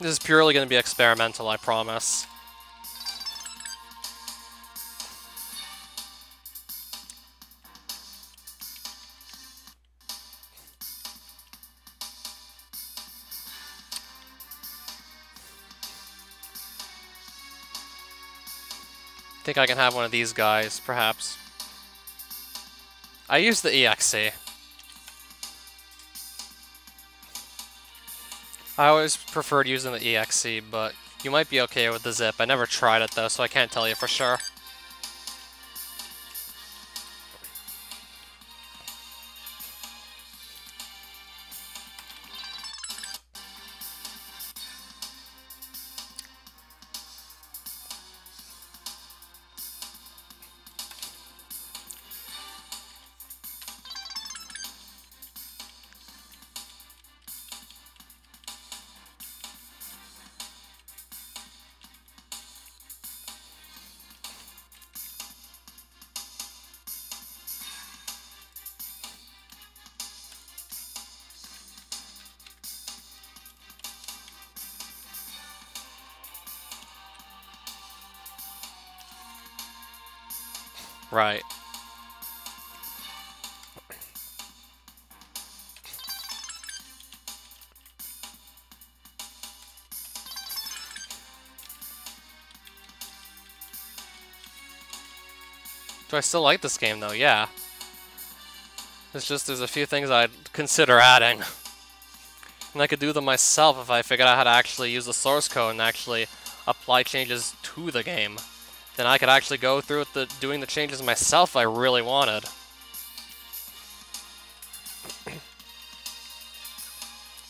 This is purely going to be experimental, I promise. I think I can have one of these guys, perhaps. I use the EXE. I always preferred using the EXE, but you might be okay with the zip. I never tried it though, so I can't tell you for sure. Right. Do I still like this game though? Yeah. It's just there's a few things I'd consider adding. And I could do them myself if I figured out how to actually use the source code and actually apply changes to the game. then I could actually go through with doing the changes myself if I really wanted.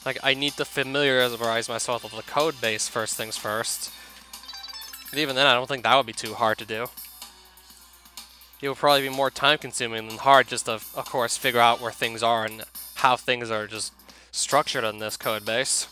Like, I need to familiarize myself with the code base first things first. But even then, I don't think that would be too hard to do. It would probably be more time-consuming than hard just to, of course, figure out where things are and how things are just structured in this code base.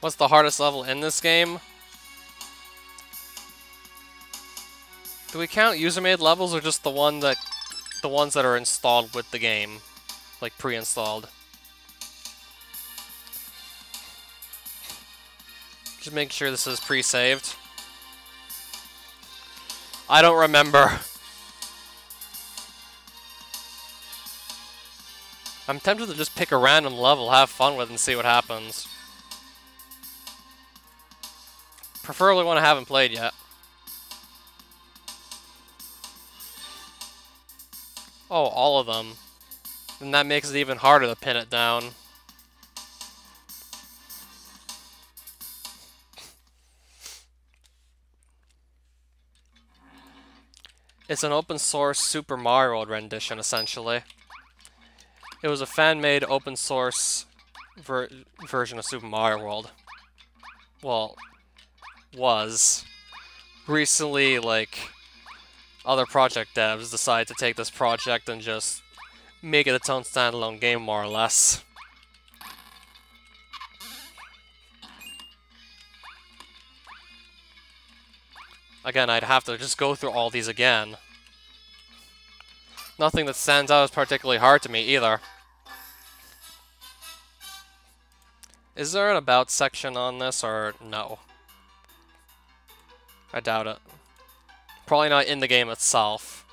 What's the hardest level in this game? Do we count user-made levels or just the ones that are installed with the game, like pre-installed? Just make sure this is pre-saved. I don't remember. I'm tempted to just pick a random level, have fun with, and see what happens. Preferably one I haven't played yet. Oh, all of them. Then that makes it even harder to pin it down. It's an open source Super Mario World rendition, essentially. It was a fan-made open source version of Super Mario World. Well, was. Recently, like, other project devs decided to take this project and just make it its own standalone game, more or less. Again, I'd have to just go through all these again. Nothing that stands out as particularly hard to me, either. Is there an about section on this, or no? I doubt it. Probably not in the game itself.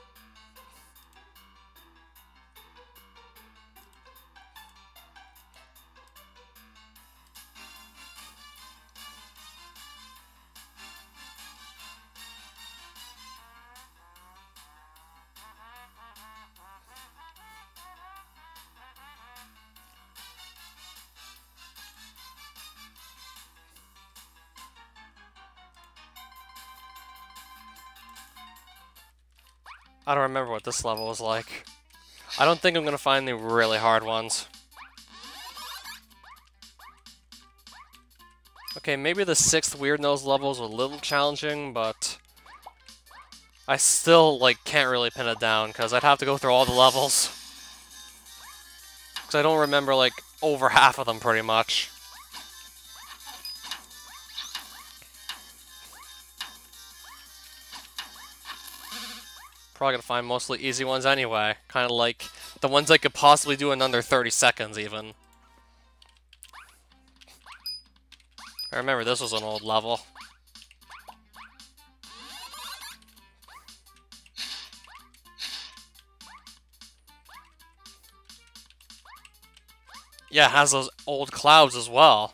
I don't remember what this level was like. I don't think I'm gonna find the really hard ones. Okay, maybe the 6th Weird Nose level is a little challenging, but I still, like, can't really pin it down, because I'd have to go through all the levels. Because I don't remember, like, over half of them, pretty much. Probably gonna find mostly easy ones anyway. Kind of like the ones I could possibly do in under 30 seconds, even. I remember this was an old level. Yeah, it has those old clouds as well.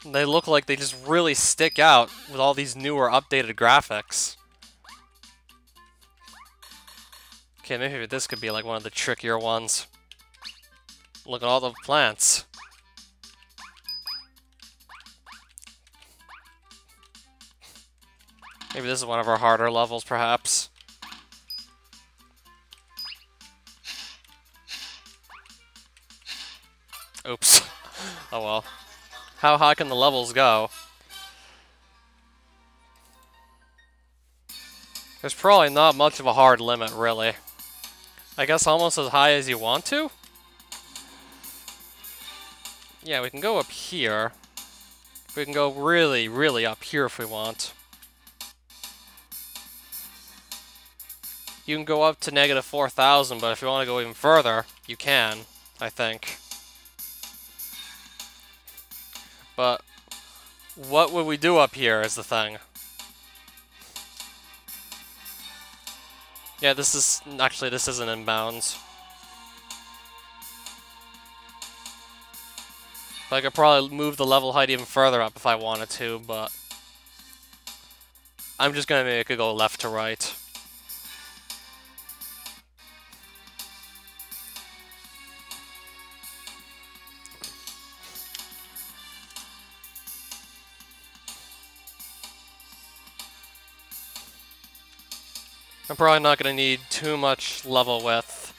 They look like they just really stick out with all these newer, updated graphics. Okay, maybe this could be like one of the trickier ones. Look at all the plants. Maybe this is one of our harder levels, perhaps. Oops. Oh well. How high can the levels go? There's probably not much of a hard limit, really. I guess almost as high as you want to? Yeah, we can go up here. We can go really, really up here if we want. You can go up to -4,000, but if you want to go even further, you can. I think. But what would we do up here is the thing. Yeah, this is... Actually, this isn't inbounds. I could probably move the level height even further up if I wanted to, but... I'm just gonna make it go left to right. I'm probably not going to need too much level width,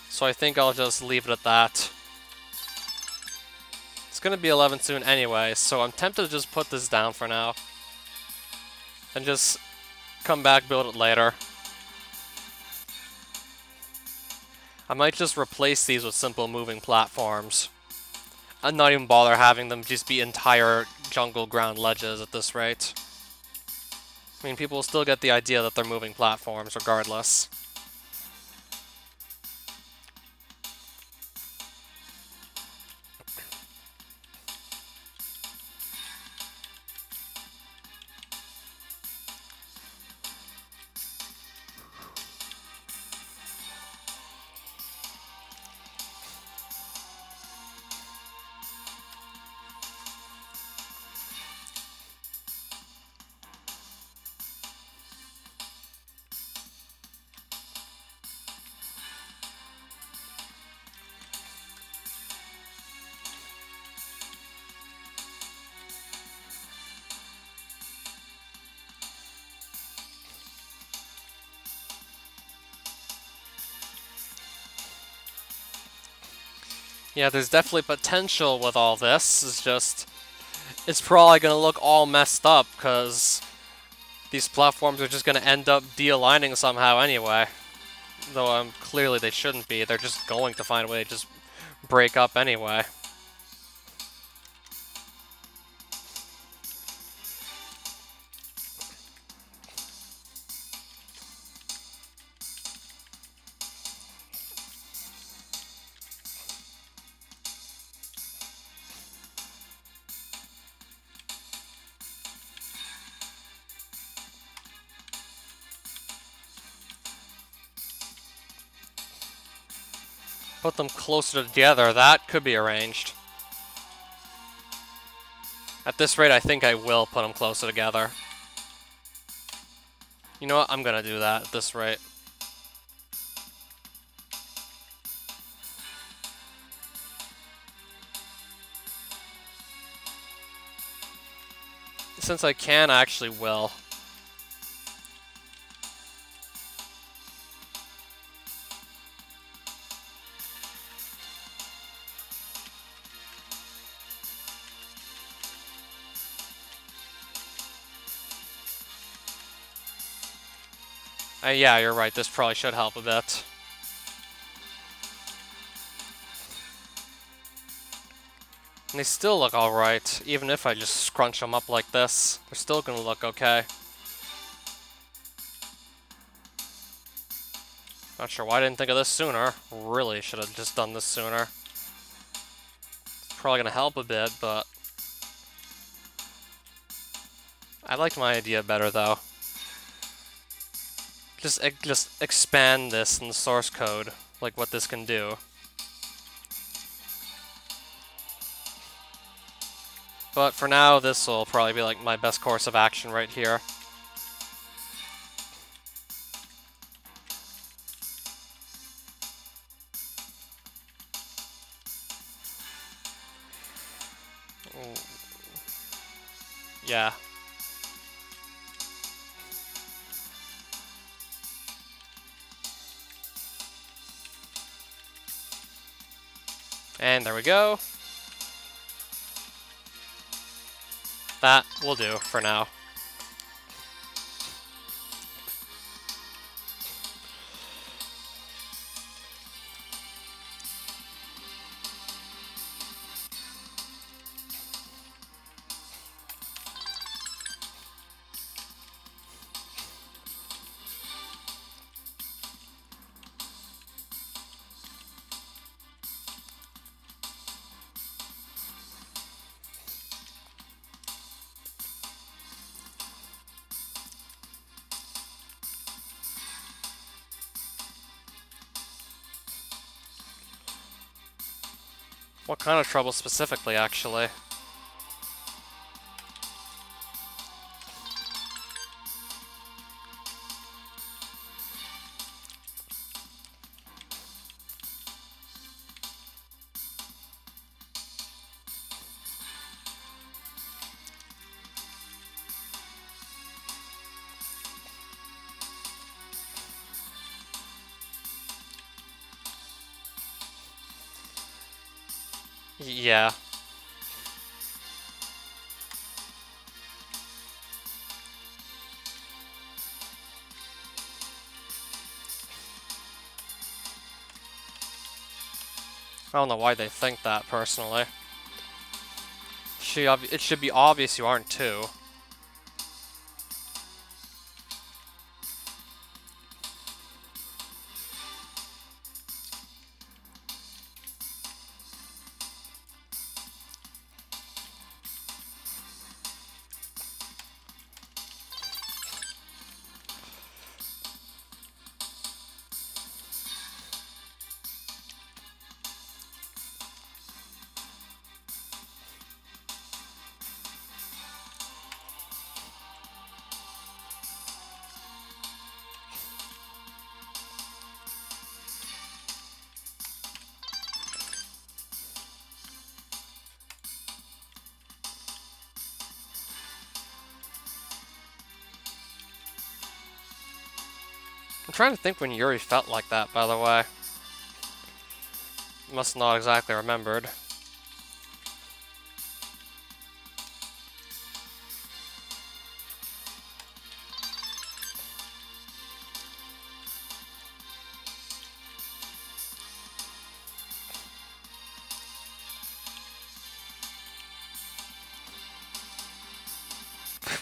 so I think I'll just leave it at that. It's going to be 11 soon anyway, so I'm tempted to just put this down for now. And just come back, build it later. I might just replace these with simple moving platforms. And not even bother having them just be entire jungle ground ledges at this rate. I mean, people will still get the idea that they're moving platforms regardless. Yeah, there's definitely potential with all this. It's just, it's probably going to look all messed up because these platforms are just going to end up de-aligning somehow anyway. Though clearly they shouldn't be. They're just going to find a way to just break up anyway. Put them closer together, that could be arranged. At this rate, I think I will put them closer together. You know what, I'm gonna do that at this rate. Since I can, I actually will. Yeah, you're right, this probably should help a bit. And they still look alright, even if I just scrunch them up like this. They're still gonna look okay. Not sure why I didn't think of this sooner. Really should have just done this sooner. It's probably gonna help a bit, but... I liked my idea better, though. Just expand this in the source code, like what this can do. But for now, this will probably be like my best course of action right here. Yeah. And there we go. That will do for now. What kind of trouble specifically, actually? Yeah. I don't know why they think that, personally. It should be obvious you aren't too. I'm trying to think when Yuri felt like that, by the way. Must not exactly remembered.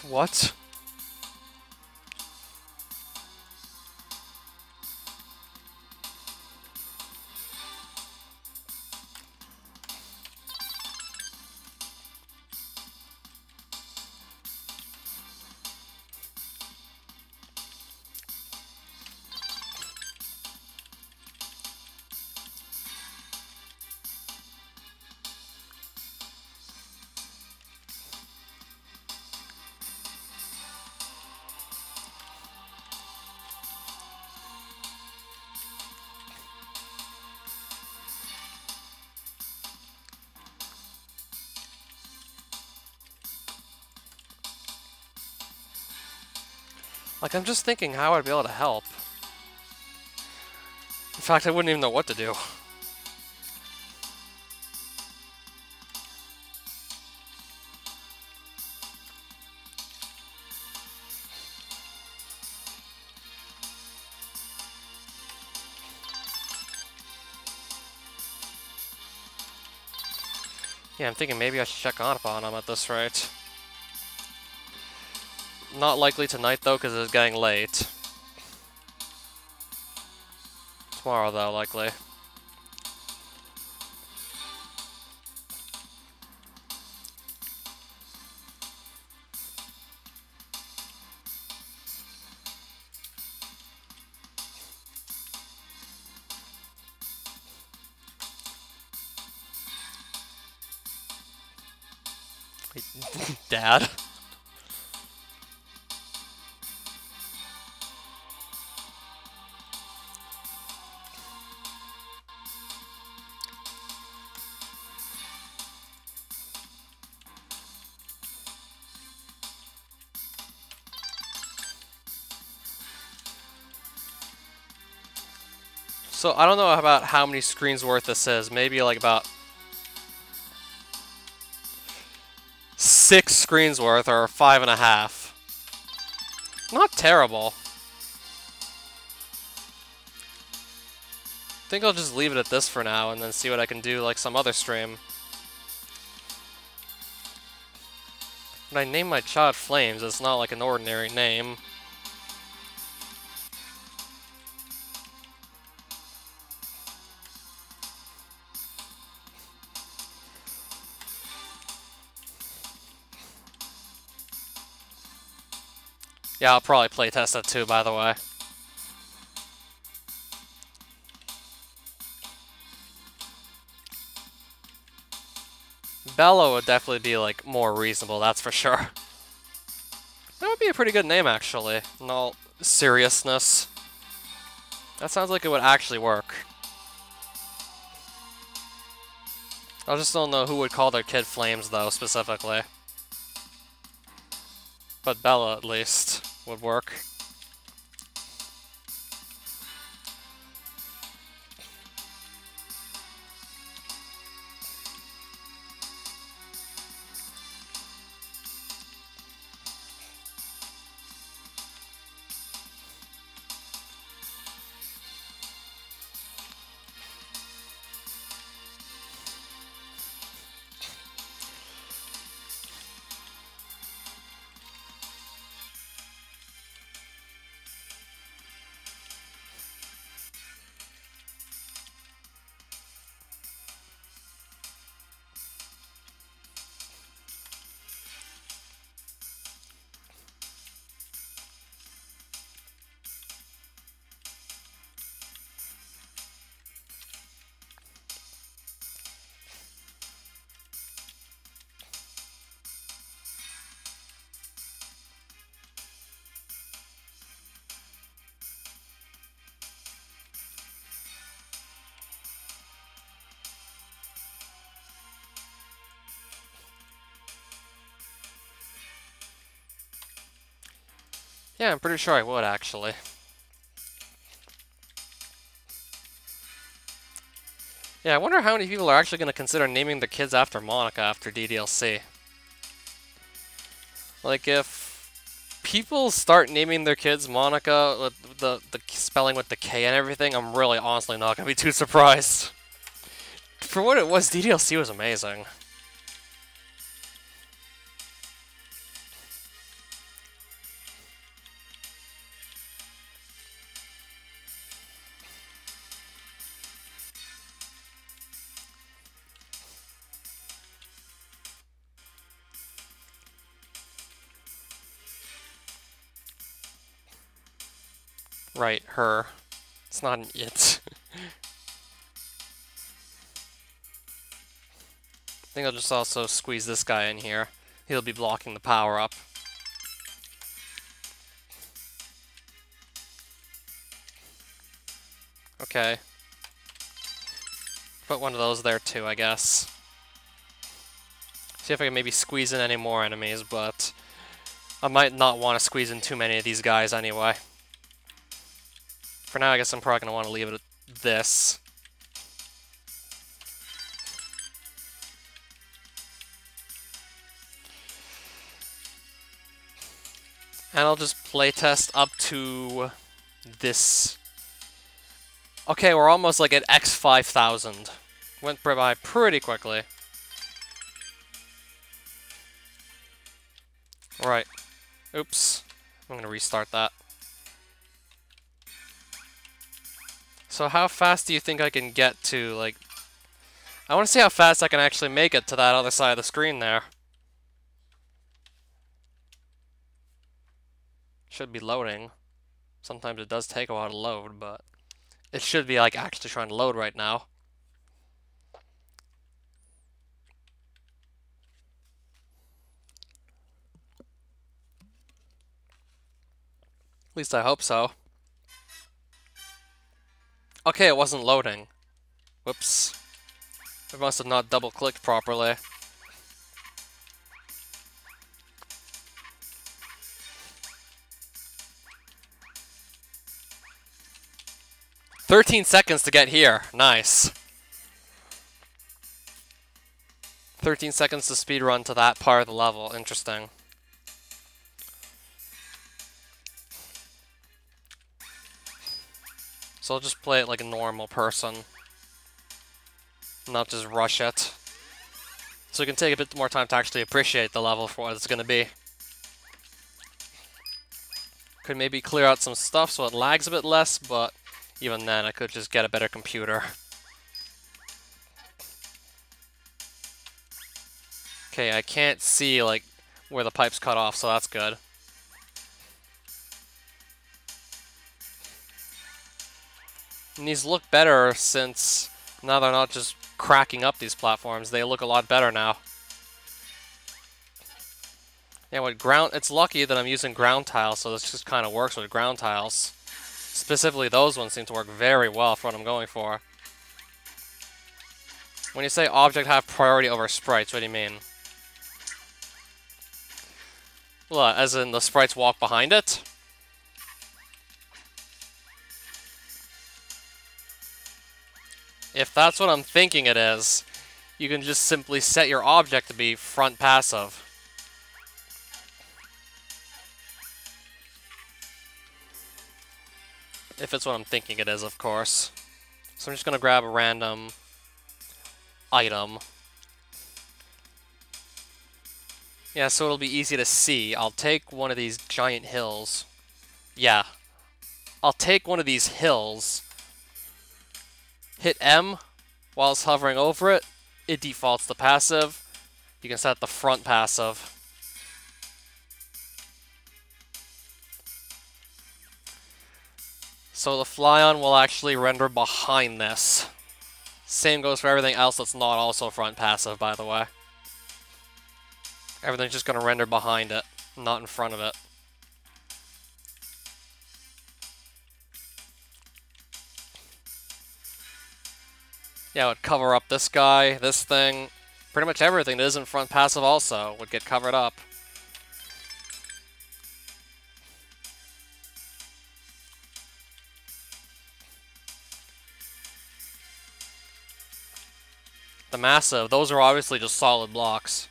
What? Like, I'm just thinking how I'd be able to help. In fact, I wouldn't even know what to do. Yeah, I'm thinking maybe I should check on upon him at this rate. Not likely tonight, though, because it's getting late. Tomorrow, though, likely. Dad? So, I don't know about how many screens worth this is. Maybe, like, about 6 screens worth, or 5.5. Not terrible. I think I'll just leave it at this for now, and then see what I can do, like, some other stream. When I name my child Flames, it's not like an ordinary name. Yeah, I'll probably playtest that too, by the way. Bella would definitely be, like, more reasonable, that's for sure. That would be a pretty good name, actually, in all seriousness. That sounds like it would actually work. I just don't know who would call their kid Flames, though, specifically. But Bella, at least, would work. Yeah, I'm pretty sure I would, actually. Yeah, I wonder how many people are actually going to consider naming their kids after Monica after DDLC. Like, if people start naming their kids Monica with the spelling with the K and everything, I'm really honestly not going to be too surprised. For what it was, DDLC was amazing. Right, her. It's not an it. I think I'll just also squeeze this guy in here. He'll be blocking the power up. Okay. Put one of those there too, I guess. See if I can maybe squeeze in any more enemies, but I might not want to squeeze in too many of these guys anyway. For now, I guess I'm probably going to want to leave it at this. And I'll just playtest up to this. Okay, we're almost like at X5000. Went by pretty quickly. Right. Oops. I'm going to restart that. So how fast do you think I can get to, like... I want to see how fast I can actually make it to that other side of the screen there. Should be loading. Sometimes it does take a while to load, but... It should be, like, actually trying to load right now. At least I hope so. Okay, it wasn't loading. Whoops. I must have not double-clicked properly. "13 seconds to get here. Nice. 13 seconds to speedrun to that part of the level. Interesting. So I'll just play it like a normal person. Not just rush it. So we can take a bit more time to actually appreciate the level for what it's going to be. Could maybe clear out some stuff so it lags a bit less, but even then I could just get a better computer. Okay, I can't see like where the pipe's cut off, so that's good. And these look better since now they're not just cracking up these platforms. They look a lot better now. Yeah, with ground, it's lucky that I'm using ground tiles, so this just kind of works with ground tiles. Specifically, those ones seem to work very well for what I'm going for. When you say object have priority over sprites, what do you mean? Well, as in the sprites walk behind it? If that's what I'm thinking it is, you can just simply set your object to be front passive. If it's what I'm thinking it is, of course. So I'm just gonna grab a random item. Yeah, so it'll be easy to see. I'll take one of these giant hills. Yeah. I'll take one of these hills, hit M while it's hovering over it. It defaults to passive. You can set the front passive. So the fly-on will actually render behind this. Same goes for everything else that's not also front passive, by the way. Everything's just going to render behind it, not in front of it. Yeah, it would cover up this guy, this thing. Pretty much everything that isn't front passive also would get covered up. The massive, those are obviously just solid blocks.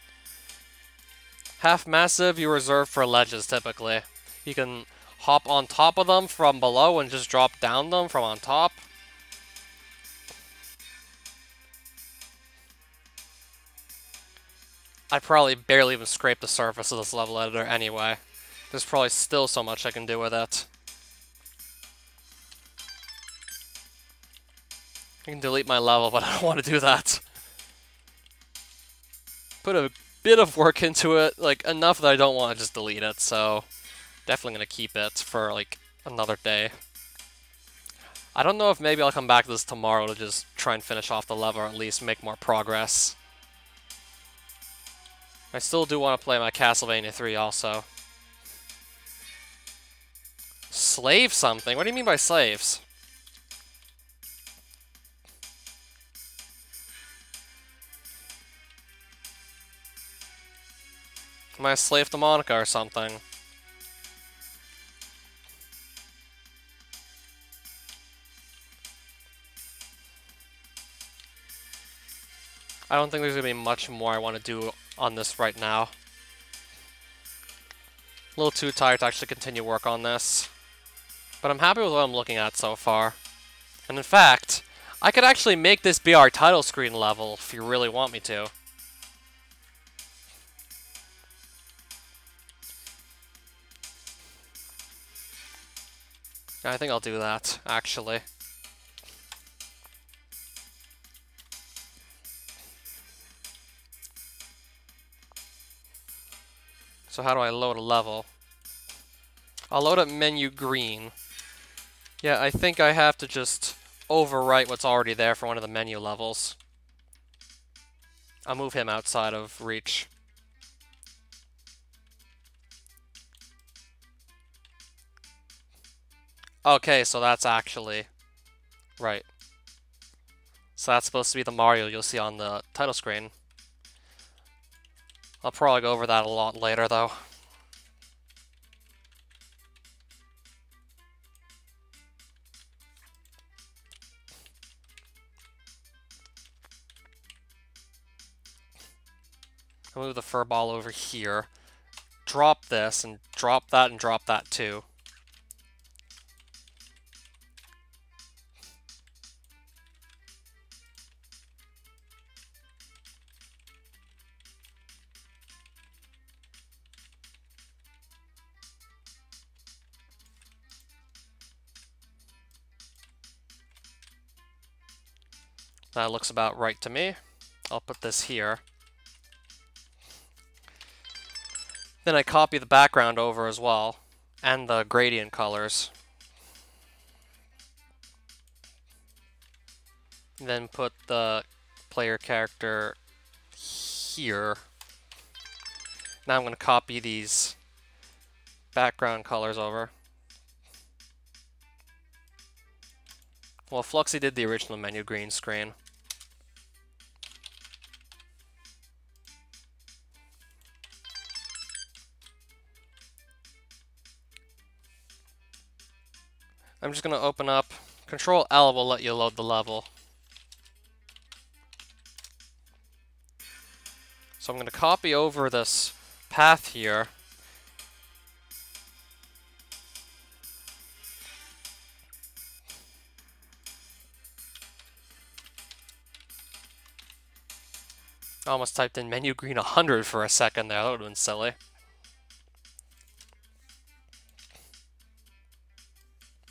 Half massive you reserve for ledges typically. You can hop on top of them from below and just drop down them from on top. I probably barely even scraped the surface of this level editor anyway. There's probably still so much I can do with it. I can delete my level, but I don't want to do that. Put a bit of work into it, like enough that I don't want to just delete it, so definitely going to keep it for like another day. I don't know if maybe I'll come back to this tomorrow to just try and finish off the level or at least make more progress. I still do want to play my Castlevania 3 also. Slave something? What do you mean by slaves? Am I a slave to Monica or something? I don't think there's going to be much more I want to do on this right now. A little too tired to actually continue work on this. But I'm happy with what I'm looking at so far. And in fact, I could actually make this be our title screen level if you really want me to. I think I'll do that, actually. So how do I load a level? I'll load up menu green. Yeah, I think I have to just overwrite what's already there for one of the menu levels. I'll move him outside of reach. Okay, so that's actually... right. So that's supposed to be the Mario you'll see on the title screen. I'll probably go over that a lot later, though. I'll move the fur ball over here. Drop this, and drop that too. That looks about right to me. I'll put this here. Then I copy the background over as well, and the gradient colors. Then put the player character here. Now I'm going to copy these background colors over. Well, Fluxy did the original menu green screen. I'm just going to open up. Control L will let you load the level. So I'm going to copy over this path here. I almost typed in menu green 100 for a second there. That would have been silly.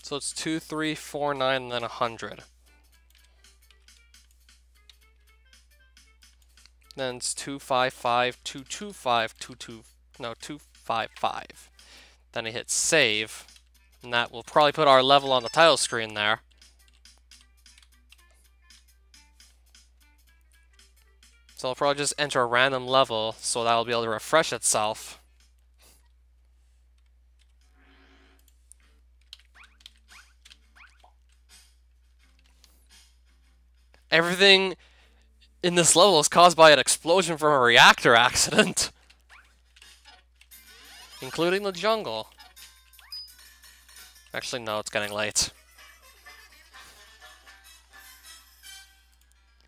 So it's 2, 3, 4, 9, and then 100. Then it's 2, 5, 5, 2, 2, 5, 2, 2, no, 2, 5, 5. Then I hit save, and that will probably put our level on the title screen there. So I'll probably just enter a random level, so that'll be able to refresh itself. Everything in this level is caused by an explosion from a reactor accident. Including the jungle. Actually, no, it's getting late.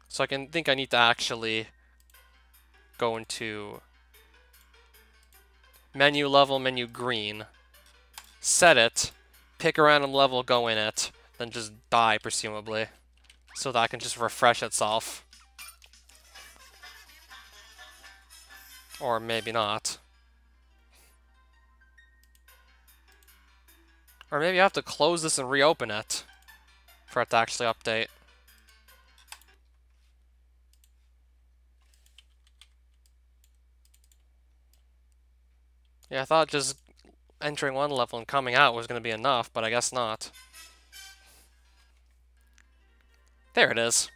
So I think I need to actually go into menu level, menu green, set it, pick a random level, go in it, then just die, presumably, so that I can just refresh itself. Or maybe not. Or maybe I have to close this and reopen it for it to actually update. Yeah, I thought just entering one level and coming out was going to be enough, but I guess not. There it is.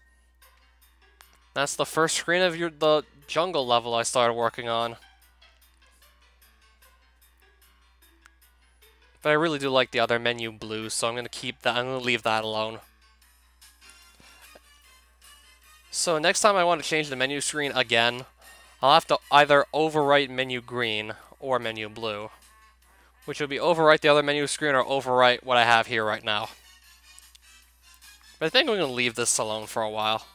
That's the first screen of the jungle level I started working on. But I really do like the other menu blue, so I'm going to keep that. I'm going to leave that alone. So next time I want to change the menu screen again, I'll have to either overwrite menu green or menu blue, which would be overwrite the other menu screen or overwrite what I have here right now. But I think I'm going to leave this alone for a while.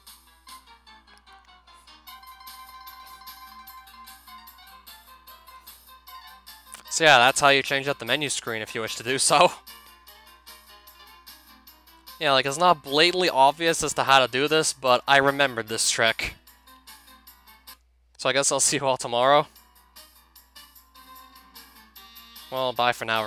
So yeah, that's how you change out the menu screen if you wish to do so. Yeah, like, it's not blatantly obvious as to how to do this, but I remembered this trick. So I guess I'll see you all tomorrow. Well, bye for now.